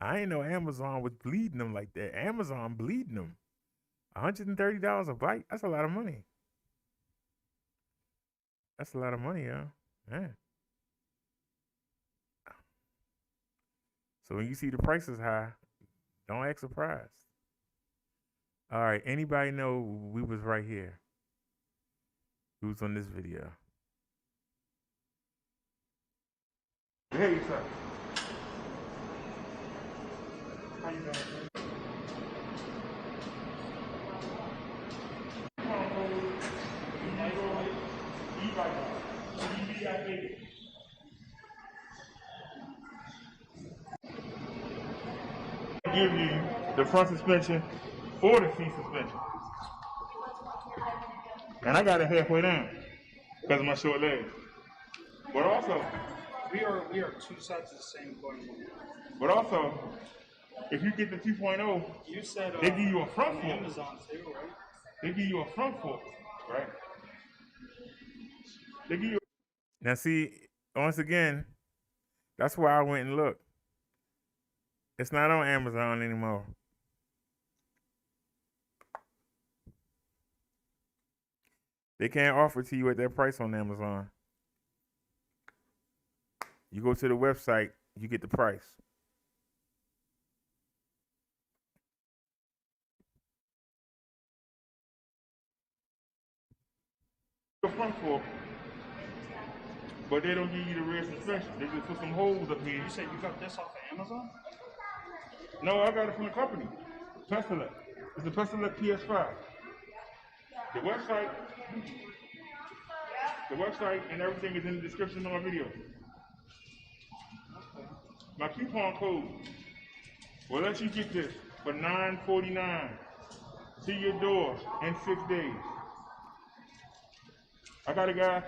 I ain't know Amazon was bleeding them like that. Amazon bleeding them. $130 a bike? That's a lot of money. That's a lot of money, y'all. Yeah. So when you see the prices high, don't act surprised. All right, anybody know we was right here? Who's on this video? Hey, sir. How you doing? Give you the front suspension or the seat suspension. And I got it halfway down because of my short legs. But also, We are two sides of the same coin. if you get the 2.0, You said they give you a front on fork. Amazon too, right? They give you a front fork, right? They give you. Now see, once again, that's why I went and looked. It's not on Amazon anymore. They can't offer it to you at that price on Amazon. You go to the website, you get the price. The front fork, but they don't give you the rear suspension. They just put some holes up here. You said you got this off of Amazon? No, I got it from the company, Paselec. It's the Paselec PX5. The website and everything is in the description of my video. My coupon code will let you get this for $9.49 to your door in 6 days. I got a guy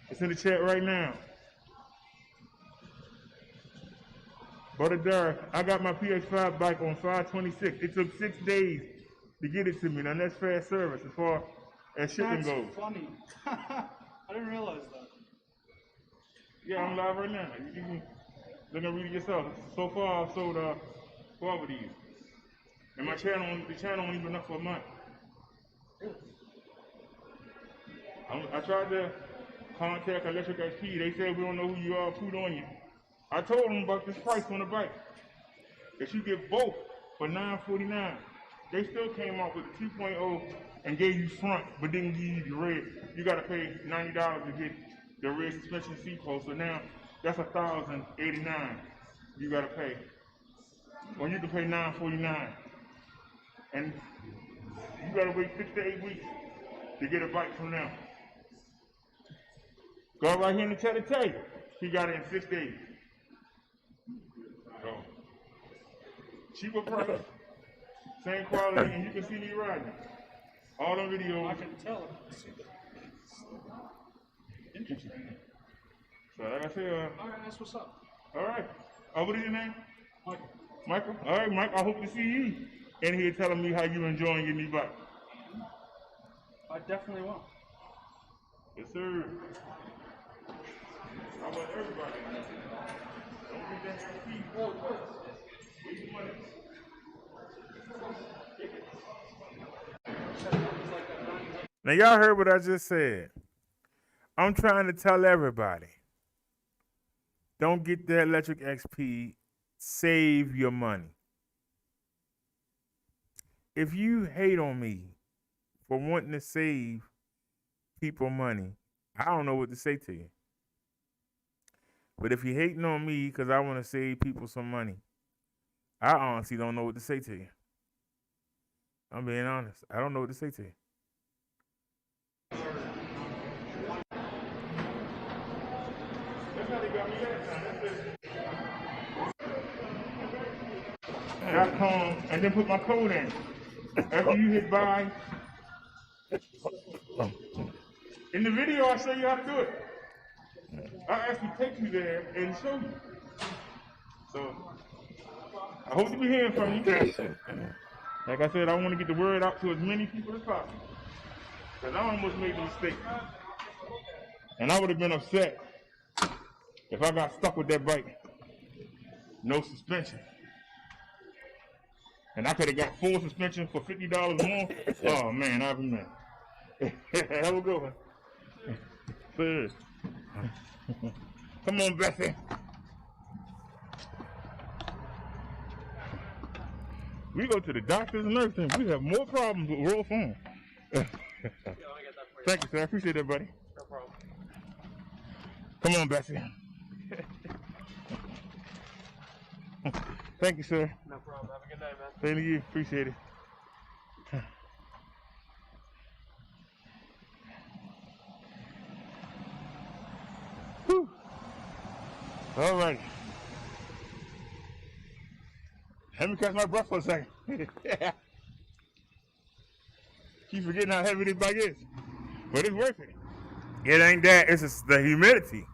that's in the chat right now. Brother Derek, I got my PX5 bike on 5/26. It took 6 days to get it to me. Now that's fast service as far as shipping goes. That's funny. I didn't realize that. Yeah, I'm live right now. You can look and read it yourself. So far, I've sold 12 of these. And the channel only been up for a month. I tried to contact Electric XP. They said we don't know who you are, put on you. I told them about this price on the bike. That you get both for $949. They still came out with the 2.0 and gave you front, but didn't give you the rear. You gotta pay $90 to get the rear suspension seat post. So now that's $1,089 you gotta pay. Or you can pay $949. And you gotta wait 6 to 8 weeks to get a bike from them. Go right here and tell you. He got it in 6 days. So, cheaper price, same quality, and you can see me riding. All the videos. I can tell. Interesting. So like I said, All right, that's what's up. all right. What is your name? Michael. Michael? All right, Mike, I hope to see you in here telling me how you enjoying your new bike. I definitely will. Yes, sir. I want everybody to know. Don't get that speed forward first. Where's your money? Now y'all heard what I just said. I'm trying to tell everybody. Don't get the electric XP. Save your money. If you hate on me for wanting to save people money, I don't know what to say to you. But if you're hating on me because I want to save people some money, I honestly don't know what to say to you. I'm being honest. I don't know what to say to you. That's how they got me last time. .com and then put my code in. After you hit buy, in the video I show you how to do it. I actually take you there and show you. So I hope to be hearing from you. Like I said, I want to get the word out to as many people as possible. Because I almost made a mistake. And I would have been upset if I got stuck with that bike. No suspension. And I could have got full suspension for $50 more. Oh man, I'd be mad. Have a good one. Sir. Come on, Bessie. We go to the doctors and everything. We have more problems with roll phone. Thank you, sir. I appreciate that, buddy. No problem. Come on, Bessie. Thank you, sir. No problem. Have a good night, man. Thank you. Appreciate it. Whew. All right. Let me catch my breath for a second. Keep forgetting how heavy this bike is. But it's worth it. It ain't that. It's just the humidity.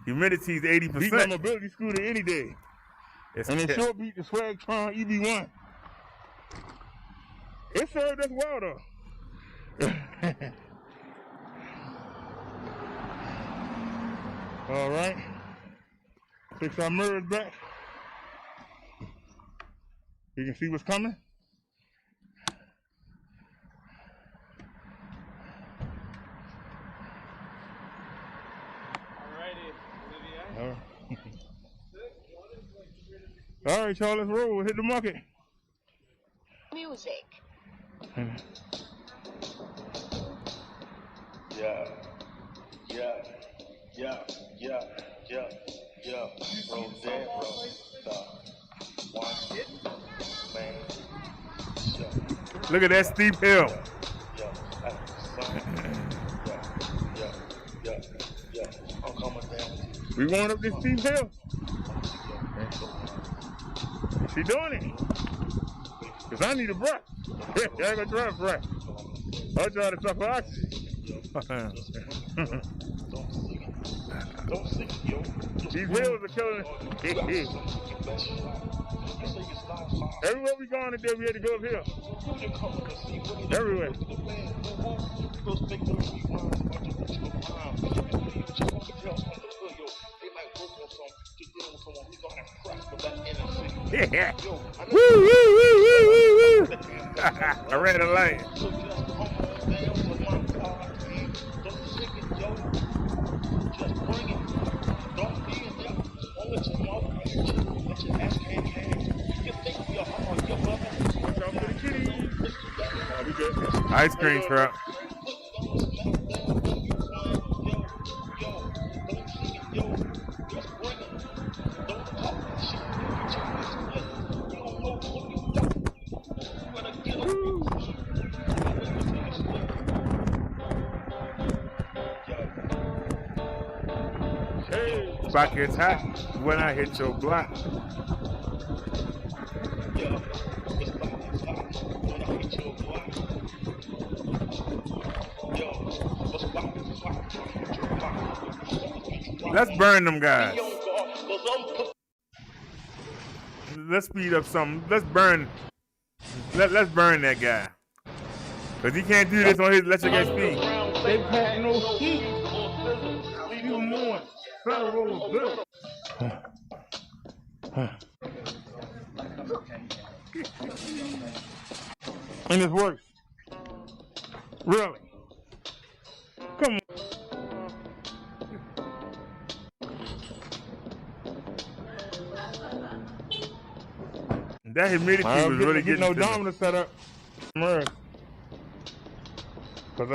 Humidity is 80%. Beat my mobility scooter any day. It's And it sure beat the Swagtron EB1. It served us well though. All right. Fix our mirrors back. You can see what's coming. Alrighty, Olivier. All right. All right, y'all, let's roll. We'll hit the market. Music. Yeah, bro, dead, bro. One hit, man. Look at that steep hill. I'm coming down. We going up this steep hill. She doing it. Cause I need a breath. Yeah, I got to try a breath. I'll try to suck for oxygen. Don't stick it, yo. These hills are killing us. Everywhere we gone today, we had to go uphill. Everywhere. Yeah. Woo, woo, woo, woo, woo, woo. I ran a lane. Just bring it. Don't be in there. Ice cream truck. Spot gets hot when I hit your block. Let's burn them guys. Let's speed up something. Let's burn. Let's burn that guy. Cause he can't do this on his electric HP. They pack no heat. Leave you more federal bill. And this works. Really? Come on. That humidity was really getting no to me. dominant setup. Cause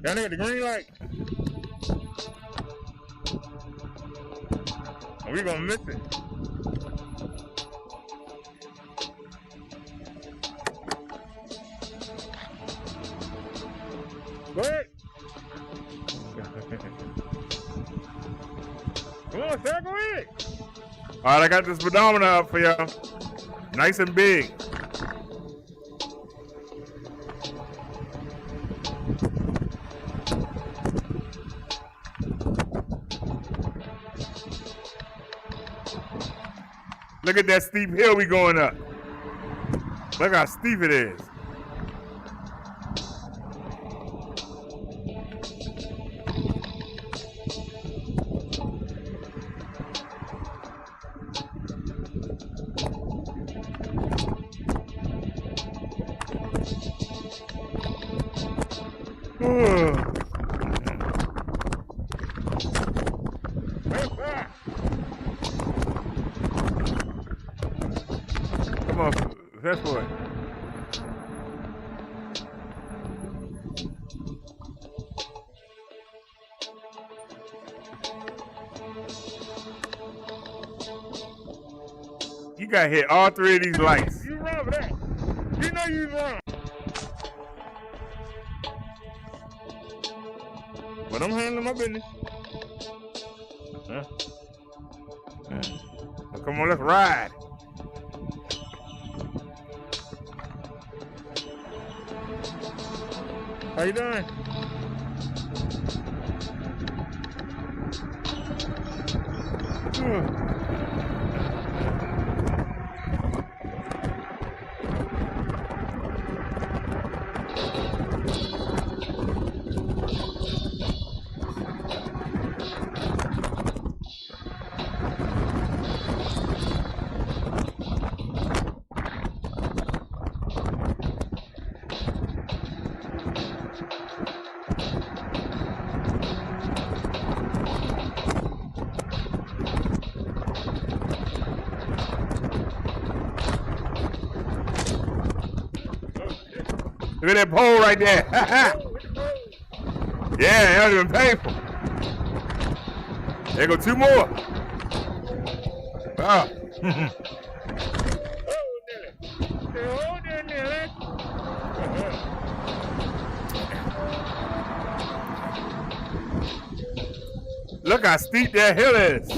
that nigga the green light. And we gonna miss it. Go ahead. Come on, sir, go ahead. All right, I got this speedometer up for y'all. Nice and big. Look at that steep hill we going up. Look how steep it is. Come on, that's for it. You got hit all three of these lights. You wrong with that. You know you wrong. But I'm handling my business. Well, come on, let's ride. How you doing? Look at that pole right there. Yeah, that was even painful. There go two more. Oh. Look how steep that hill is.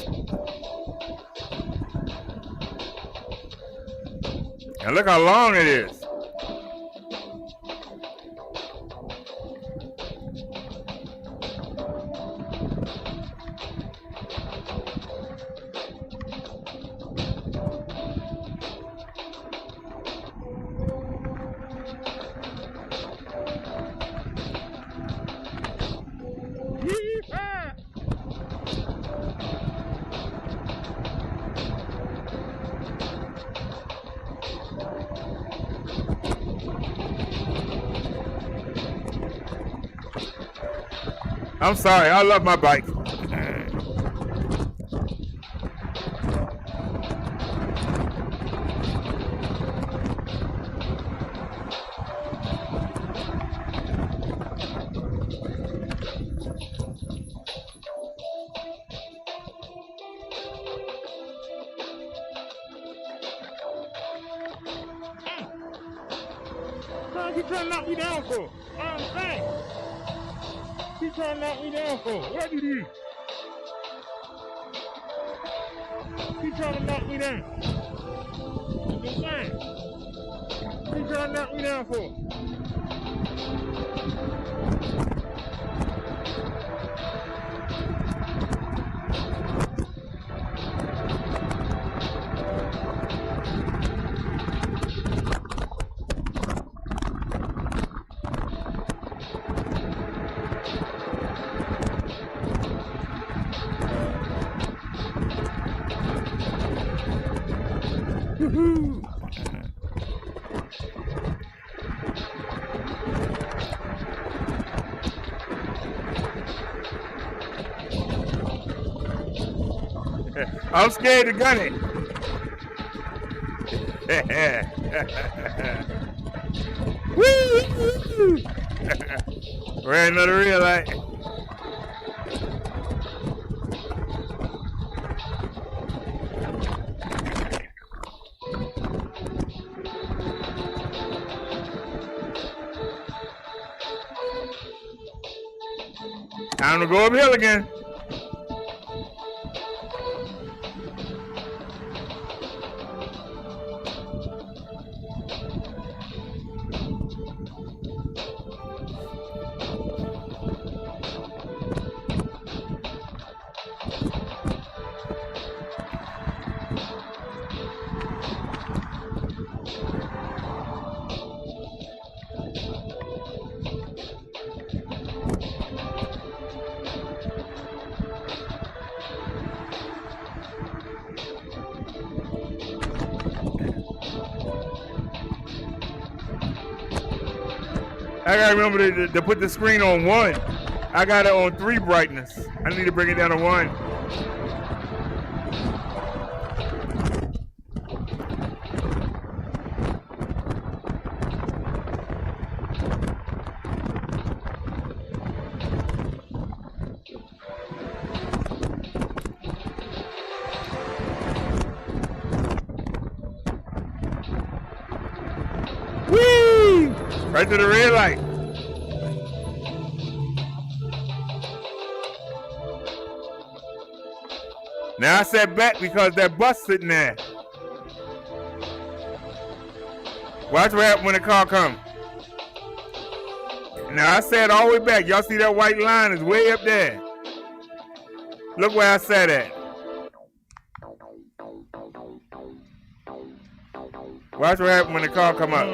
And look how long it is. I'm sorry. I love my bike. What you trying to knock me down for? I'm saying. You trying to knock me down for? What you do? You trying to knock me down? I'm just saying. You trying to knock me down for? Woohoo! I'm scared to gun it. Woo! Ran another real light. Time to go uphill again. I gotta remember to put the screen on 1. I got it on 3 brightness. I need to bring it down to 1. Whee! Right to the red light. Now I said back because that bus sitting there. Watch what happens when the car comes. Now I said all the way back. Y'all see that white line is way up there. Look where I said at. Watch what happens when the car come up.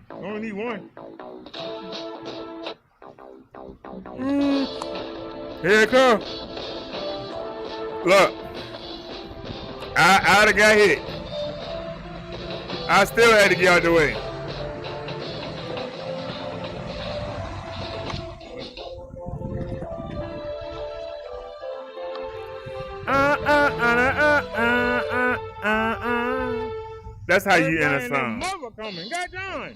Only need 1. Here it comes. Look, I'd have got hit. I still had to get out the way. That's how you end a song. Mother coming, got done.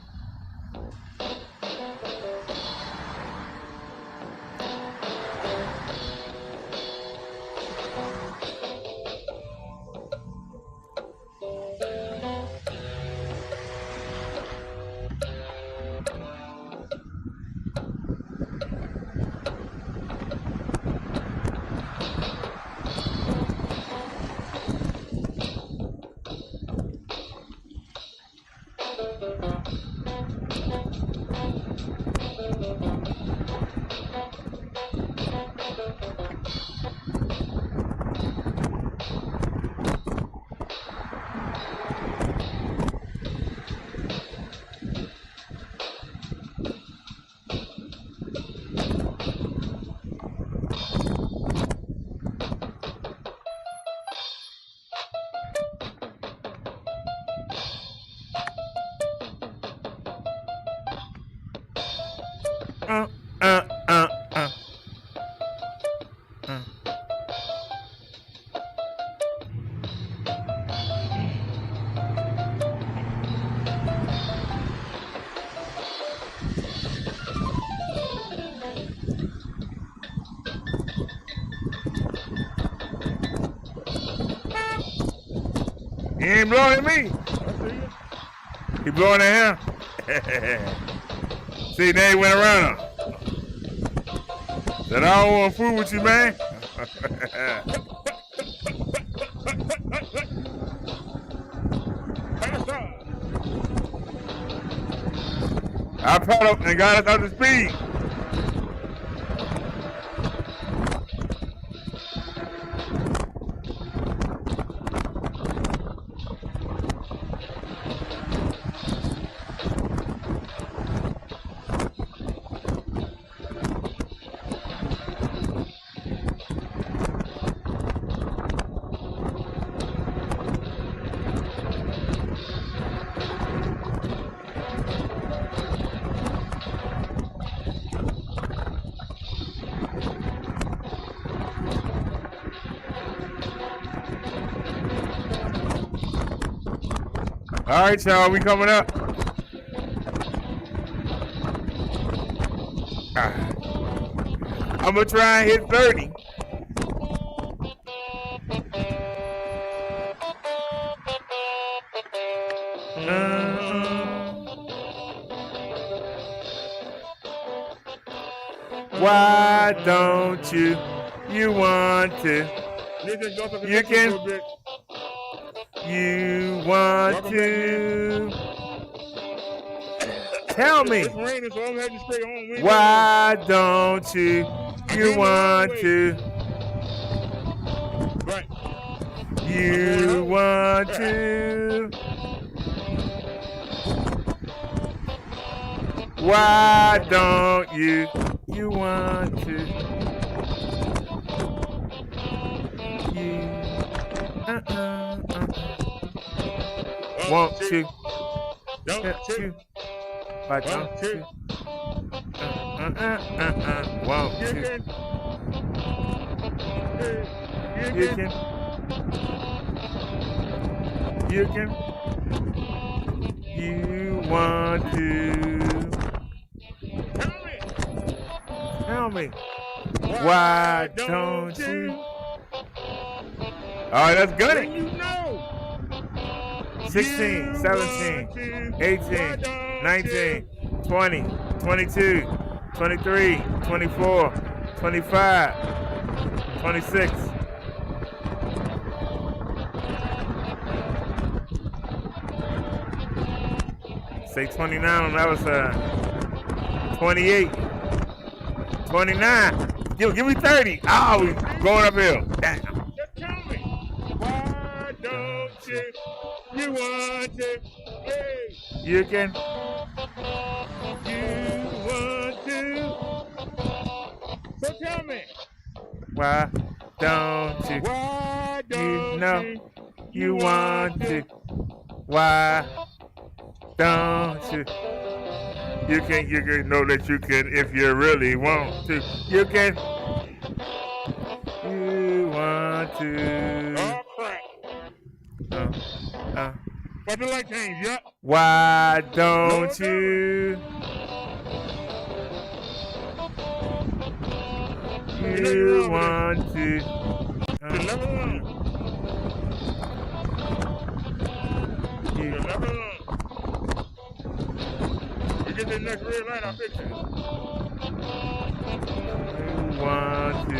He ain't blowing at me. I see you. He blowing at him. See, now he went around him. Said, I don't want to fool with you, man. I pedaled and got us up to speed. All right, y'all, we coming up. I'm gonna try and hit 30. Why don't you want to? You can. You want to. Tell me. It's raining, so I'm heading straight home. Why don't you want to? Right. You want to. Why don't you want to? You want to? Don't you? Why don't you? Want to? You can. You can. You want to? Tell me. Why don't you? All right, let's get it. 16, 17, 18, 19, 20, 22, 23, 24, 25, 26. Say 29 on the other side. 28. 29. Give me 30. Oh, we going uphill. Damn. Just tell me. Why don't you want to? Hey. You can. You want to? So tell me. Why don't you? Why don't You want to. Why don't you? You can know that you can if you really want to. You can. You want to. Oh, crap. But the light change, yeah. Why don't you? You want to. You're never alone. You're never alone. You get the next red light, I'll fix it. You want to.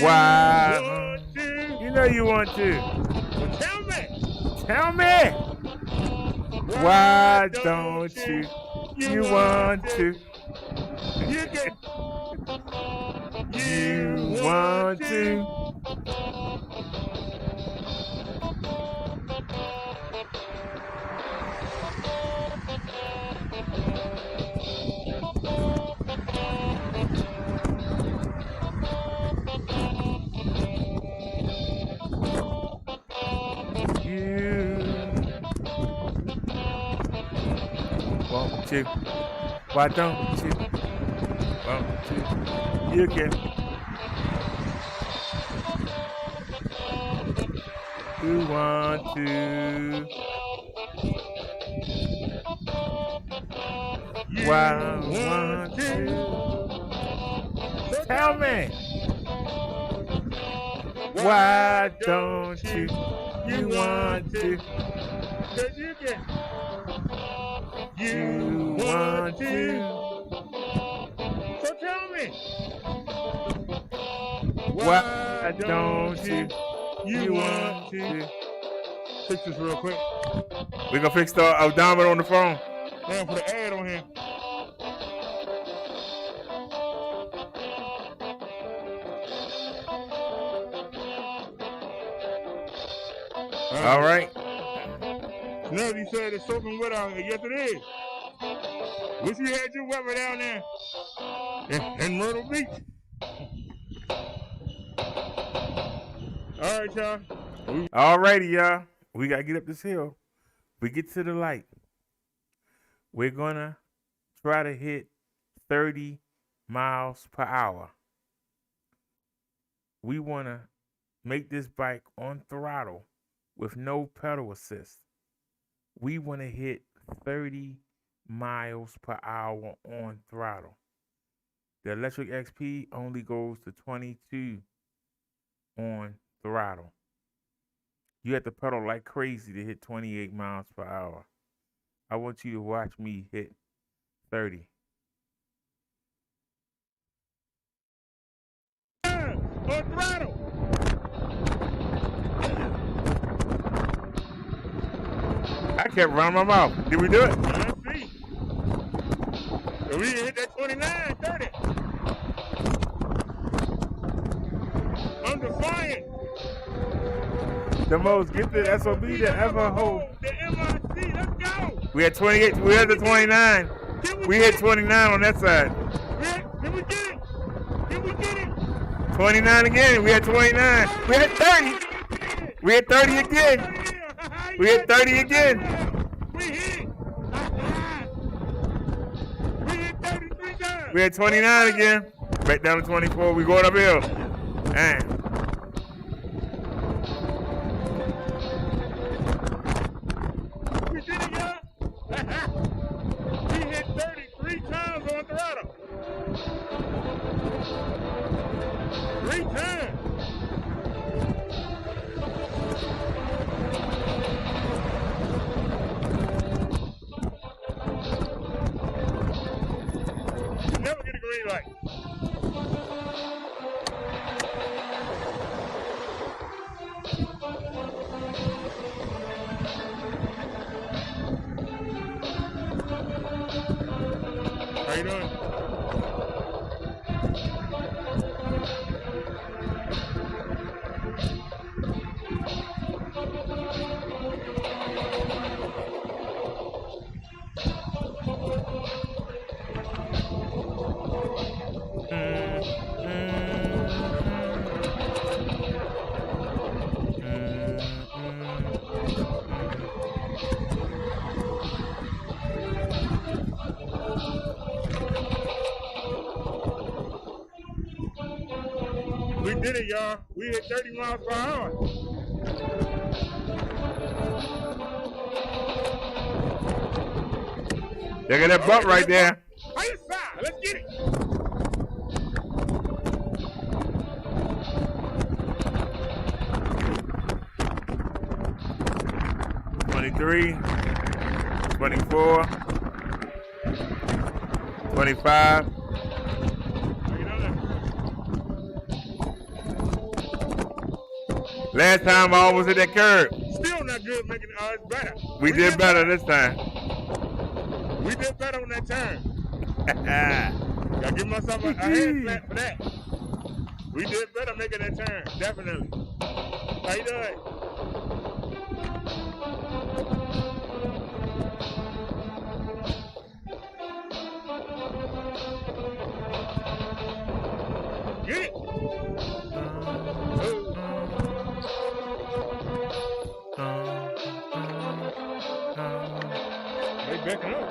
Why? You know you want to. Tell me. Tell me. Why don't you? You want to. You get. You want to. Want to? Why don't you? Want to? You can. You want to? Why want to? Tell me. Why don't you want to? 'Cause you can. You want to? So tell me. Why don't you want to? Fix this real quick. We're gonna fix the odometer on the phone. Man, put an ad on here. All right. Nelly said it's soaking wet out here. Yes, it is. Wish you had your weather down there in Myrtle Beach. All right, y'all. All righty, y'all. We gotta get up this hill. We get to the light. We're gonna try to hit 30 miles per hour. We wanna make this bike on throttle with no pedal assist. We wanna hit 30 miles per hour on throttle. The electric XP only goes to 22 on throttle. You have to pedal like crazy to hit 28 miles per hour. I want you to watch me hit 30. On throttle. I kept running my mouth. Did we do it? Let's see. If we didn't hit that 29, 30. I'm defiant. The most gifted SOB to ever hold. The MIC, let's go. We had 28. We had the 29. We hit 29 on that side. Can we get it? Can we get it? 29 again. We had 29. We had 30. We had 30 again. We hit 30 again. We hit it. We hit 33 times. We had 29 again. Back down to 24. We going uphill. Man. We did it, y'all. We hit 33 times on throttle. 3 times. You never get a green light. How you doing? We did it, y'all. We hit 30 miles per hour. Look at that bump right there. How you side? Let's get it. Three, 24, 25. Last time I almost hit that curb. Still not good making it's better. We did better this time. We did better on that turn. Gotta give myself a hand clap for that. We did better making that turn, definitely. How you doing? Get it! They backing up.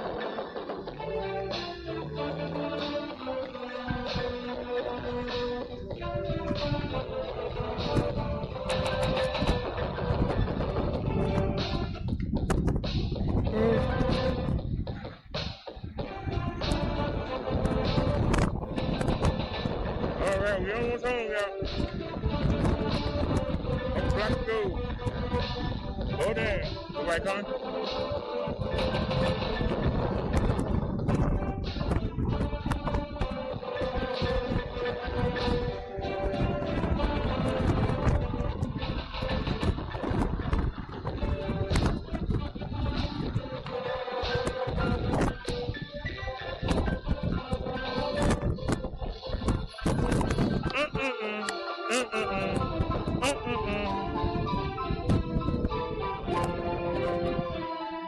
All right, we almost home, y'all. rock and go. Oh, there. The right con.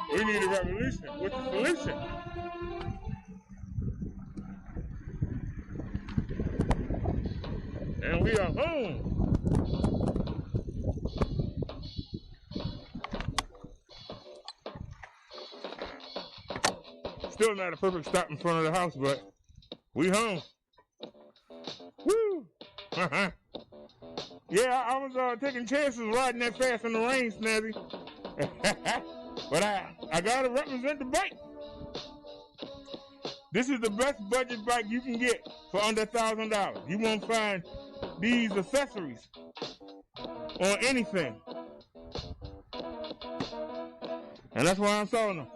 We need a revolution. What's the solution? And we are home. Still not a perfect stop in front of the house, but we home. Woo! Yeah, I was taking chances riding that fast in the rain, Snazzy. But I gotta represent the bike. This is the best budget bike you can get for under $1,000. You won't find these accessories on anything. And that's why I'm selling them.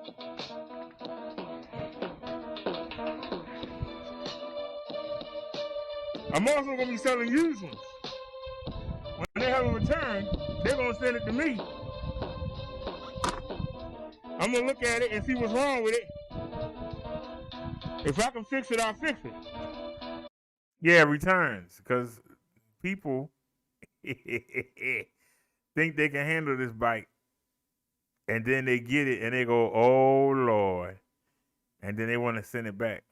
I'm also going to be selling used ones. When they have a return, they're going to send it to me. I'm going to look at it and see what's wrong with it. If I can fix it, I'll fix it. Yeah, returns, because people think they can handle this bike, and then they get it and they go, "Oh Lord," and then they want to send it back.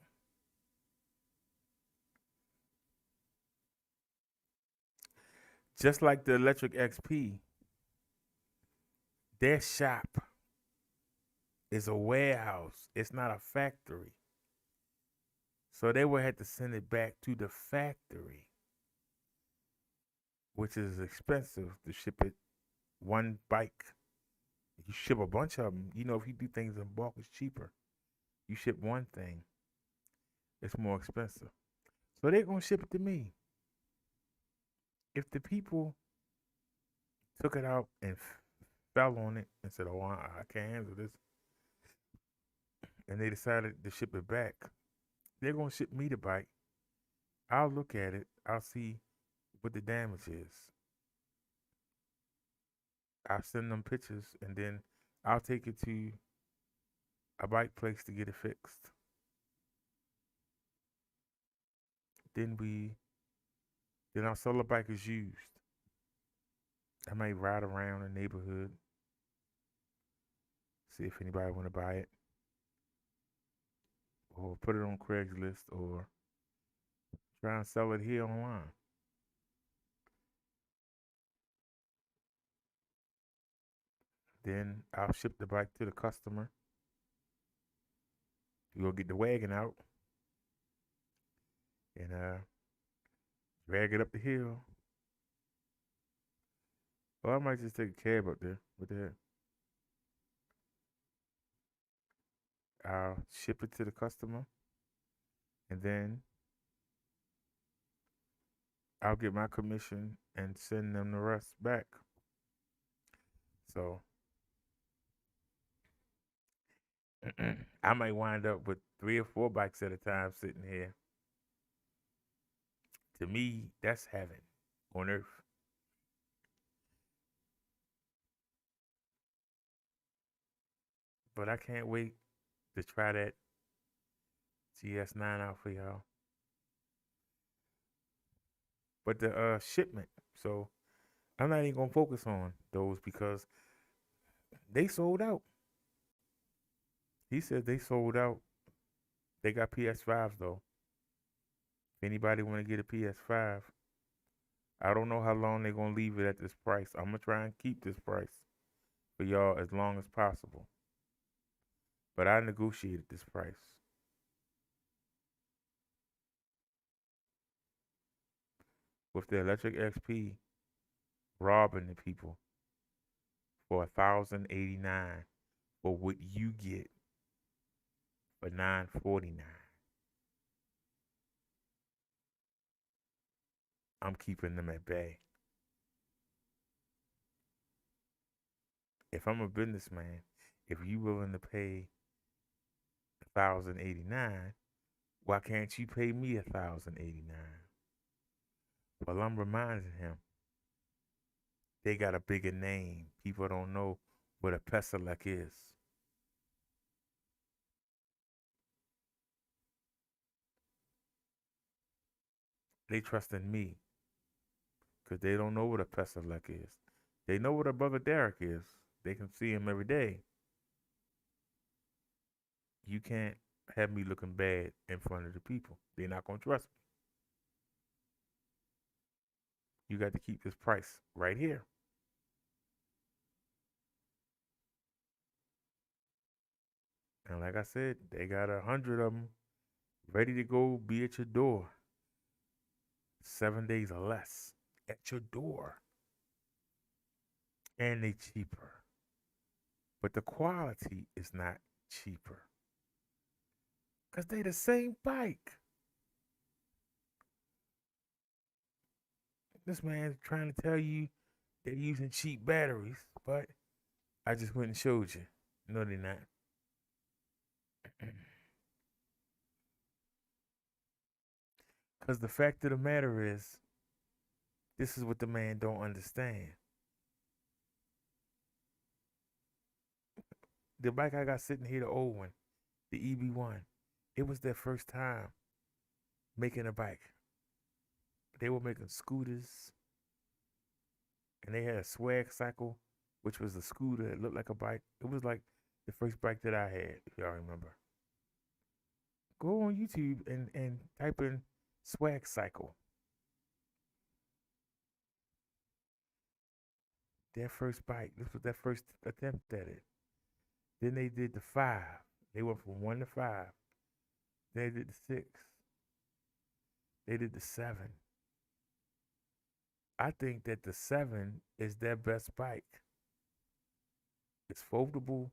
Just like the electric XP, their shop is a warehouse. It's not a factory. So they would have to send it back to the factory, which is expensive to ship it one bike. If you ship a bunch of them, you know, if you do things in bulk, it's cheaper. You ship one thing, it's more expensive. So they're going to ship it to me. If the people took it out and fell on it and said, "Oh, I can't handle this," and they decided to ship it back, they're going to ship me the bike. I'll look at it. I'll see what the damage is. I'll send them pictures, and then I'll take it to a bike place to get it fixed. Then I'll sell the bike as used. I might ride around the neighborhood, see if anybody want to buy it, or put it on Craigslist, or try and sell it here online. Then I'll ship the bike to the customer. We'll get the wagon out and drag it up the hill. Or I might just take a cab up there. What the heck? I'll ship it to the customer, and then I'll get my commission and send them the rest back. So I might wind up with 3 or 4 bikes at a time sitting here. To me, that's heaven on earth. But I can't wait to try that GS9 out for y'all. But the shipment, so I'm not even gonna focus on those because they sold out. He said they sold out. They got PS5s though. If anybody want to get a PS5, I don't know how long they're gonna leave it at this price. I'm gonna try and keep this price for y'all as long as possible. But I negotiated this price. With the electric XP robbing the people for $1,089 for what you get for $949. I'm keeping them at bay. If I'm a businessman, if you willing to pay 1,089, why can't you pay me 1,089? Well, I'm reminding him they got a bigger name. People don't know what a Paselec is. They trust in me because they don't know what a Paselec is. They know what a brother Derek is. They can see him every day. You can't have me looking bad in front of the people. They're not going to trust me. You got to keep this price right here. And like I said, they got 100 of them ready to go, be at your door. 7 days or less at your door. And they cheaper. But the quality is not cheaper. Because they the same bike. This man's trying to tell you they're using cheap batteries, but I just went and showed you. No, they're not. Because the fact of the matter is, this is what the man don't understand. The bike I got sitting here, the old one, the EB1, it was their first time making a bike. They were making scooters, and they had a swag cycle, which was a scooter. It looked like a bike. It was like the first bike that I had, if y'all remember. Go on YouTube and type in swag cycle. Their first bike. This was their first attempt at it. Then they did the 5. They went from 1 to 5. Then they did the 6. They did the 7. I think that the 7 is their best bike. It's foldable,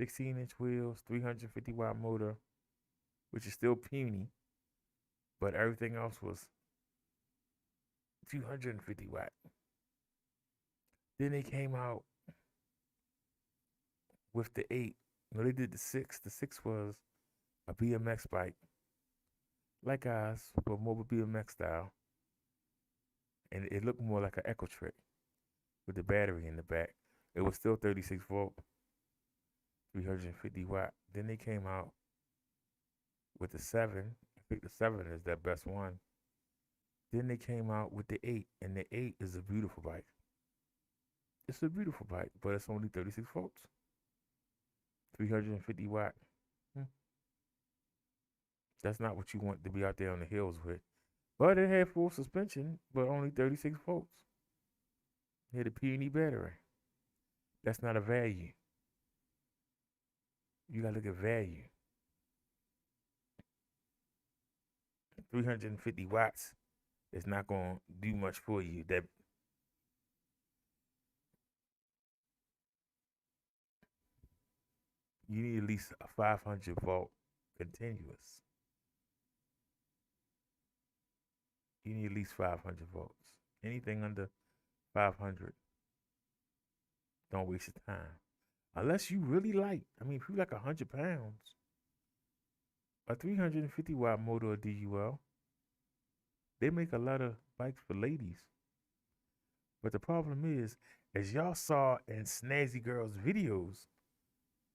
16-inch wheels, 350-watt motor, which is still puny, but everything else was 250 watt. Then they came out with the 8. No, they did the 6. The 6 was a BMX bike, like ours, but more BMX style. And it looked more like an Echo Trick with the battery in the back. It was still 36 volt, 350 watt. Then they came out with the 7. I think the 7 is their best one. Then they came out with the 8, and the 8 is a beautiful bike. It's a beautiful bike, but it's only 36 volts, 350 watt. That's not what you want to be out there on the hills with. But it had full suspension, but only 36 volts. It had a puny battery. That's not a value. You gotta look at value. 350 watts is not gonna do much for you. That you need at least a 500 volt continuous. You need at least 500 volts. Anything under 500, don't waste your time. Unless you really light. I mean, if you like 100 pounds, a 350 watt motor will do you well. They make a lot of bikes for ladies. But the problem is, as y'all saw in Snazzy Girl's videos,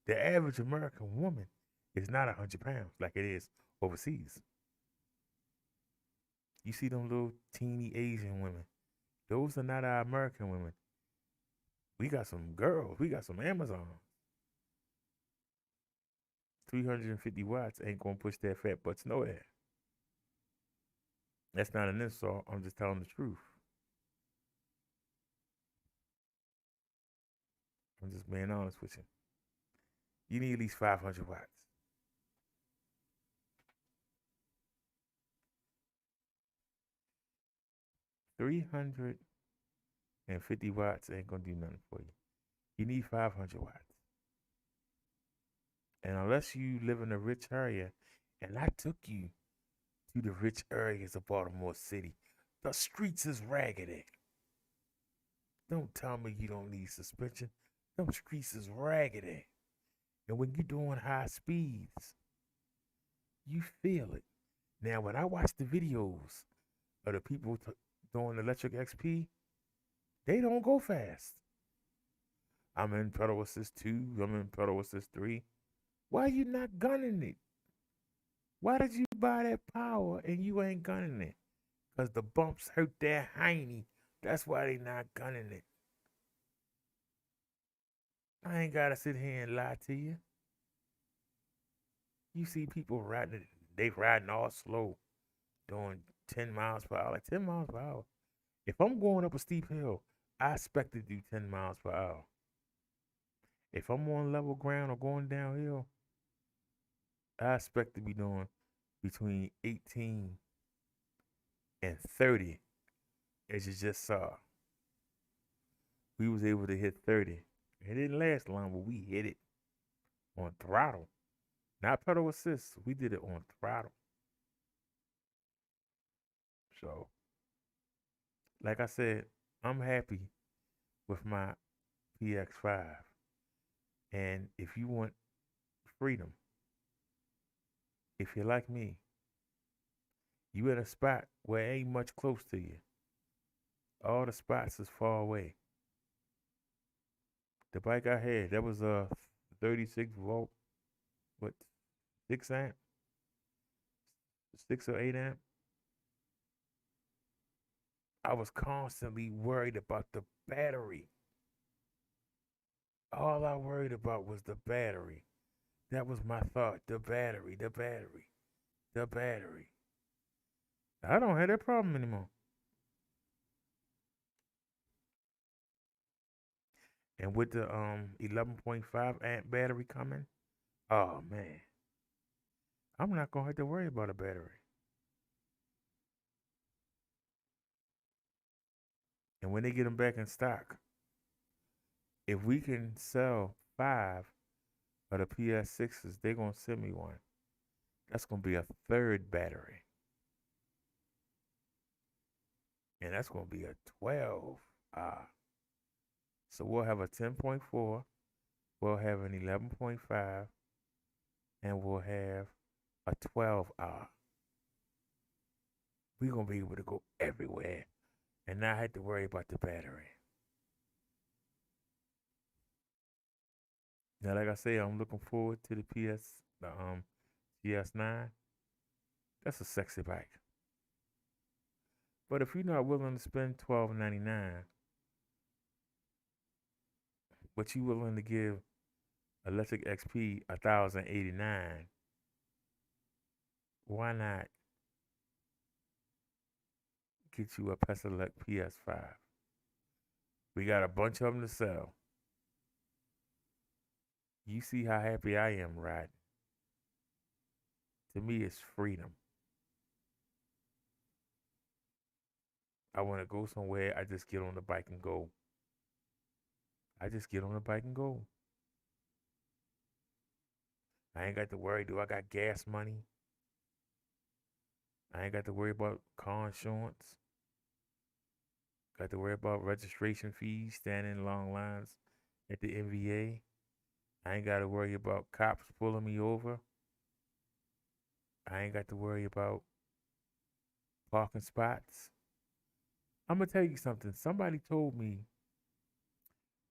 the average American woman is not 100 pounds like it is overseas. You see them little teeny Asian women. Those are not our American women. We got some girls. We got some Amazon. 350 watts ain't gonna push that fat butts nowhere. That's not an insult. I'm just telling the truth. I'm just being honest with you. You need at least 500 watts. $350 watts ain't gonna do nothing for you. You need 500 watts. And unless you live in a rich area, and I took you to the rich areas of Baltimore City, the streets is raggedy. Don't tell me you don't need suspension. Them streets is raggedy. And when you're doing high speeds, you feel it. Now, when I watch the videos of the people doing electric XP, they don't go fast. I'm in pedal assist 2, I'm in pedal assist 3. Why you not gunning it? Why did you buy that power and you ain't gunning it? Because the bumps hurt their hiney. That's why they not gunning it. I ain't got to sit here and lie to you. You see people riding it, they riding all slow, doing 10 miles per hour. Like 10 miles per hour. If I'm going up a steep hill, I expect to do 10 miles per hour. If I'm on level ground or going downhill, I expect to be doing between 18 and 30, as you just saw. We was able to hit 30. It didn't last long, but we hit it on throttle. Not pedal assist. We did it on throttle. So, like I said, I'm happy with my PX5. And if you want freedom, if you're like me, you at a spot where ain't much close to you. All the spots is far away. The bike I had, that was a 36 volt, what, 6 amp? 6 or 8 amp? I was constantly worried about the battery. All I worried about was the battery. That was my thought. The battery, the battery, the battery. I don't have that problem anymore. And with the 11.5 amp battery coming, oh man, I'm not gonna have to worry about a battery. And when they get them back in stock, if we can sell 5 of the PS6s, they're gonna send me one. That's gonna be a third battery. And that's gonna be a 12. So we'll have a 10.4, we'll have an 11.5, and we'll have a 12R. We're gonna be able to go everywhere and not have to worry about the battery. Now, like I say, I'm looking forward to the GS9. That's a sexy bike. But if you're not willing to spend $12.99, but you willing to give Electric XP $1,089, why not get you a Paselec PS5? We got a bunch of them to sell. You see how happy I am riding. To me, it's freedom. I want to go somewhere, I just get on the bike and go. I just get on the bike and go. I ain't got to worry, do I got gas money? I ain't got to worry about car insurance. Got to worry about registration fees, standing in long lines at the NVA. I ain't got to worry about cops pulling me over. I ain't got to worry about parking spots. I'm going to tell you something. Somebody told me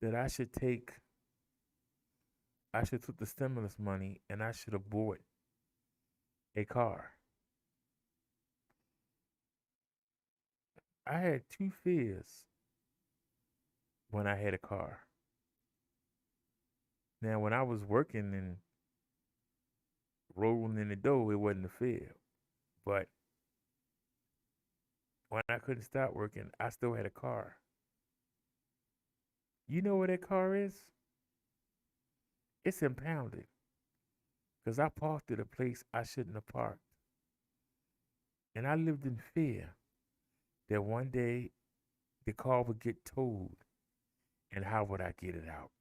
that I should take the stimulus money and I should have bought a car. I had 2 fears when I had a car. Now, when I was working and rolling in the dough, it wasn't a fear. But when I couldn't stop working, I still had a car. You know where that car is? It's impounded. Because I parked at a place I shouldn't have parked. And I lived in fear that one day the car would get towed. And how would I get it out?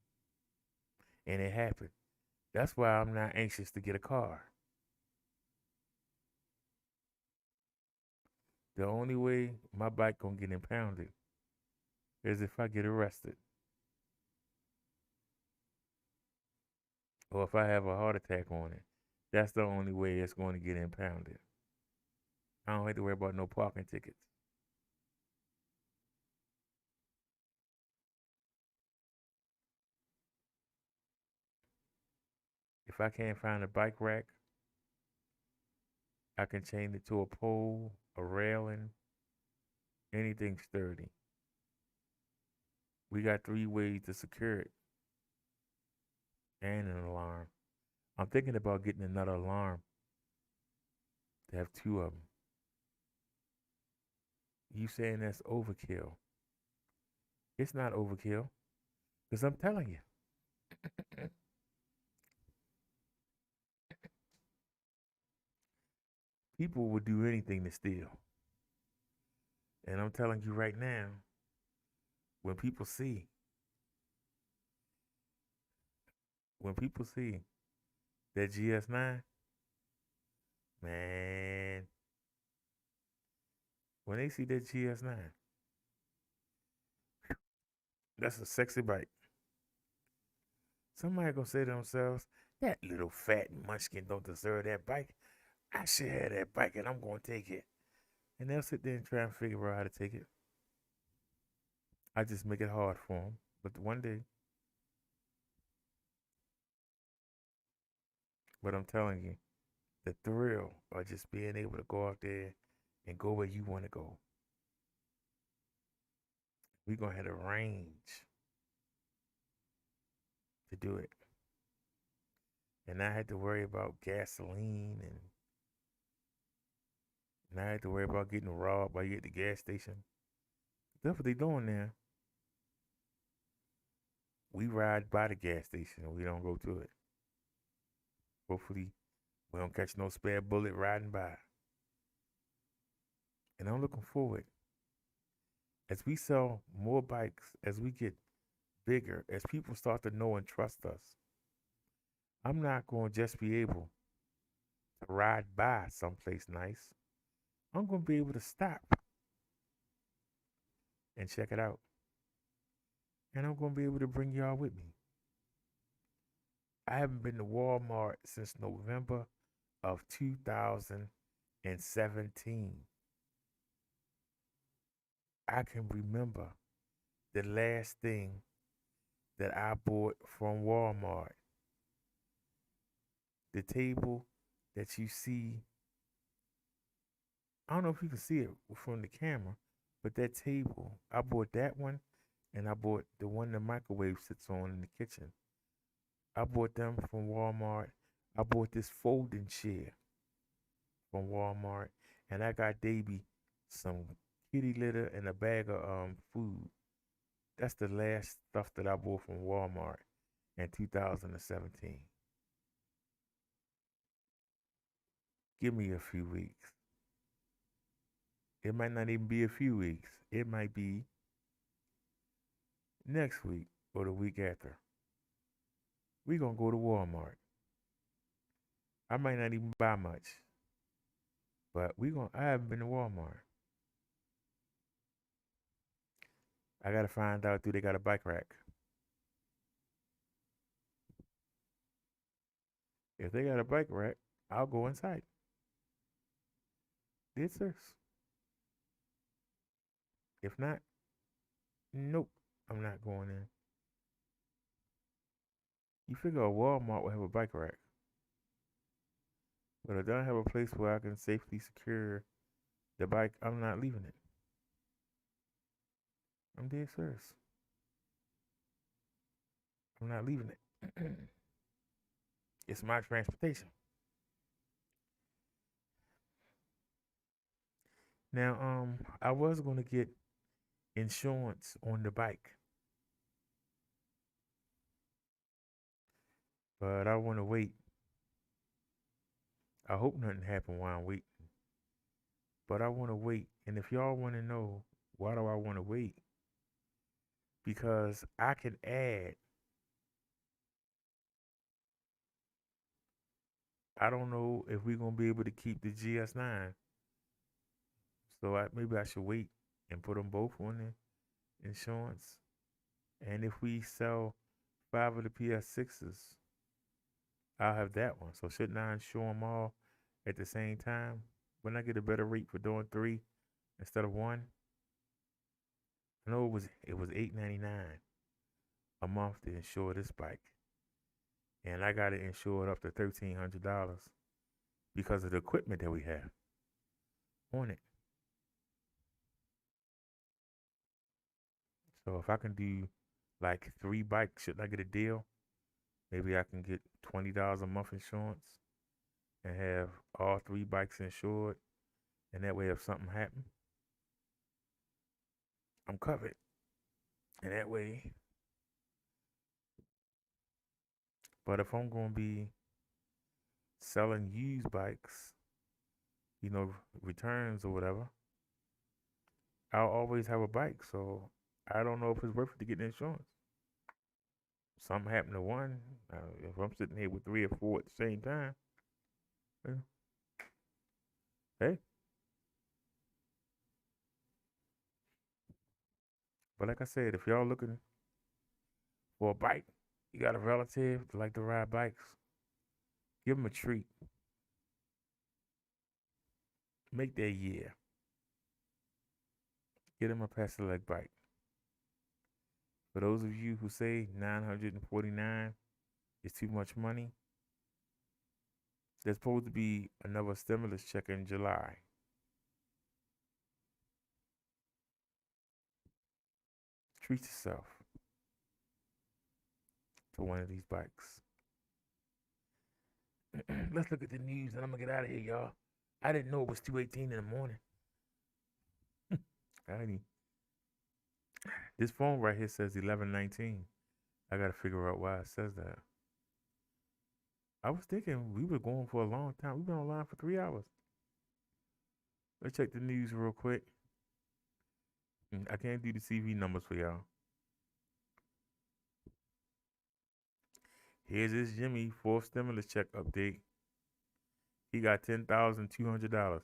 And it happened. That's why I'm not anxious to get a car. The only way my bike gonna get impounded is if I get arrested. or if I have a heart attack on it, that's the only way it's going to get impounded. I don't have to worry about no parking tickets. If I can't find a bike rack, I can chain it to a pole, a railing, anything sturdy. We got 3 ways to secure it and an alarm. I'm thinking about getting another alarm to have 2 of them. You saying that's overkill? It's not overkill, because I'm telling you, people would do anything to steal. And I'm telling you right now, when people see, that GS9, man, when they see that GS9, that's a sexy bike. Somebody gonna say to themselves, that little fat munchkin don't deserve that bike. I should have that bike and I'm gonna take it. And they'll sit there and try and figure out how to take it. I just make it hard for them. But one day, but I'm telling you, the thrill of just being able to go out there and go where you want to go. We're going to have the range to do it. And I had to worry about gasoline and I had to worry about getting robbed while you at the gas station. That's what they doing now. We ride by the gas station and we don't go to it. Hopefully, we don't catch no spare bullet riding by. And I'm looking forward. As we sell more bikes, as we get bigger, as people start to know and trust us, I'm not going to just be able to ride by someplace nice. I'm going to be able to stop and check it out. And I'm going to be able to bring y'all with me. I haven't been to Walmart since November of 2017. I can remember the last thing that I bought from Walmart. The table that you see, I don't know if you can see it from the camera, but that table, I bought that one and I bought the one the microwave sits on in the kitchen. I bought them from Walmart. I bought this folding chair from Walmart, and I got Davy some kitty litter and a bag of food. That's the last stuff that I bought from Walmart in 2017. Give me a few weeks. It might not even be a few weeks. It might be next week or the week after. We're going to go to Walmart. I might not even buy much, but I haven't been to Walmart. I got to find out, do they got a bike rack? If they got a bike rack, I'll go inside. Dead serious. If not, nope, I'm not going in. You figure a Walmart will have a bike rack. But if I don't have a place where I can safely secure the bike, I'm not leaving it. I'm dead serious. I'm not leaving it. It's my transportation. Now, I was gonna get insurance on the bike, but I want to wait. I hope nothing happened while I'm waiting, but I want to wait. And if y'all want to know why do I want to wait, because I can add. I don't know if we're gonna be able to keep the GS9, so maybe I should wait and put them both on the insurance. And if we sell 5 of the PS6s, I'll have that one. So shouldn't I insure them all at the same time? Wouldn't I get a better rate for doing 3 instead of 1? I know it was $8.99 a month to insure this bike, and I got it insured up to $1,300 because of the equipment that we have on it. So if I can do like 3 bikes, shouldn't I get a deal? Maybe I can get $20 a month insurance and have all 3 bikes insured, and that way if something happens, I'm covered. And that way, but if I'm going to be selling used bikes, you know, returns or whatever, I'll always have a bike. So I don't know if it's worth it to get the insurance. Something happened to one. If I'm sitting here with 3 or 4 at the same time, hey. But like I said, if y'all looking for a bike, you got a relative that like to ride bikes, give them a treat. Make their year. Get them a Paselec bike. For those of you who say $949 is too much money, there's supposed to be another stimulus check in July. Treat yourself to one of these bikes. Let's look at the news and I'm gonna get out of here, y'all. I didn't know it was 2:18 in the morning. This phone right here says 11:19. I gotta figure out why it says that. I was thinking we were going for a long time. We've been online for 3 hours. Let's check the news real quick. I can't do the CV numbers for y'all. Here's this Jimmy 4th stimulus check update. He got $10,200.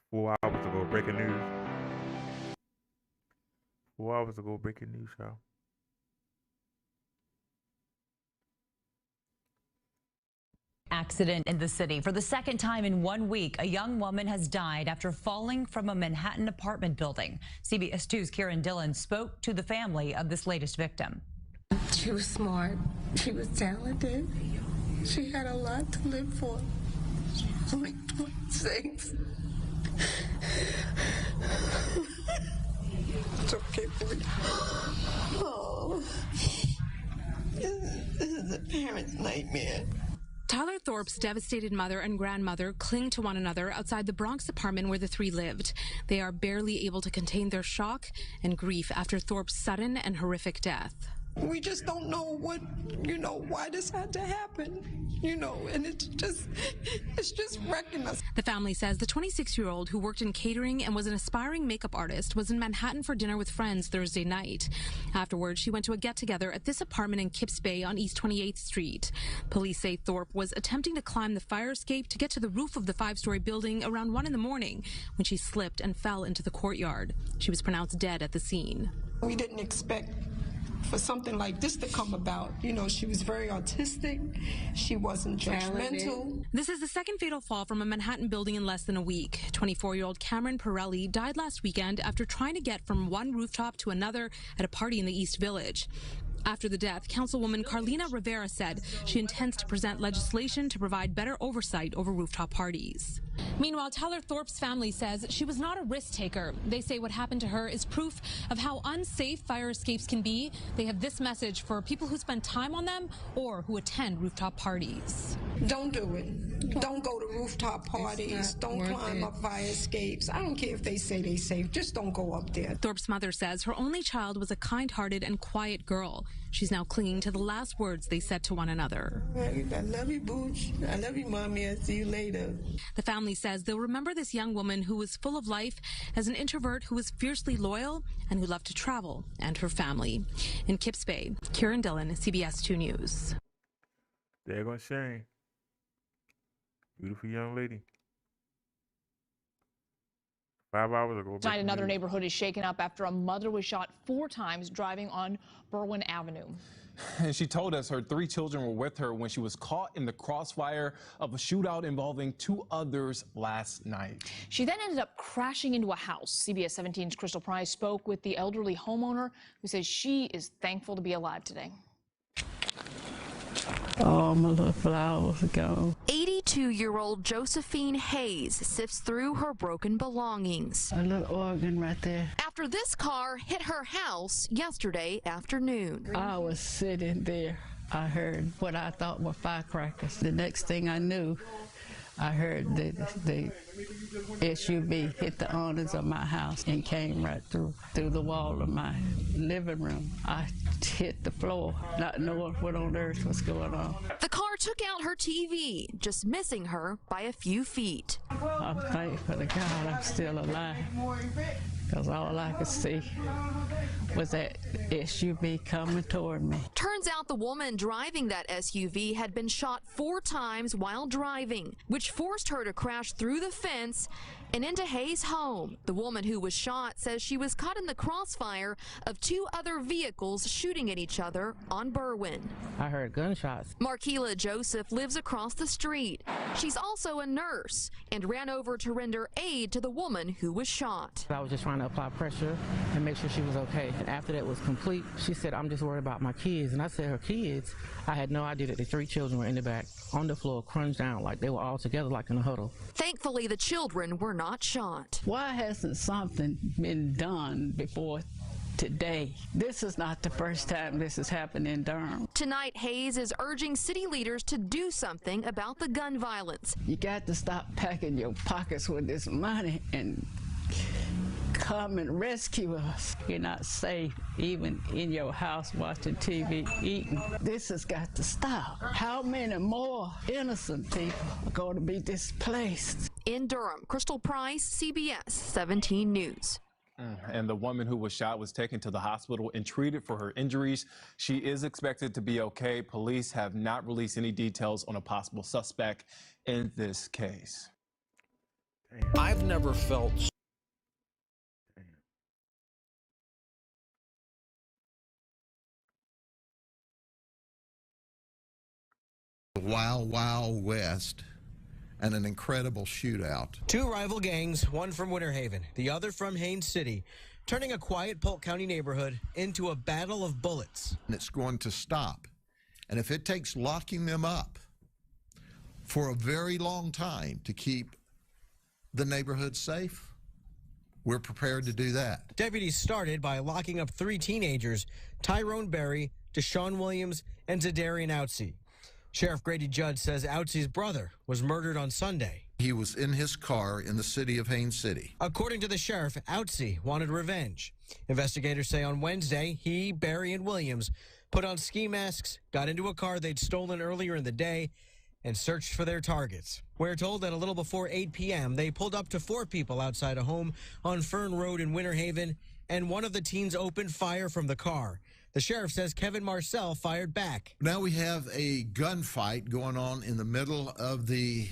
Four hours ago, breaking news. 4 hours ago, breaking news, y'all. Accident in the city. For the second time in 1 week, a young woman has died after falling from a Manhattan apartment building. CBS 2's Kieran Dillon spoke to the family of this latest victim. She was smart. She was talented. She had a lot to live for. She was only 26. It's okay, baby. Oh, this is a parent's nightmare. Tyler Thorpe's devastated mother and grandmother cling to one another outside the Bronx apartment where the three lived. They are barely able to contain their shock and grief after Thorpe's sudden and horrific death. We just don't know why this had to happen, and it's just wrecking us. The family says the 26-year-old who worked in catering and was an aspiring makeup artist was in Manhattan for dinner with friends Thursday night. Afterwards, she went to a get-together at this apartment in Kips Bay on East 28th Street. Police say Thorpe was attempting to climb the fire escape to get to the roof of the 5-story building around 1 a.m. when she slipped and fell into the courtyard. She was pronounced dead at the scene. We didn't expect for something like this to come about. She was very autistic. She wasn't judgmental. This is the second fatal fall from a Manhattan building in less than a week. 24-year-old Cameron Pirelli died last weekend after trying to get from one rooftop to another at a party in the East Village. After the death, Councilwoman Carlina Rivera said she intends to present legislation to provide better oversight over rooftop parties. Meanwhile, Tyler Thorpe's family says she was not a risk taker. They say what happened to her is proof of how unsafe fire escapes can be. They have this message for people who spend time on them or who attend rooftop parties. Don't do it. Don't go to rooftop parties. Don't climb up fire escapes. I don't care if they say they're safe. Just don't go up there. Thorpe's mother says her only child was a kind-hearted and quiet girl. She's now clinging to the last words they said to one another. I love you, Booch. I love you, Mommy. I'll see you later. The family says they'll remember this young woman who was full of life as an introvert who was fiercely loyal and who loved to travel, and her family. In Kips Bay, Kieran Dillon, CBS 2 News. There goes Shane. Beautiful young lady. 5 hours ago. Tonight, another neighborhood is shaken up after a mother was shot 4 times driving on Berwyn Avenue. And she told us her 3 children were with her when she was caught in the crossfire of a shootout involving 2 others last night. She then ended up crashing into a house. CBS 17's Crystal Price spoke with the elderly homeowner who says she is thankful to be alive today. Oh, my little flowers are gone. 82-year-old Josephine Hayes sifts through her broken belongings. A little organ right there. After this car hit her house yesterday afternoon. I was sitting there. I heard what I thought were firecrackers. The next thing I knew, I heard the SUV hit the awnings of my house and came right through the wall of my living room. I hit the floor, not knowing what on earth was going on. The car took out her TV, just missing her by a few feet. I'm thankful to God I'm still alive, because all I could see was that SUV coming toward me. Turns out the woman driving that SUV had been shot 4 times while driving, which forced her to crash through the fence and into Hayes' home. The woman who was shot says she was caught in the crossfire of 2 other vehicles shooting at each other on Berwyn. I heard gunshots. Marquila Joseph lives across the street. She's also a nurse and ran over to render aid to the woman who was shot. I was just trying to apply pressure and make sure she was okay. And after that was complete, she said, I'm just worried about my kids. And I said, her kids? I had no idea that the 3 children were in the back on the floor, crunched down like they were all together like in a huddle. Thankfully, the children were not shot. Why hasn't something been done before today? This is not the first time this has happened in Durham. Tonight, Hayes is urging city leaders to do something about the gun violence. You got to stop packing your pockets with this money and come and rescue us. You're not safe even in your house watching TV, eating. This has got to stop. How many more innocent people are going to be displaced? In Durham, Crystal Price, CBS 17 News. And the woman who was shot was taken to the hospital and treated for her injuries. She is expected to be okay. Police have not released any details on a possible suspect in this case. I've never felt Wild, Wild West and an incredible shootout. 2 rival gangs, one from Winter Haven, the other from Haines City, turning a quiet Polk County neighborhood into a battle of bullets. And it's going to stop. And if it takes locking them up for a very long time to keep the neighborhood safe, we're prepared to do that. Deputies started by locking up 3 teenagers, Tyrone Berry, Deshaun Williams, and Zadarian Outsey. Sheriff Grady Judd says Outsey's brother was murdered on Sunday. He was in his car in the city of Haines City. According to the sheriff, Outsey wanted revenge. Investigators say on Wednesday, he, Berry, and Williams put on ski masks, got into a car they'd stolen earlier in the day, and searched for their targets. We're told that a little before 8 p.m., they pulled up to 4 people outside a home on Fern Road in Winter Haven, and one of the teens opened fire from the car. The sheriff says Kevin Marcel fired back. Now we have a gunfight going on in the middle of the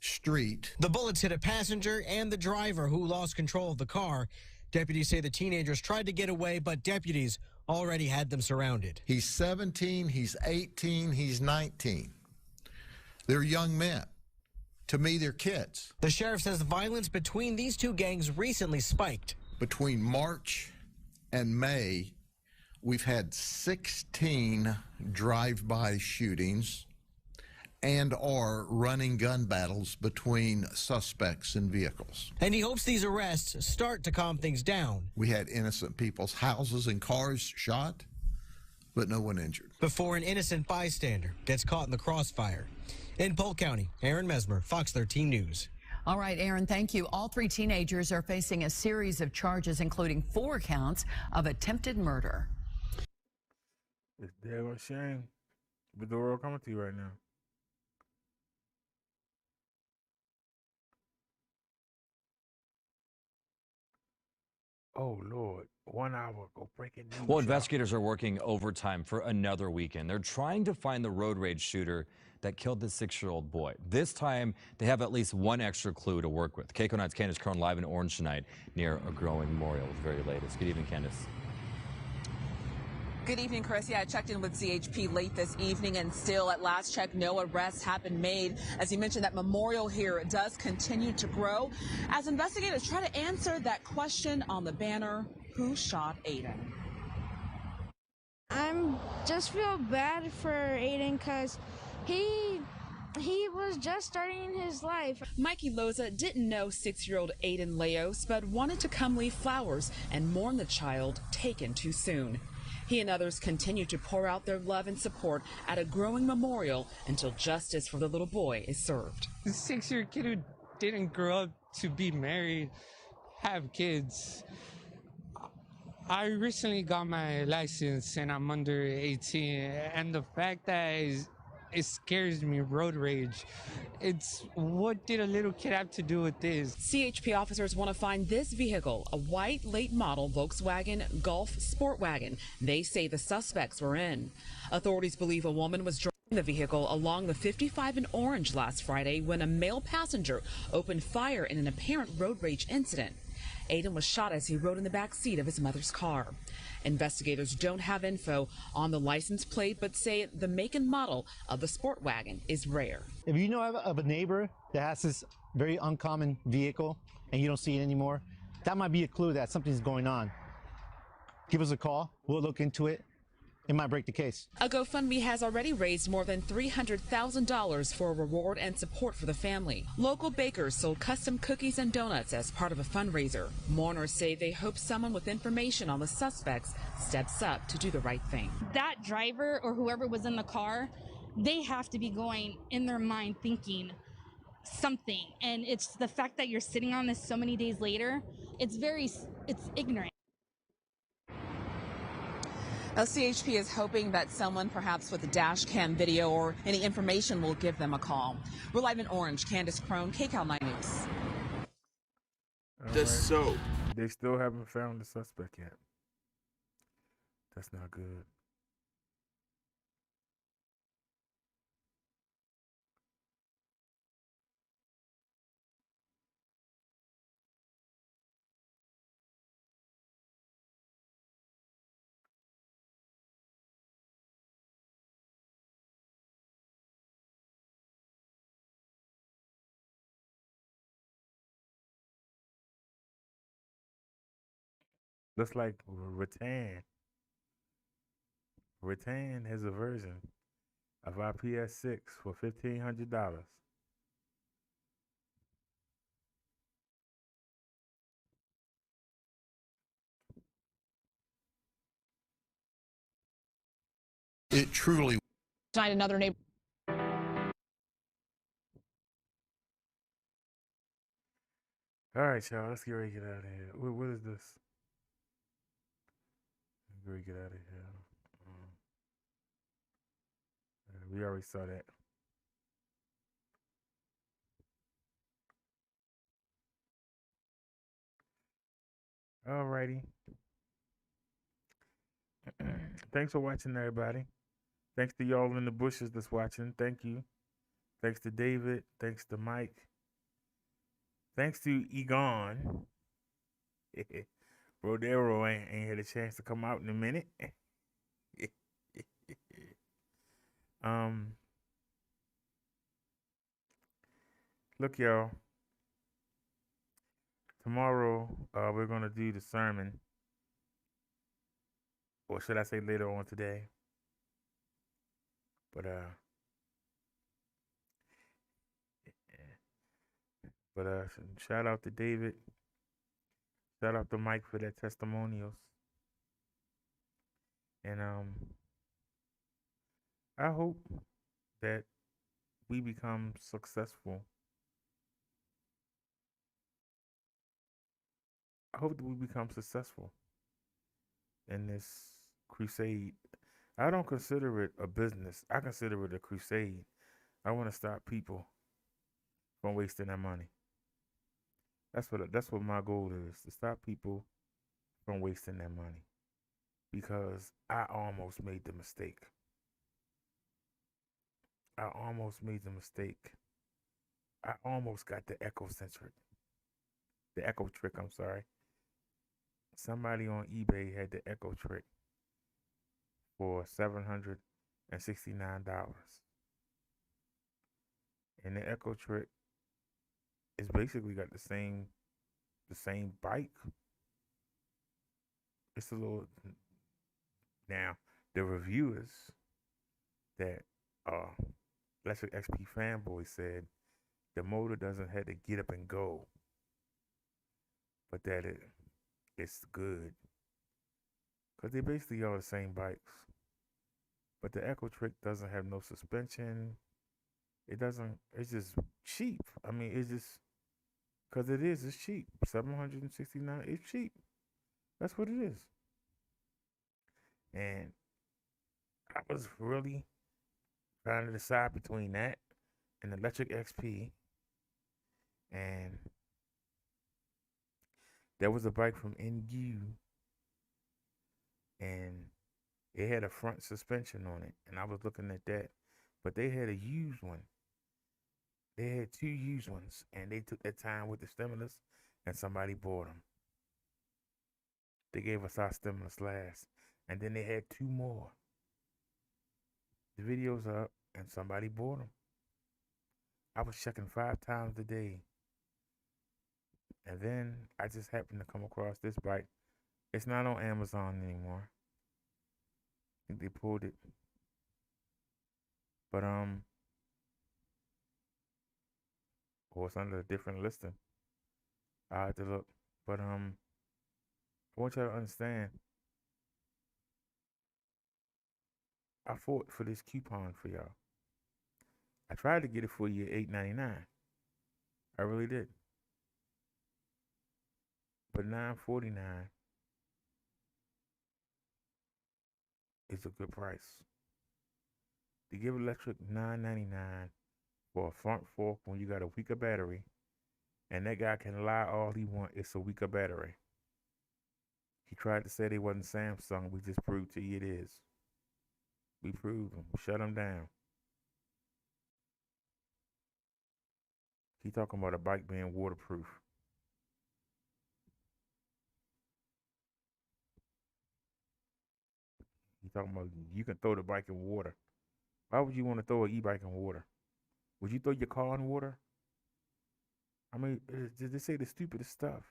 street. The bullets hit a passenger and the driver, who lost control of the car. Deputies say the teenagers tried to get away, but deputies already had them surrounded. He's 17, he's 18, he's 19. They're young men. To me, they're kids. The sheriff says violence between these 2 gangs recently spiked. Between March and May, we've had 16 drive-by shootings and are running gun battles between suspects and vehicles. And he hopes these arrests start to calm things down. We had innocent people's houses and cars shot, but no one injured. Before an innocent bystander gets caught in the crossfire. In Polk County, Aaron Mesmer, Fox 13 News. All right, Aaron, thank you. All 3 teenagers are facing a series of charges, including 4 counts of attempted murder. It's dead a shame. But the world coming to you right now. Oh Lord, 1 hour ago, breaking news. Well, y'all. investigators are working overtime for another weekend. They're trying to find the road rage shooter that killed the 6-year-old boy. This time, they have at least one extra clue to work with. KCO 9's Candace Crone live in Orange tonight near a growing memorial with the very latest. Good evening, Candace. Good evening, Chris. Yeah, I checked in with CHP late this evening, and still at last check, no arrests have been made. As you mentioned, that memorial here does continue to grow as investigators try to answer that question on the banner, who shot Aiden? I'm just feel bad for Aiden because he was just starting his life. Mikey Loza didn't know 6-year-old Aiden Leos, but wanted to come leave flowers and mourn the child taken too soon. He and others continue to pour out their love and support at a growing memorial until justice for the little boy is served. The 6-year kid who didn't grow up to be married, have kids. I recently got my license and I'm under 18, and the fact that it scares me, road rage. It's what did a little kid have to do with this? CHP officers want to find this vehicle, a white late model Volkswagen Golf sport wagon. They say the suspects were in. Authorities believe a woman was driving the vehicle along the 55 in Orange last Friday when a male passenger opened fire in an apparent road rage incident. Aiden was shot as he rode in the back seat of his mother's car. Investigators don't have info on the license plate, but say the make and model of the sport wagon is rare. If you know of a neighbor that has this very uncommon vehicle and you don't see it anymore, that might be a clue that something's going on. Give us a call. We'll look into it. It might break the case. A GoFundMe has already raised more than $300,000 for reward and support for the family. Local bakers sold custom cookies and donuts as part of a fundraiser. Mourners say they hope someone with information on the suspects steps up to do the right thing. That driver or whoever was in the car, they have to be going in their mind thinking something. And it's the fact that you're sitting on this so many days later, it's ignorant. Now, CHP is hoping that someone, perhaps with a dash cam video or any information, will give them a call. We're live in Orange. Candace Crone, KCAL 9 News. So they still haven't found the suspect yet. That's not good. Looks like Rattan has a version of our PS6 for $1,500. It truly. Tonight, another neighbor. All right, y'all. Let's get ready to get out of here. What is this? Let's get ready to get out of here. We already saw that. All righty. Thanks for watching, everybody. Thanks to y'all in the bushes that's watching. Thank you. Thanks to David. Thanks to Mike. Thanks to Egon. Brodero ain't had a chance to come out in a minute. Look, y'all. Tomorrow, we're gonna do the sermon, or should I say later on today? But shout out to David. Shout out to Mike for their testimonials. And I hope that we become successful. I hope that we become successful in this crusade. I don't consider it a business. I consider it a crusade. I want to stop people from wasting their money. That's what my goal is, to stop people from wasting their money because I almost made the mistake. I almost made the mistake. I almost got the Echo Trick, I'm sorry. Somebody on eBay had the Echo Trick for $769. And the Echo Trick is basically got the same bike. It's a little now the reviewers that Electric XP fanboy said the motor doesn't have to get up and go, but that it's good because they basically are the same bikes. But the Echo Trick doesn't have no suspension. It doesn't. It's just cheap. I mean, it's just because it is. It's cheap. $769. It's cheap. That's what it is. And I was really trying to decide between that and Electric XP. And there was a bike from NU, and it had a front suspension on it. And I was looking at that, but they had a used one. They had 2 used ones, and they took their time with the stimulus, and somebody bought them. They gave us our stimulus last, and then they had 2 more. The video's up, and somebody bought them. I was checking 5 times a day, and then I just happened to come across this bike. It's not on Amazon anymore. I think they pulled it, but or it's under a different listing. I had to look, but I want y'all to understand. I fought for this coupon for y'all. I tried to get it for you at $8.99. I really did. But $9.49 is a good price. To give Electric $9.99 for a front fork when you got a weaker battery, and that guy can lie all he wants, it's a weaker battery. He tried to say they wasn't Samsung. We just proved to you it is. We proved him. Shut him down. He talking about a bike being waterproof. He talking about you can throw the bike in water. Why would you want to throw an e-bike in water? Would you throw your car in water? I mean, they say the stupidest stuff.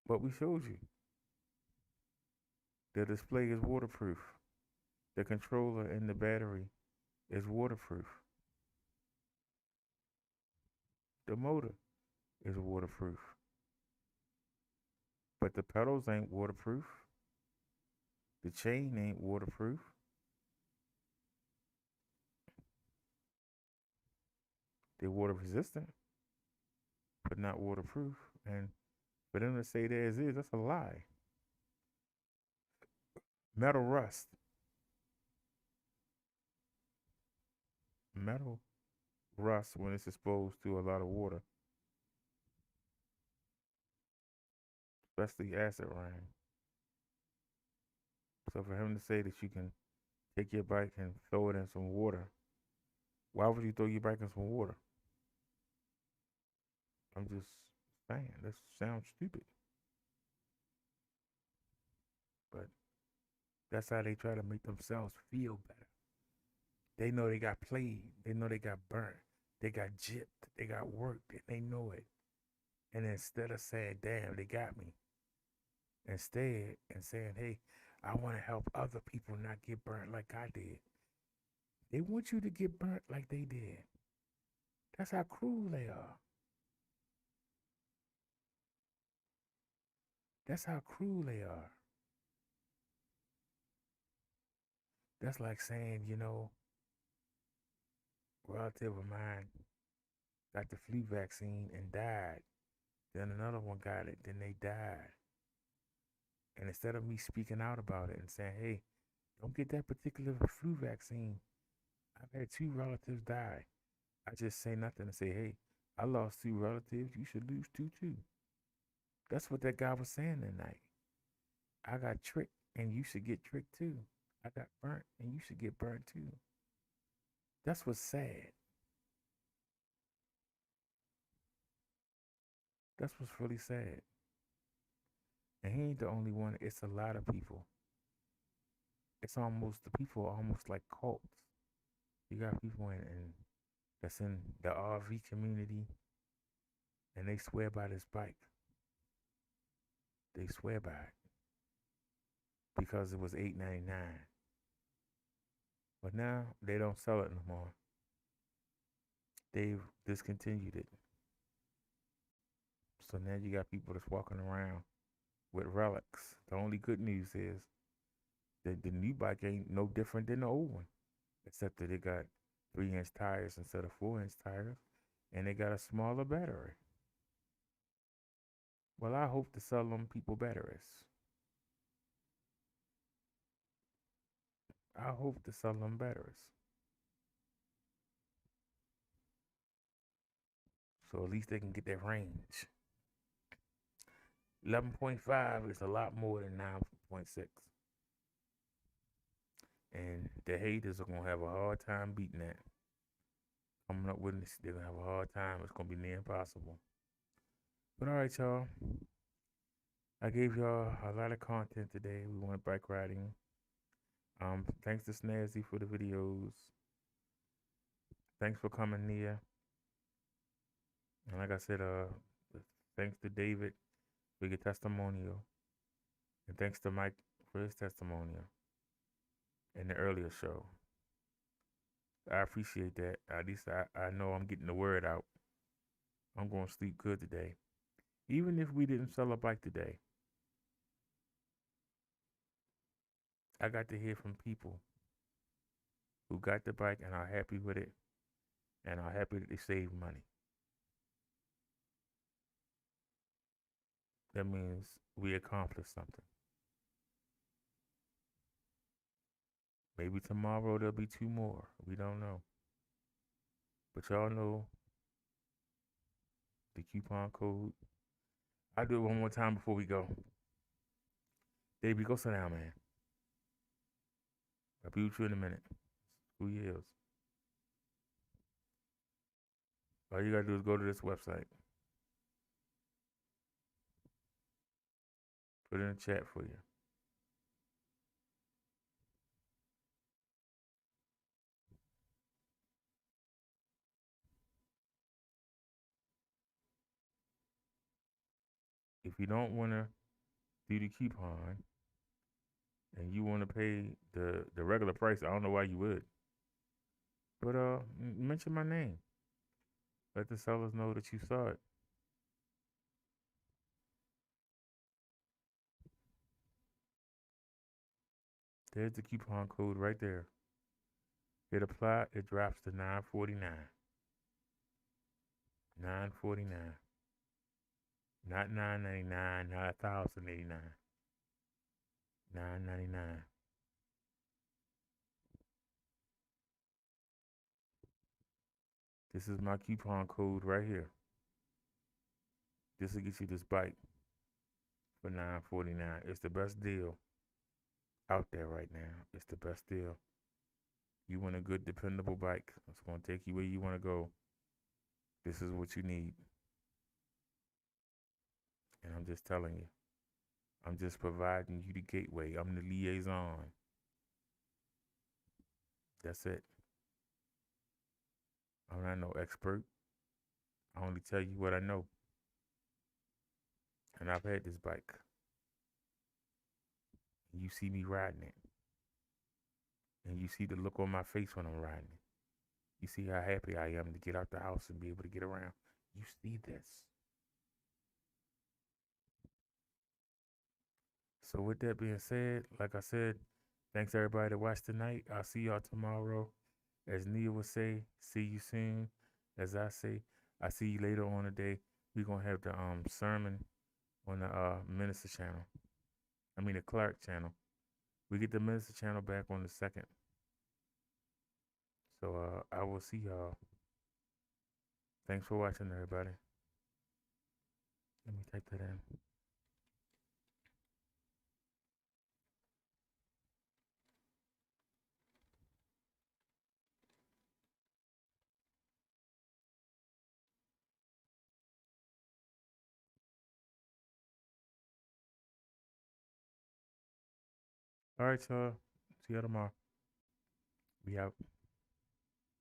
But we showed you. The display is waterproof. The controller and the battery is waterproof. The motor is waterproof. But the pedals ain't waterproof. The chain ain't waterproof. They're water resistant, but not waterproof. And for them to say there is, that's a lie. Metal rust. Metal rust when it's exposed to a lot of water, especially acid rain. So for him to say that you can take your bike and throw it in some water, why would you throw your bike in some water? I'm just saying, that sounds stupid. But that's how they try to make themselves feel better. They know they got played. They know they got burnt. They got gypped. They got worked. And they know it. And instead of saying, damn, they got me, instead and saying, hey, I want to help other people not get burnt like I did. They want you to get burnt like they did. That's how cruel they are. That's how cruel they are. That's like saying, a relative of mine got the flu vaccine and died. Then another one got it, then they died. And instead of me speaking out about it and saying, hey, don't get that particular flu vaccine, I've had 2 relatives die, I just say nothing and say, hey, I lost 2 relatives, you should lose 2 too. That's what that guy was saying tonight. I got tricked and you should get tricked too. I got burnt and you should get burnt too. That's what's sad. That's what's really sad. And he ain't the only one. It's a lot of people. It's almost, the people are almost like cults. You got people in that's in the RV community, and they swear by this bike. They swear by it because it was $8.99. But now they don't sell it no more. They've discontinued it. So now you got people that's walking around with relics. The only good news is that the new bike ain't no different than the old one, except that it got 3-inch tires instead of 4-inch tires, and they got a smaller battery. Well, I hope to sell them people batteries. I hope to sell them batteries. So at least they can get that range. 11.5 is a lot more than 9.6. And the haters are going to have a hard time beating that. Coming up with this, they're going to have a hard time. It's going to be near impossible. But all right, y'all. I gave y'all a lot of content today. We went bike riding. Thanks to Snazzy for the videos. Thanks for coming near. And like I said, thanks to David for your testimonial. And thanks to Mike for his testimonial in the earlier show. I appreciate that. At least I know I'm getting the word out. I'm going to sleep good today. Even if we didn't sell a bike today, I got to hear from people who got the bike and are happy with it and are happy that they saved money. That means we accomplished something. Maybe tomorrow there'll be 2 more. We don't know. But y'all know the coupon code. I'll do it one more time before we go. Davey, go sit down, man. I'll be with you in a minute. Who yells? All you gotta do is go to this website. Put it in the chat for you. If you don't want to do the coupon and you want to pay the regular price, I don't know why you would. But mention my name. Let the sellers know that you saw it. There's the coupon code right there. Hit apply, it drops to $9.49. $9.49. Not $9.99, not $1,089. $9.99. This is my coupon code right here. This will get you this bike for $9.49. It's the best deal out there right now. It's the best deal. You want a good, dependable bike. It's going to take you where you want to go. This is what you need. And I'm just telling you. I'm just providing you the gateway. I'm the liaison. That's it. I'm not no expert. I only tell you what I know. And I've had this bike. You see me riding it. And you see the look on my face when I'm riding it. You see how happy I am to get out the house and be able to get around. You see this. So with that being said, like I said, thanks everybody that watched tonight. I'll see y'all tomorrow. As Nia would say, see you soon. As I say, I see you later on today. We're going to have the sermon on the Minister channel. I mean the Clark channel. We get the Minister channel back on the 2nd. So I will see y'all. Thanks for watching, everybody. Let me type that in. All right, so see you tomorrow. We out.